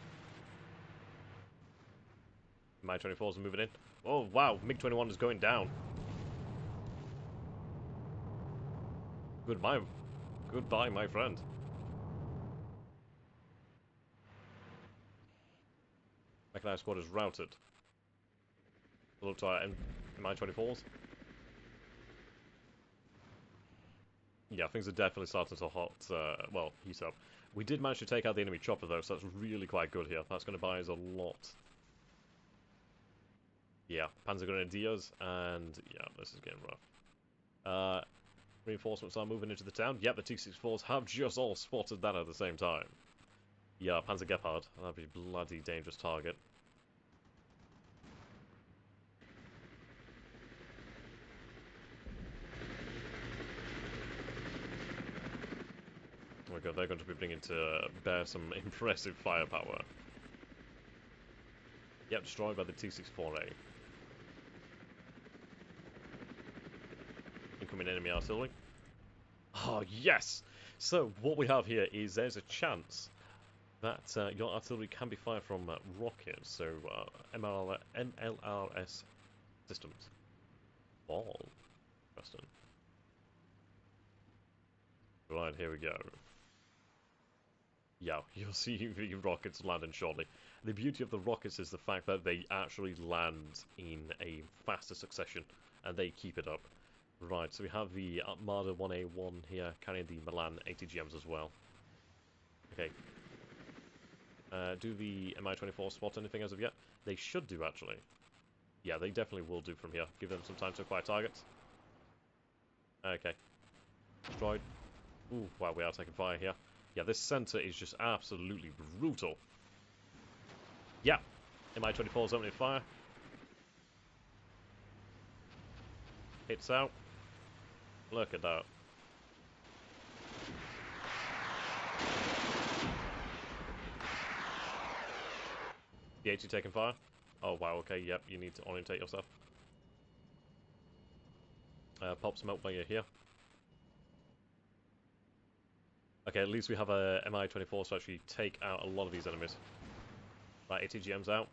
Mi-24s are moving in. Oh, wow, MiG-21 is going down. Goodbye. Goodbye, my friend. Mechanized squad is routed. Look to our Mi-24s. Yeah, things are definitely starting to well, heat up. We did manage to take out the enemy chopper, though, so that's really quite good here. That's going to buy us a lot. Yeah, Panzer Grenadiers, and yeah, this is getting rough. Reinforcements are moving into the town. Yep, the T-64s have just all spotted that at the same time. Yeah, Panzer Gepard. That'd be a bloody dangerous target. Oh my god, they're going to be bringing to bear some impressive firepower. Yep, destroyed by the T-64A. Incoming enemy artillery. Oh, yes! So, what we have here is there's a chance that your artillery can be fired from rockets, so MLRS systems. Ball. Interesting. Right, here we go. Yeah, you'll see the rockets landing shortly. The beauty of the rockets is the fact that they actually land in a faster succession, and they keep it up. Right, so we have the Armada 1A1 here, carrying the Milan ATGMs as well. Okay. Do the Mi-24 spot anything as of yet? They should do, actually. Yeah, they definitely will do from here. Give them some time to acquire targets. Okay. Destroyed. Ooh, wow, we are taking fire here. Yeah, this centre is just absolutely brutal. Yeah, Mi-24 is opening fire. Hits out. Look at that. The 80 taking fire. Oh wow, okay, yep, you need to orientate yourself. Pop smoke while you're here. Okay, at least we have a Mi-24 to actually take out a lot of these enemies. Right, ATGM's out.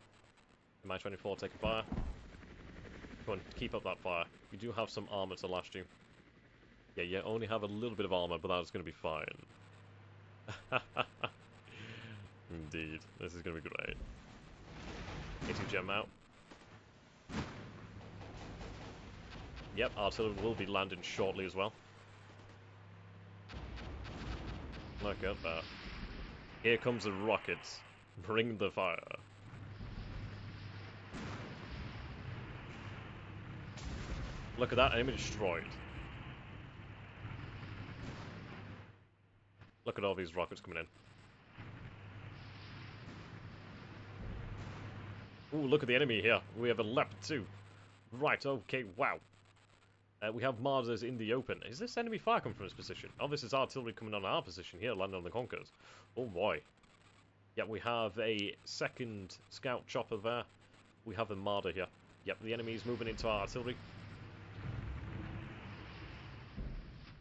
Mi-24 taking fire. Come on, keep up that fire. You do have some armour to last you. Yeah, you only have a little bit of armour, but that's going to be fine. Indeed, this is going to be great. ATGM out. Yep, artillery will be landing shortly as well. Look at that. Here comes the rockets. Bring the fire. Look at that, enemy destroyed. Look at all these rockets coming in. Ooh, look at the enemy here. We have a Leopard 2. Right, okay, wow. We have Marders in the open. Is this enemy fire coming from this position? Oh, this is artillery coming on our position here, landing on the Conquerors. Oh boy. Yep, we have a second scout chopper there. We have a Marder here. Yep, the enemy is moving into our artillery.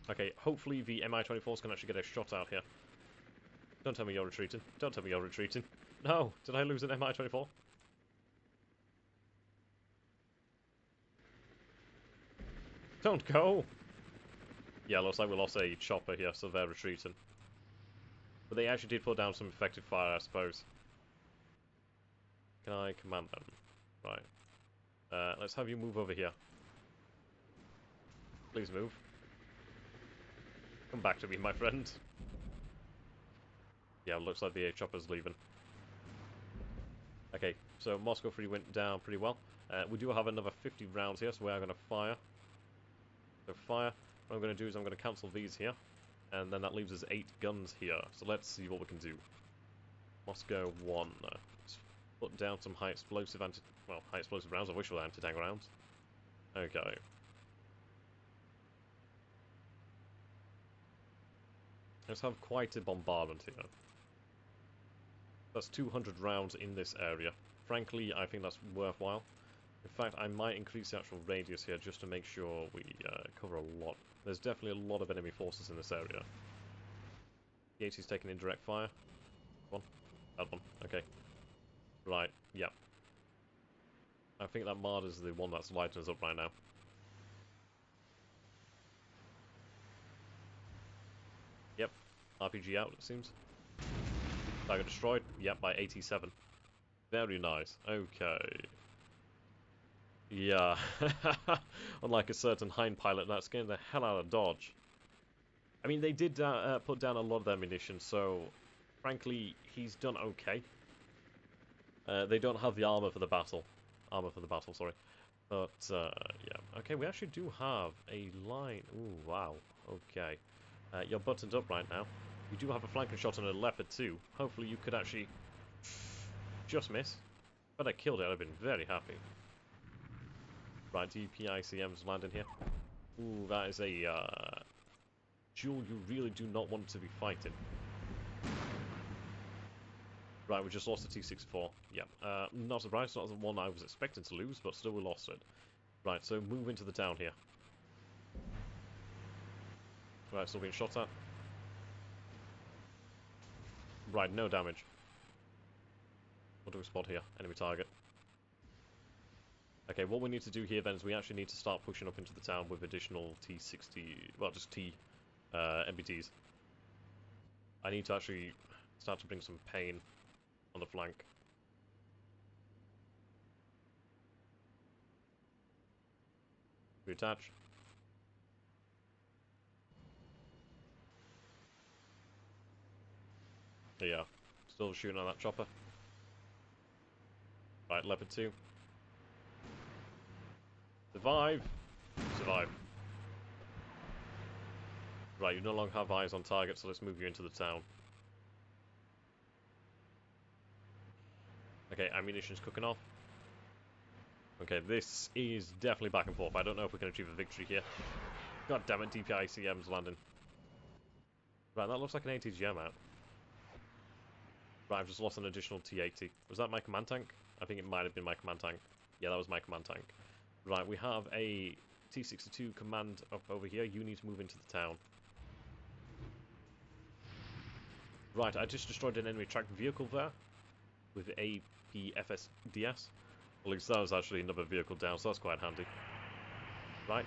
Okay, hopefully the Mi-24s can actually get a shot out here. Don't tell me you're retreating. Don't tell me you're retreating. No! Did I lose an Mi-24? Don't go! Yeah, looks like we lost a chopper here, so they're retreating. But they actually did put down some effective fire, I suppose. Can I command them? Right. Let's have you move over here. Please move. Come back to me, my friend. Yeah, looks like the chopper's leaving. Okay, so Moscow 3 went down pretty well. We do have another 50 rounds here, so we are going to fire. So fire. What I'm going to do is I'm going to cancel these here. And then that leaves us 8 guns here. So let's see what we can do. Moscow 1. Let's put down some high explosive rounds. I wish they were anti-tank rounds. Okay. Let's have quite a bombardment here. That's 200 rounds in this area. Frankly, I think that's worthwhile. In fact, I might increase the actual radius here just to make sure we cover a lot. There's definitely a lot of enemy forces in this area. The 80's taking indirect fire. One. That one. Okay. Right. Yeah. I think that Marder's the one that's lighting us up right now. Yep. RPG out, it seems. Target destroyed. Yep, by 87. Very nice. Okay. Yeah. Unlike a certain Hind pilot, that's getting the hell out of Dodge. I mean, they did put down a lot of their munitions, so frankly, he's done okay. They don't have the armor for the battle. Sorry. But, yeah. Okay, we actually do have a line. Ooh, wow. Okay. You're buttoned up right now. You do have a flanking shot on a Leopard too. Hopefully you could actually just miss. But I killed it, I'd have been very happy. Right, DPICM's landing here. Ooh, that is a duel you really do not want to be fighting. Right, we just lost the T-64. Yeah, not surprised, not the one I was expecting to lose, but still we lost it. Right, so move into the town here. Right, still being shot at. Right, no damage. What do we spot here? Enemy target. Okay, what we need to do here then is we actually need to start pushing up into the town with additional T-60... well, just MBTs. I need to actually start to bring some pain on the flank. Reattach. Yeah, still shooting on that chopper. Right, Leopard 2. Survive! Survive. Right, you no longer have eyes on target, so let's move you into the town. Okay, ammunition's cooking off. Okay, this is definitely back and forth. I don't know if we can achieve a victory here. God damn it, DPICM's landing. Right, that looks like an ATGM out. Right, I've just lost an additional T-80. Was that my command tank? I think it might have been my command tank. Yeah, that was my command tank. Right, we have a T-62 command up over here. You need to move into the town. Right, I just destroyed an enemy tracked vehicle there with APFSDS. Well, that was actually another vehicle down, so that's quite handy. Right,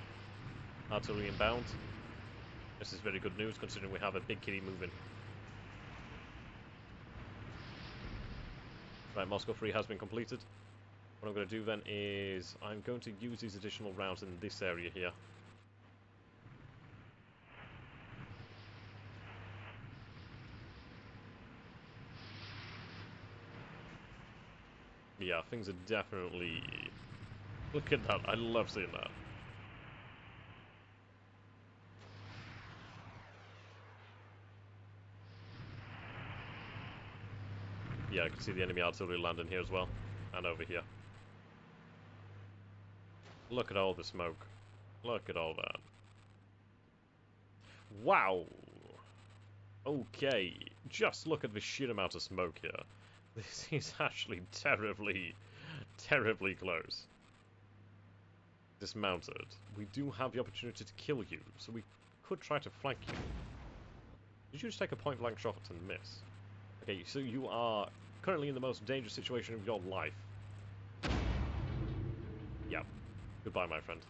artillery inbound. This is very good news considering we have a big kitty moving. Right, Moscow 3 has been completed. What I'm going to do then is I'm going to use these additional rounds in this area here. Yeah, things are definitely... Look at that, I love seeing that. Yeah, I can see the enemy artillery landing here as well. And over here. Look at all the smoke. Look at all that. Wow! Okay, just look at the sheer amount of smoke here. This is actually terribly, terribly close. Dismounted. We do have the opportunity to kill you, so we could try to flank you. Did you just take a point-blank shot and miss? Okay, so you are currently in the most dangerous situation of your life. Yep. Goodbye, my friend.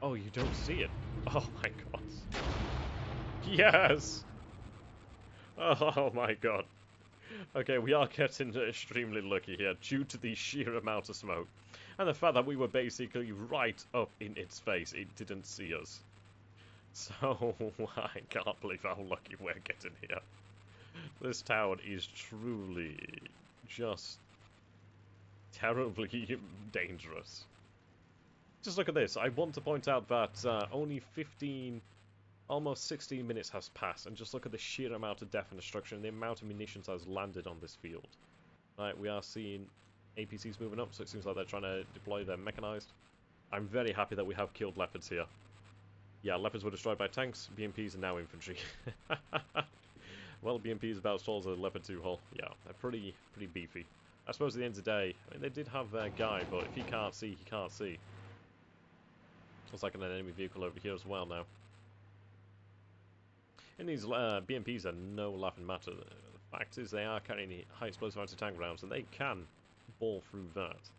Oh, you don't see it. Oh my god. Yes! Oh my god. Okay, we are getting extremely lucky here due to the sheer amount of smoke. And the fact that we were basically right up in its face, it didn't see us. So, I can't believe how lucky we're getting here. This town is truly just terribly dangerous. Just look at this. I want to point out that only 15, almost 16 minutes has passed, and just look at the sheer amount of death and destruction and the amount of munitions that has landed on this field. Right, we are seeing APCs moving up, so it seems like they're trying to deploy their mechanized. I'm very happy that we have killed leopards here. Yeah, leopards were destroyed by tanks, BMPs are now infantry. Well, BMP is about as tall as a Leopard 2 hull. Yeah, they're pretty beefy. I suppose at the end of the day, I mean, they did have their guy, but if he can't see, he can't see. Looks like an enemy vehicle over here as well now. And these BMPs are no laughing matter. The fact is they are carrying high explosive anti-tank rounds, and they can ball through that.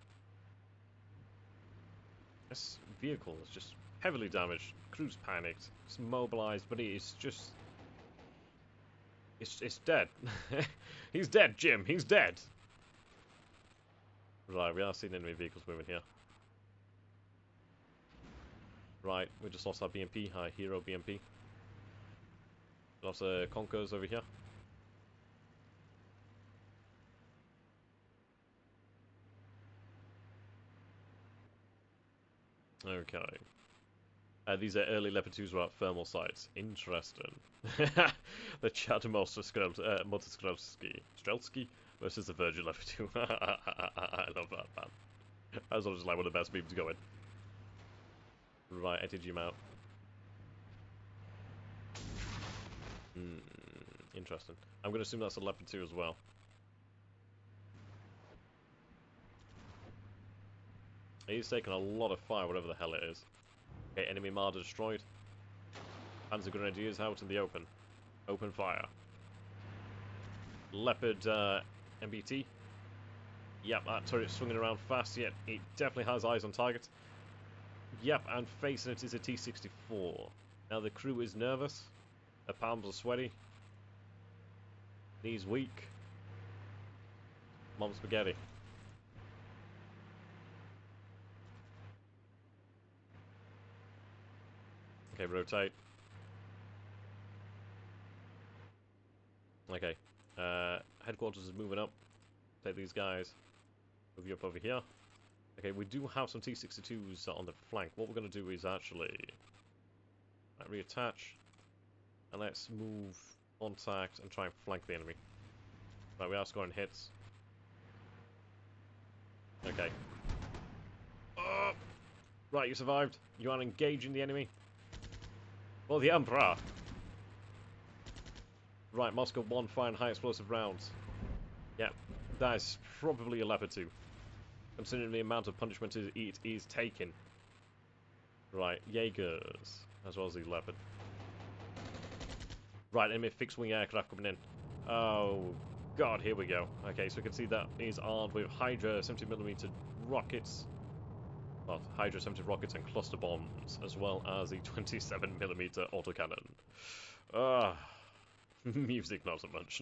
This vehicle is just heavily damaged. Crew's panicked. It's mobilized, but it's just... It's dead. He's dead, Jim. He's dead. Right, we are seeing enemy vehicles moving here. Right, we just lost our BMP, our hero BMP. Lots of Conkers over here. Okay. These are early Leopard 2s without thermal sights. Interesting. The Chad Motoskrovsky Strelski versus the Virgin Leopard 2. I love that, man. That was just like one of the best memes going. Right, ATG him out. Interesting. I'm going to assume that's a Leopard 2 as well. He's taking a lot of fire, whatever the hell it is. Okay, enemy Marder destroyed. Panzer Grenadiers out in the open. Open fire. Leopard MBT. Yep, that turret's swinging around fast. Yep, it definitely has eyes on target. Yep, and facing it is a T-64. Now the crew is nervous. Their palms are sweaty. Knees weak. Mom spaghetti. Okay, rotate. Okay. Headquarters is moving up. Take these guys. Move you up over here. Okay, we do have some T-62s on the flank. What we're going to do is actually reattach. And let's move contact and try and flank the enemy. Right, we are scoring hits. Okay. Right, you survived. You are engaging the enemy. For the Emperor. Right, Moscow 1 firing high explosive rounds. Yep, that is probably a Leopard 2. Considering the amount of punishment it is taking. Right, Jaegers, as well as the Leopard. Right, enemy fixed-wing aircraft coming in. Oh, God, here we go. Okay, so we can see that he's armed with Hydra 70mm rockets. Well, Hydra 70 rockets and cluster bombs, as well as the 27mm autocannon. Music, not so much.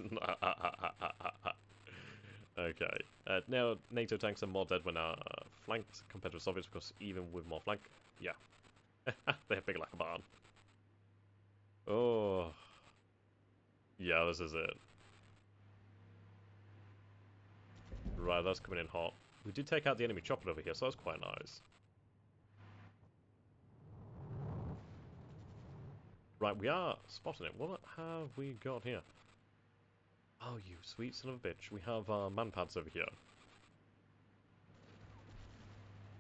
Okay. Now, NATO tanks are more dead when flanked compared to the Soviets, because even with more flank, yeah. They're big like a barn. Oh. Yeah, this is it. Right, that's coming in hot. We did take out the enemy chopper over here, so that's quite nice. Right, we are spotting it. What have we got here? Oh, you sweet son of a bitch. We have manpads over here.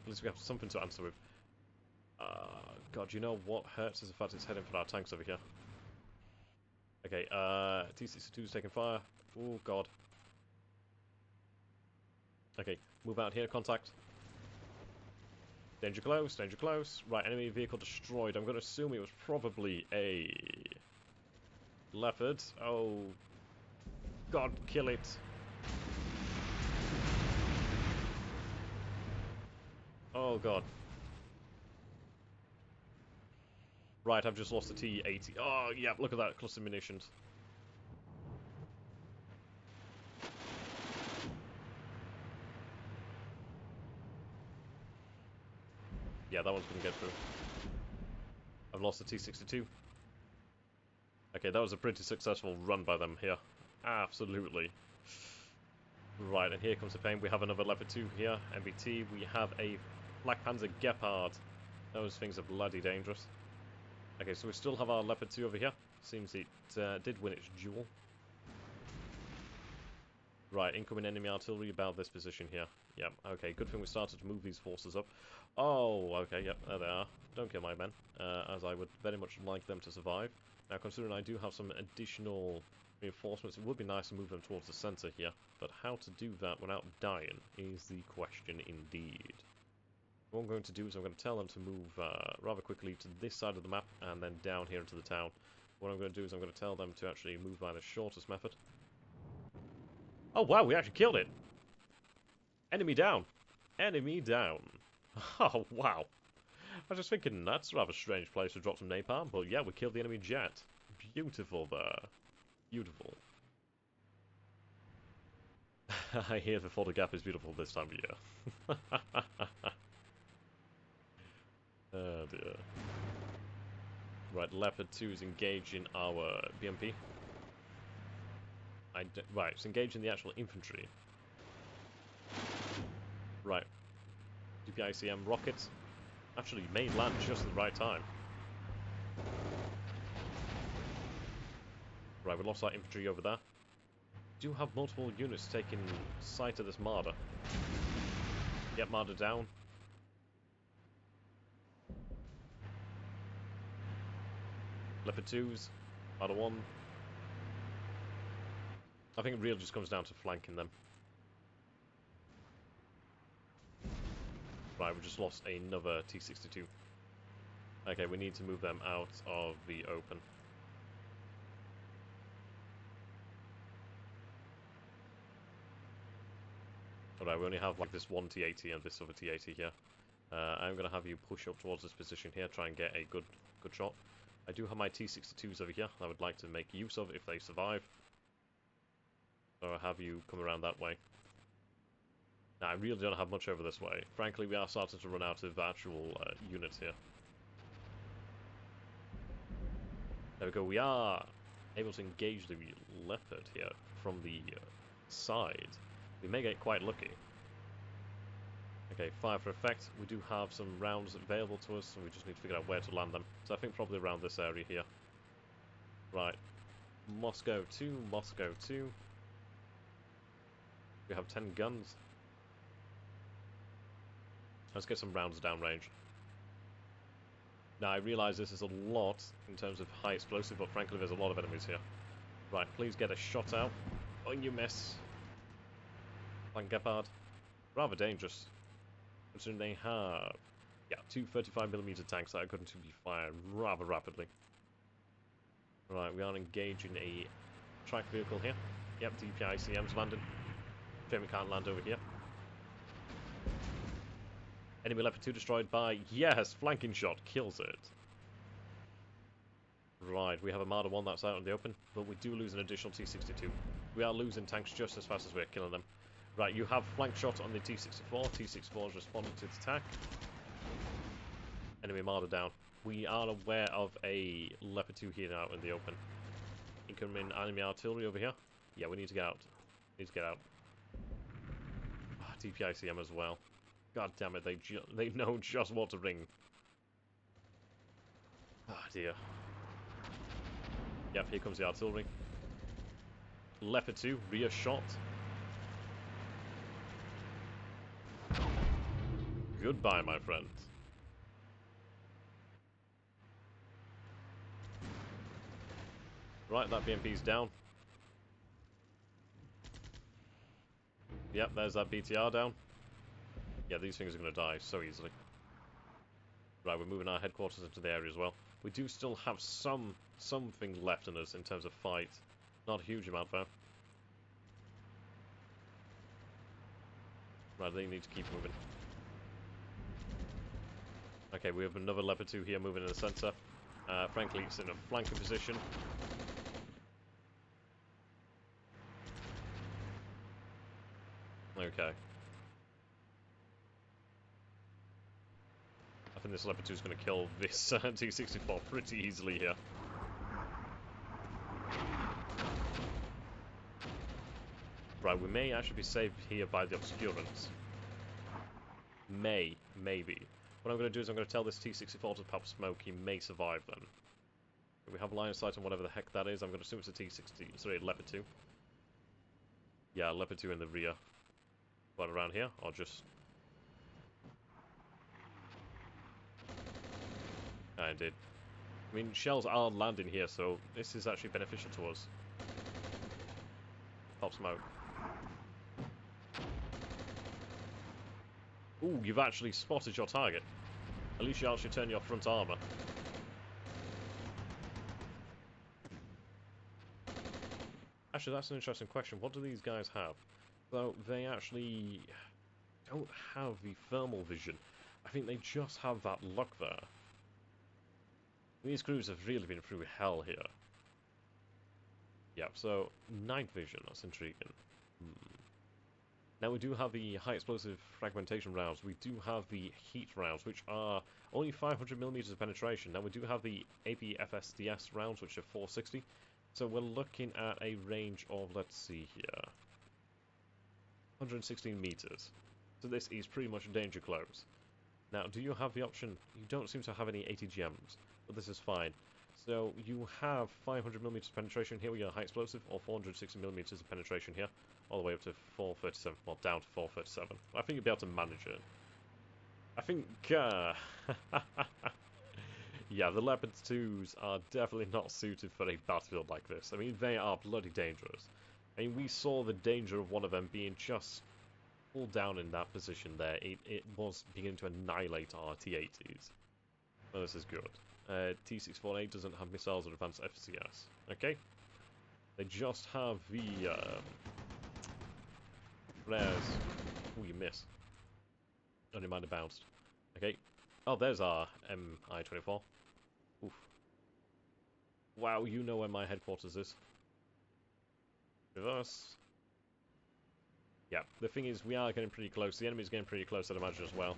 At least we have something to answer with. God, you know what hurts is the fact it's heading for our tanks over here. Okay, T-62's taking fire. Oh, God. Okay, move out here, contact. Danger close, danger close. Right, enemy vehicle destroyed. I'm going to assume it was probably a leopard. Oh, God, kill it. Oh, God. Right, I've just lost the T-80. Oh, yeah, look at that, cluster munitions. Yeah, that one's going to get through. I've lost the T-62. Okay, that was a pretty successful run by them here. Absolutely. Right, and here comes the pain. We have another Leopard 2 here, MBT. We have a Black Panzer Gepard. Those things are bloody dangerous. Okay, so we still have our Leopard 2 over here. Seems it did win its duel. Right, incoming enemy artillery about this position here. Yep, okay, good thing we started to move these forces up. Oh, okay, yep, there they are. Don't kill my men, as I would very much like them to survive. Now, considering I do have some additional reinforcements, it would be nice to move them towards the centre here. But how to do that without dying is the question indeed. What I'm going to do is I'm going to tell them to move rather quickly to this side of the map and then down here into the town. What I'm going to do is I'm going to tell them to actually move by the shortest method. Oh wow, we actually killed it! Enemy down! Enemy down! Oh wow! I was just thinking, that's a rather strange place to drop some napalm, but yeah, we killed the enemy jet. Beautiful there. Beautiful. I hear the Fodder Gap is beautiful this time of year. Oh dear. Right, Leopard 2 is engaging our BMP. Right, it's engaging the actual infantry. Right. DPICM rockets. Actually, may land just at the right time. Right, we lost our infantry over there. Do have multiple units taking sight of this Marder. Get Marder down. Leopard 2s. Marder 1. I think it really just comes down to flanking them. Right, we just lost another T-62. Okay, we need to move them out of the open. Alright, we only have like this one T-80 and this other T-80 here. I'm going to have you push up towards this position here, try and get a good shot. I do have my T-62s over here I would like to make use of if they survive. So I'll have you come around that way. Now, I really don't have much over this way. Frankly, we are starting to run out of actual units here. There we go, we are able to engage the Leopard here from the side. We may get quite lucky. Okay, fire for effect. We do have some rounds available to us, and we just need to figure out where to land them. So I think probably around this area here. Right. Moscow 2, Moscow 2. We have 10 guns. Let's get some rounds downrange. Now, I realise this is a lot in terms of high explosive, but frankly there's a lot of enemies here. Right, please get a shot out. Oh, you miss. Flank Gepard. Rather dangerous. Considering they have, yeah, two 35mm tanks that are going to be fired rather rapidly. Right, we are engaging a tracked vehicle here. Yep, DPICM's landing. Shame it can't land over here. Enemy Leopard 2 destroyed by, yes, flanking shot, kills it. Right, we have a Marder 1 that's out in the open, but we do lose an additional T-62. We are losing tanks just as fast as we're killing them. Right, you have flank shot on the T-64. T-64 is responding to its attack. Enemy Marder down. We are aware of a Leopard 2 here out in the open. Incoming enemy artillery over here. Yeah, we need to get out. Need to get out. DPICM as well. God damn it, they know just what to ring. Ah, dear. Yep, here comes the artillery. Leopard 2, rear shot. Goodbye, my friend. Right, that BMP's down. Yep, there's that BTR down. Yeah, these things are going to die so easily. Right, we're moving our headquarters into the area as well. We do still have something left in us in terms of fight. Not a huge amount, though. Right, they need to keep moving. Okay, we have another Leopard 2 here moving in the centre. Frankly, it's in a flanking position. Okay. I think this Leopard 2 is going to kill this T-64 pretty easily here. Right, we may actually be saved here by the obscurance. Maybe. What I'm going to do is I'm going to tell this T-64 to pop smoke. He may survive then. If we have line of sight on whatever the heck that is, I'm going to assume it's a T-60... Sorry, Leopard 2. Yeah, Leopard 2 in the rear. Right around here, or just... I did. I mean, shells are landing here, so this is actually beneficial to us. Pop smoke. Ooh, you've actually spotted your target. At least you actually turn your front armour. Actually, that's an interesting question. What do these guys have? So, they actually don't have the thermal vision. I think they just have that luck there. These crews have really been through hell here. Yep, so, night vision, that's intriguing. Now we do have the high explosive fragmentation rounds. We do have the heat rounds, which are only 500mm of penetration. Now we do have the APFSDS rounds, which are 460. So we're looking at a range of, let's see here, 116 meters. So this is pretty much danger close. Now, do you have the option? You don't seem to have any ATGMs, but this is fine. So you have 500mm penetration here with your high explosive, or 460mm of penetration here, all the way up to 437, well, down to 437. I think you'll be able to manage it. I think, yeah, the Leopard 2s are definitely not suited for a battlefield like this. I mean, they are bloody dangerous. I mean, we saw the danger of one of them being just pulled down in that position there. It was beginning to annihilate our T-80s. Well, this is good. T-648 doesn't have missiles or advanced FCS. Okay? They just have the flares. Ooh, you miss. Only mind it bounced. Okay. Oh, there's our Mi-24. Oof. Wow, you know where my headquarters is. Reverse. Yeah, the thing is, we are getting pretty close. The enemy's getting pretty close, I'd imagine, as well.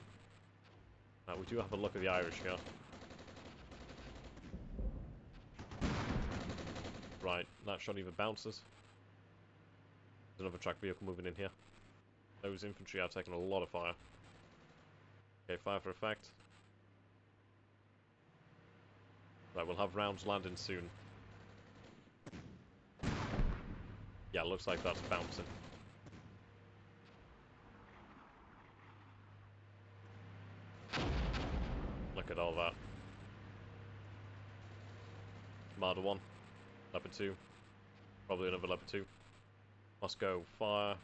We do have a look at the Irish here. Right, that shot even bounces. There's another track vehicle moving in here. Those infantry are taking a lot of fire. Okay, fire for effect. Right, we'll have rounds landing soon. Yeah, looks like that's bouncing. Look at all that. Marder 1. Leopard 2. Probably another Leopard 2. Moscow, fire.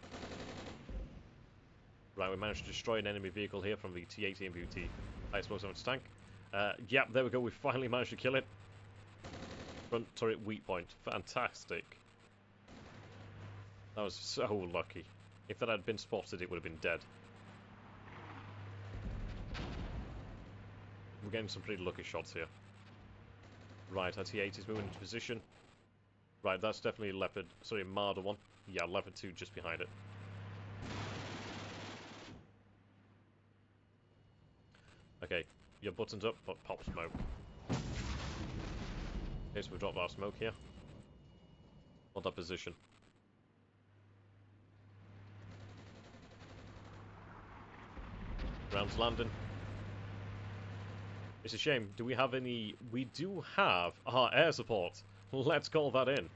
Right, we managed to destroy an enemy vehicle here from the T-80 MBT high explosive tank. Yep, there we go, we finally managed to kill it. Front turret weak point. Fantastic. That was so lucky. If that had been spotted, it would have been dead. We're getting some pretty lucky shots here. Right, our T-80 is moving into position. Right, that's definitely Leopard... Sorry, Marder 1. Yeah, Leopard 2 just behind it. Okay, your button's up, but pop smoke. Okay, so we've dropped our smoke here. Hold that position. Rounds landing. It's a shame. Do we have any... We do have our air support. Let's call that in.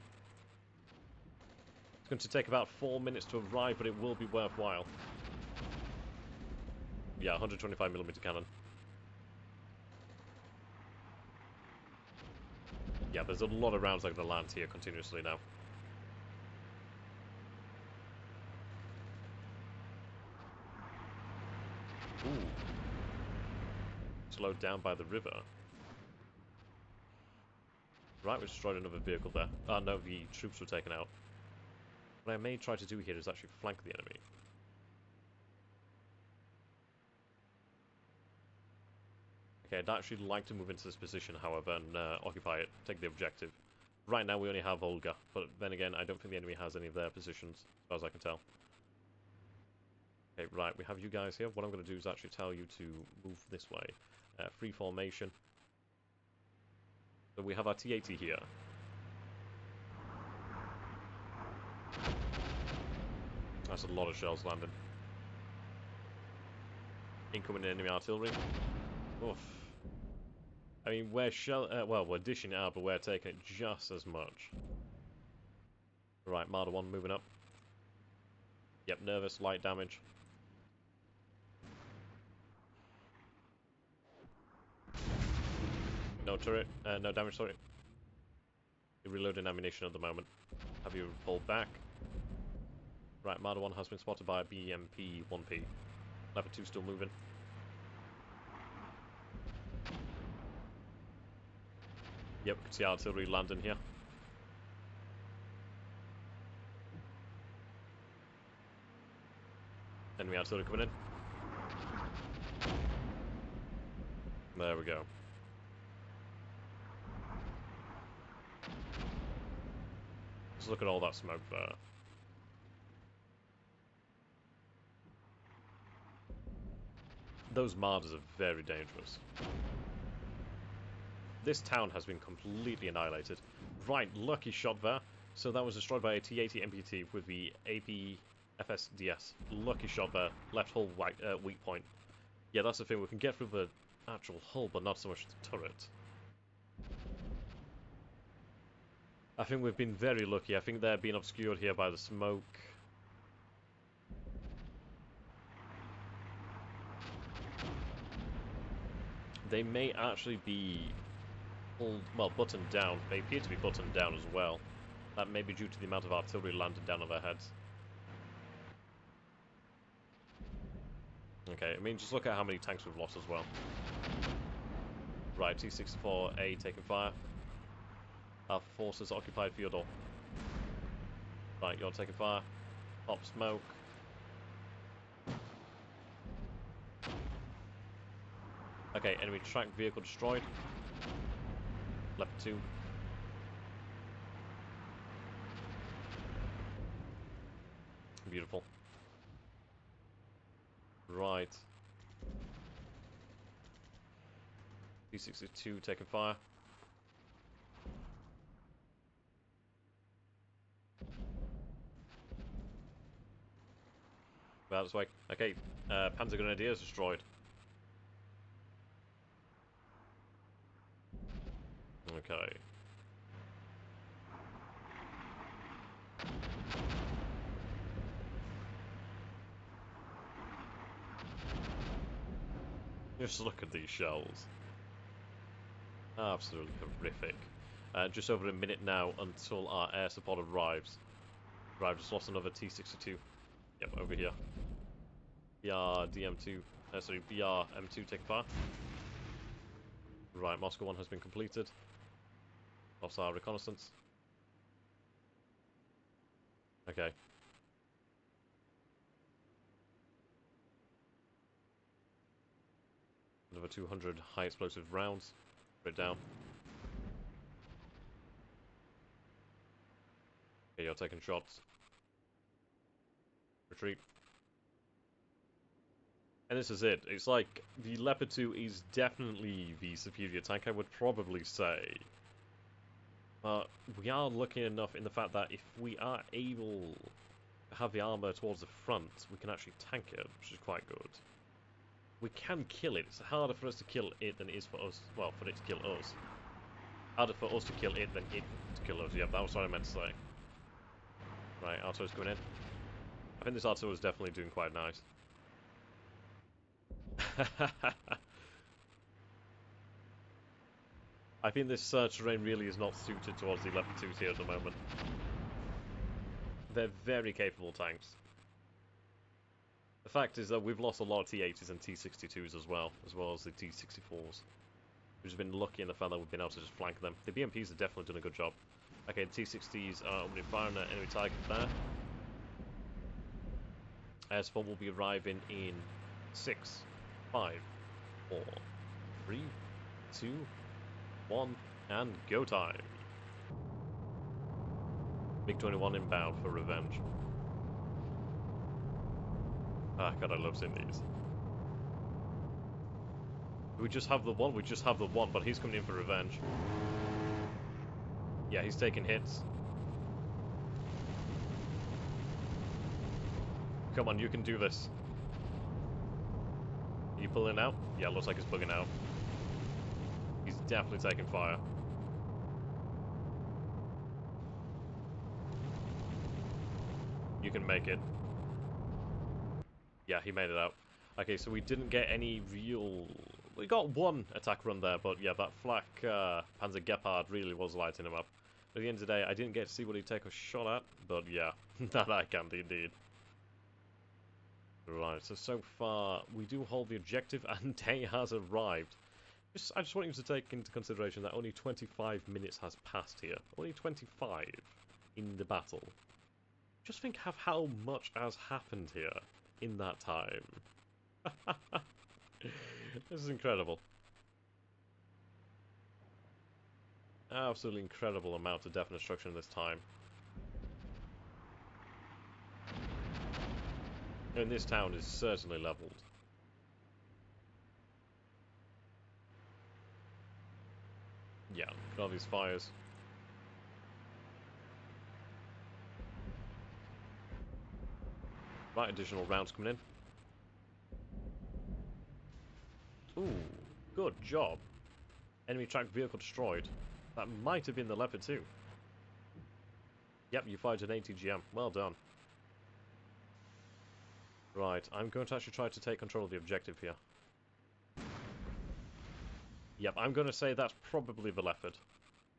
going to take about 4 minutes to arrive, but it will be worthwhile. Yeah, 125mm cannon. Yeah, there's a lot of rounds that are going to land here continuously now. Ooh. Slowed down by the river. Right, we destroyed another vehicle there. Ah, no, the troops were taken out. What I may try to do here is actually flank the enemy. Okay, I'd actually like to move into this position, however, and occupy it, take the objective. Right now we only have Olga, but then again, I don't think the enemy has any of their positions, as far as I can tell. Okay, right, we have you guys here. What I'm going to do is actually tell you to move this way. Free formation. So we have our T-80 here. That's a lot of shells landing. Incoming enemy artillery. Oof. I mean, we're well, we're dishing it out, but we're taking it just as much. Right, Marder 1 moving up. Yep, nervous, light damage. No turret, no damage, sorry. You're reloading ammunition at the moment. Have you pulled back? Right, Marder 1 has been spotted by a BMP 1P. Leopard 2 still moving. Yep, we can see artillery landing here. Enemy artillery coming in. There we go. Just look at all that smoke there. Those Marders are very dangerous. This town has been completely annihilated. Right, lucky shot there. So that was destroyed by a T-80 MPT with the AP-FSDS. Lucky shot there. Left hull weak point. Yeah, that's the thing. We can get through the actual hull, but not so much the turret. I think we've been very lucky. I think they're being obscured here by the smoke. They may actually be well, buttoned down. They appear to be buttoned down as well. That may be due to the amount of artillery landed down on their heads. Okay, I mean, just look at how many tanks we've lost as well. Right, T-64A taking fire. Our forces occupied Fyodor. Right, you're taking fire. Pop smoke. Okay, enemy tracked vehicle destroyed. Leopard 2. Beautiful. Right. T-62 taking fire. Well, this way. Okay, Panzer Grenadiers destroyed. Okay. Just look at these shells. Absolutely horrific. Just over a minute now until our air support arrives. Right, I've just lost another T-62. Yep, over here. BR-DM2, sorry, BR-M2 taking fire. Right, Moscow 1 has been completed. Lost our reconnaissance. Okay. Another 200 high explosive rounds. Straight down. Okay, you're taking shots. Retreat. And this is it. It's like, the Leopard 2 is definitely the superior tank, I would probably say. But we are lucky enough in the fact that if we are able to have the armor towards the front, we can actually tank it, which is quite good. We can kill it. It's harder for us to kill it than it is for us, well, for it to kill us. Harder for us to kill it than it to kill us. Yep, that was what I meant to say. Right, artillery's coming in. I think this artillery is definitely doing quite nice. I think this terrain really is not suited towards the level 2s here at the moment. They're very capable tanks. The fact is that we've lost a lot of T-80s and T-62s as well as the T-64s. We've just been lucky in the fact that we've been able to just flank them. The BMPs have definitely done a good job. Okay, the T-60s are opening fire on an enemy target there. Air-support will be arriving in 6, 5, 4, 3, 2, 1, and go time. MiG-21 inbound for revenge. Ah, God, I love seeing these. We just have the one, but he's coming in for revenge. Yeah, he's taking hits. Come on, you can do this. Are you pulling out? Yeah, looks like he's bugging out. He's definitely taking fire. You can make it. Yeah, he made it out. Okay, so we didn't get any real... We got one attack run there, but yeah, that flak Panzer Gepard really was lighting him up. At the end of the day, I didn't get to see what he'd take a shot at, but yeah, that I can indeed. Right, so far, we do hold the objective, and day has arrived. I just want you to take into consideration that only 25 minutes has passed here. Only 25 in the battle. Just think of how much has happened here in that time. This is incredible. Absolutely incredible amount of death and destruction in this time. And this town is certainly leveled. Yeah, look at all these fires. Right, additional rounds coming in. Ooh, good job. Enemy tracked vehicle destroyed. That might have been the Leopard 2. Yep, you fired an ATGM. Well done. Right, I'm going to actually try to take control of the objective here. Yep, I'm going to say that's probably the Leopard.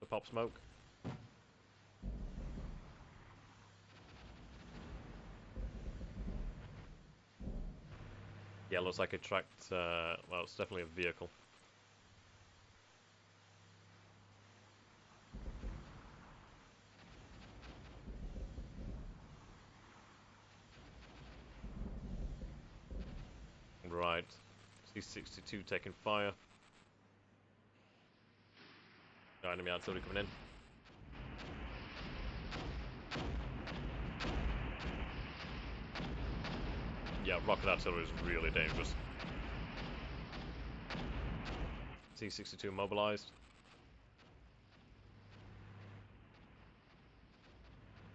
The pop smoke. Yeah, looks like it tracked, well, it's definitely a vehicle. Right, C-62 taking fire. Got enemy artillery coming in. Yeah, rocket artillery is really dangerous. T-62 mobilized.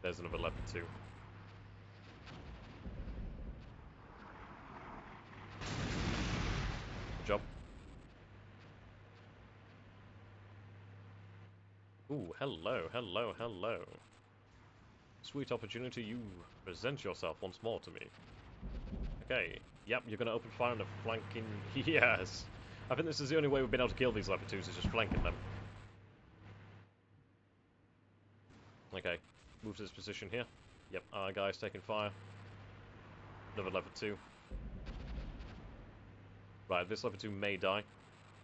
There's another Leopard 2. Good job. Ooh, hello, hello, hello. Sweet opportunity, you present yourself once more to me. Okay, yep, you're gonna open fire on the flanking... Yes! I think this is the only way we've been able to kill these Leopard 2s, is just flanking them. Okay, move to this position here. Yep, our guy's taking fire. Another Leopard 2. Right, this Leopard 2 may die.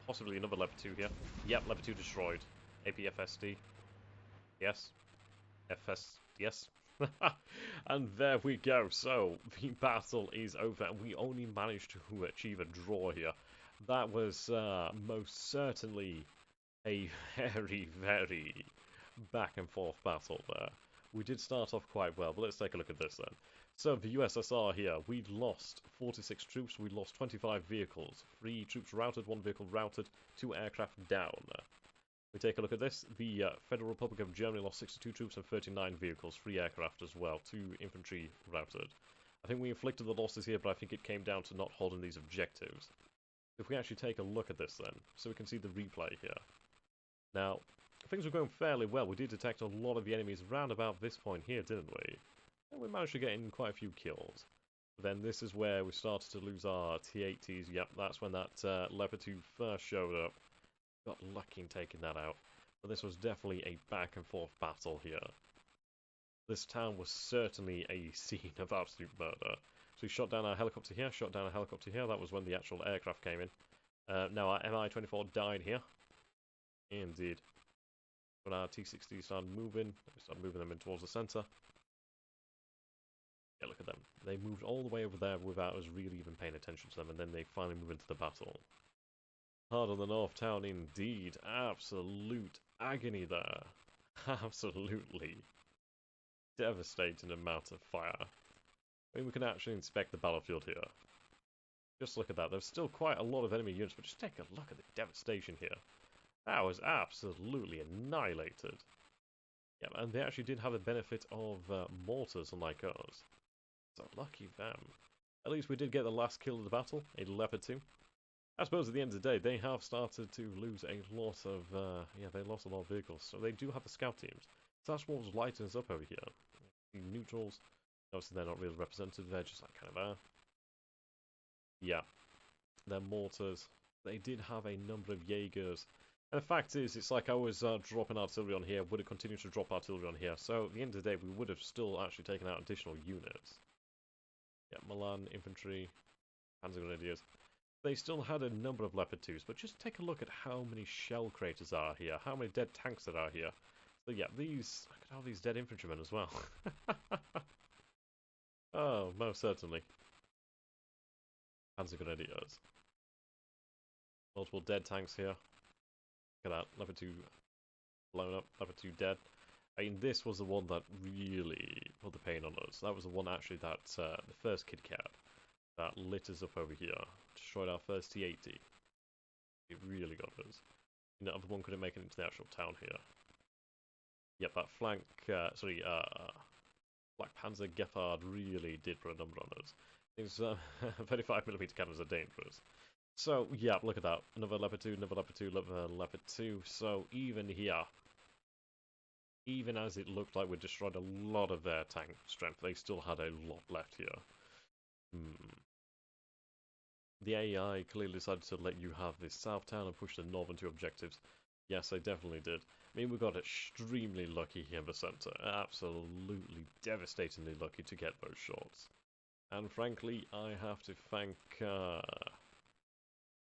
Possibly another Leopard 2 here. Yep, Leopard 2 destroyed. APFSD. Yes. FS... Yes. And there we go. So, the battle is over. We only managed to achieve a draw here. That was most certainly a very, very back and forth battle there. We did start off quite well, but let's take a look at this then. So, the USSR here, we lost 46 troops, we lost 25 vehicles, 3 troops routed, 1 vehicle routed, 2 aircraft down. We take a look at this. The Federal Republic of Germany lost 62 troops and 39 vehicles, 3 aircraft as well, 2 infantry routed. I think we inflicted the losses here, but I think it came down to not holding these objectives. If we actually take a look at this then, so we can see the replay here. Now, things were going fairly well. We did detect a lot of the enemies around about this point here, didn't we? And we managed to get in quite a few kills. But then this is where we started to lose our T-80s. Yep, that's when that Leopard 2 first showed up. Got lucky in taking that out. But this was definitely a back and forth battle here. This town was certainly a scene of absolute murder. So we shot down our helicopter here, shot down a helicopter here. That was when the actual aircraft came in. Now our Mi-24 died here. Indeed. When our T-60 started moving them in towards the centre. Yeah, look at them. They moved all the way over there without us really even paying attention to them, and then they finally move into the battle. Hard on the North Town indeed. Absolute agony there. Absolutely devastating amount of fire. I mean, we can actually inspect the battlefield here. Just look at that. There's still quite a lot of enemy units, but just take a look at the devastation here. That was absolutely annihilated. Yeah, and they actually did have the benefit of mortars, unlike ours. So lucky them. At least we did get the last kill of the battle, a Leopard 2. I suppose at the end of the day, they have started to lose a lot of, they lost a lot of vehicles. So they do have the scout teams. So that's what was lighting us up over here. The neutrals, obviously they're not really represented, they're just like kind of there. Yeah, they're mortars. They did have a number of Jaegers. And the fact is, it's like I was dropping artillery on here, would have continued to drop artillery on here. So at the end of the day, we would have still actually taken out additional units. Yeah, Milan, infantry, Panzer Grenadiers. They still had a number of Leopard 2s, but just take a look at how many shell craters are here, how many dead tanks there are here. So yeah, look at all these dead infantrymen as well. Oh, most certainly. Panzer Grenadiers. Multiple dead tanks here. Look at that, Leopard 2 blown up, Leopard 2 dead. I mean, this was the one that really put the pain on us. That was the one actually that the first Kid Cat that lit us up over here, destroyed our first T-80. It really got us. The other one couldn't make it into the actual town here. Yep, that flank, Black Panzer Gepard really did put a number on us. These 35mm cannons are dangerous. So, yeah, look at that. Another Leopard 2, another Leopard 2, another Leopard 2. So, even here, even as it looked like we destroyed a lot of their tank strength, they still had a lot left here. The AI clearly decided to let you have this South Town and push the northern two objectives. Yes, they definitely did. I mean, we got extremely lucky here in the centre. Absolutely devastatingly lucky to get those shots. And frankly, I have to thank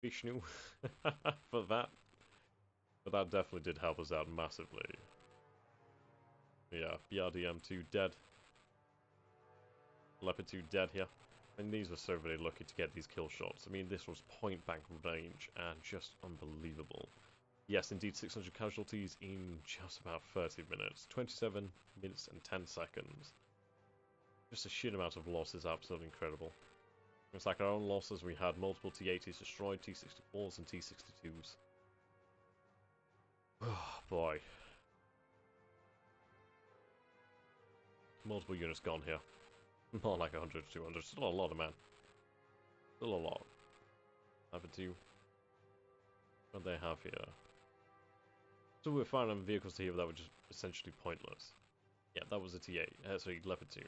Vishnu for that. But that definitely did help us out massively. Yeah, BRDM2 dead. Leopard 2 dead here. And these were so very lucky to get these kill shots. I mean, this was point blank range and just unbelievable. Yes, indeed, 600 casualties in just about 30 minutes. 27 minutes and 10 seconds. Just a sheer amount of losses, absolutely incredible. It's like our own losses, we had multiple T-80s destroyed, T-64s and T-62s. Oh, boy. Multiple units gone here. More like 100 to 200. Still a lot, man. Still a lot. Leopard 2. What do they have here? So we're firing vehicles here that were just essentially pointless. Yeah, that was a T8. Sorry, Leopard 2.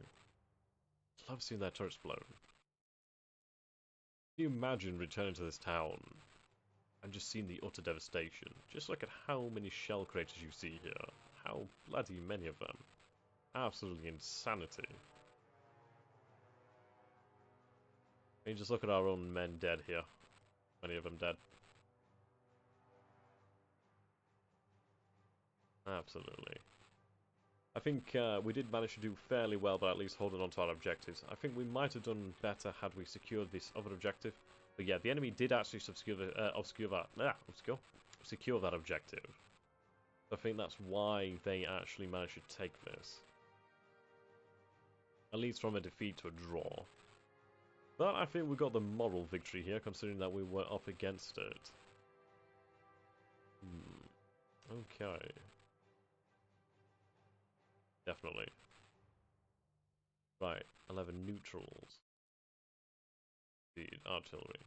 Love seeing their turrets blown. Can you imagine returning to this town and just seeing the utter devastation? Just look at how many shell craters you see here. How bloody many of them. Absolutely insanity. I mean, just look at our own men dead here. Many of them dead. Absolutely. I think we did manage to do fairly well by at least holding on to our objectives. I think we might have done better had we secured this other objective. But yeah, the enemy did actually secure that objective. I think that's why they actually managed to take this. At least from a defeat to a draw. But I think we got the moral victory here, considering that we were up against it. Okay. Definitely. Right, 11 neutrals. Indeed, artillery.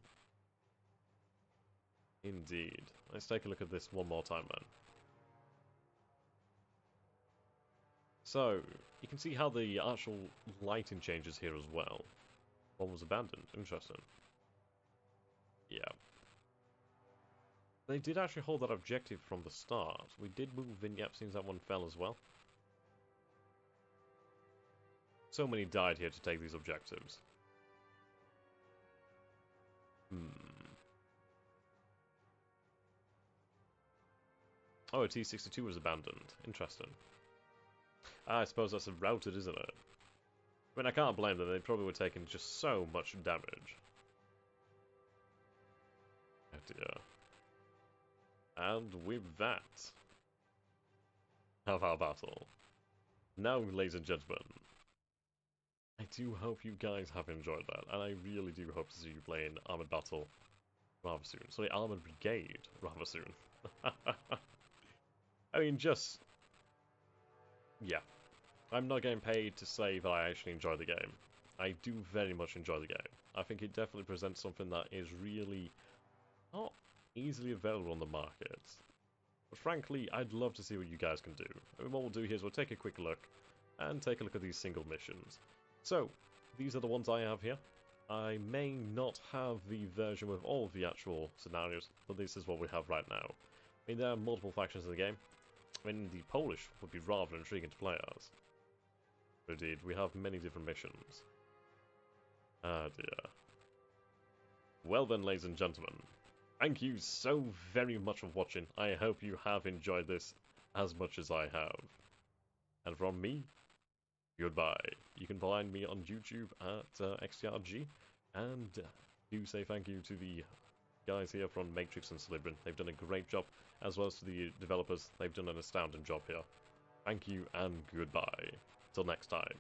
Indeed. Let's take a look at this one more time, then. So, you can see how the actual lighting changes here as well. One was abandoned. Interesting. Yeah. They did actually hold that objective from the start. We did move in, yep, seems that one fell as well. So many died here to take these objectives. Oh, a T-62 was abandoned. Interesting. I suppose that's routed, isn't it? I mean, I can't blame them. They probably were taking just so much damage. Oh dear. And with that, have our battle. Now, ladies and gentlemen, I do hope you guys have enjoyed that, and I really do hope to see you playing Armored Battle rather soon. Sorry, Armored Brigade rather soon. I mean, just... yeah. I'm not getting paid to say that I actually enjoy the game. I do very much enjoy the game. I think it definitely presents something that is really not easily available on the market. But frankly, I'd love to see what you guys can do. I mean, what we'll do here is we'll take a quick look and take a look at these single missions. So, these are the ones I have here. I may not have the version with all of the actual scenarios, but this is what we have right now. I mean, there are multiple factions in the game. I mean, the Polish would be rather intriguing to play as. Indeed, we have many different missions. Ah dear. Well then, ladies and gentlemen, thank you so very much for watching. I hope you have enjoyed this as much as I have. And from me, goodbye. You can find me on YouTube at XTRG, and do say thank you to the guys here from Matrix and Slibrin. They've done a great job, as well as to the developers. They've done an astounding job here. Thank you and goodbye. Till next time.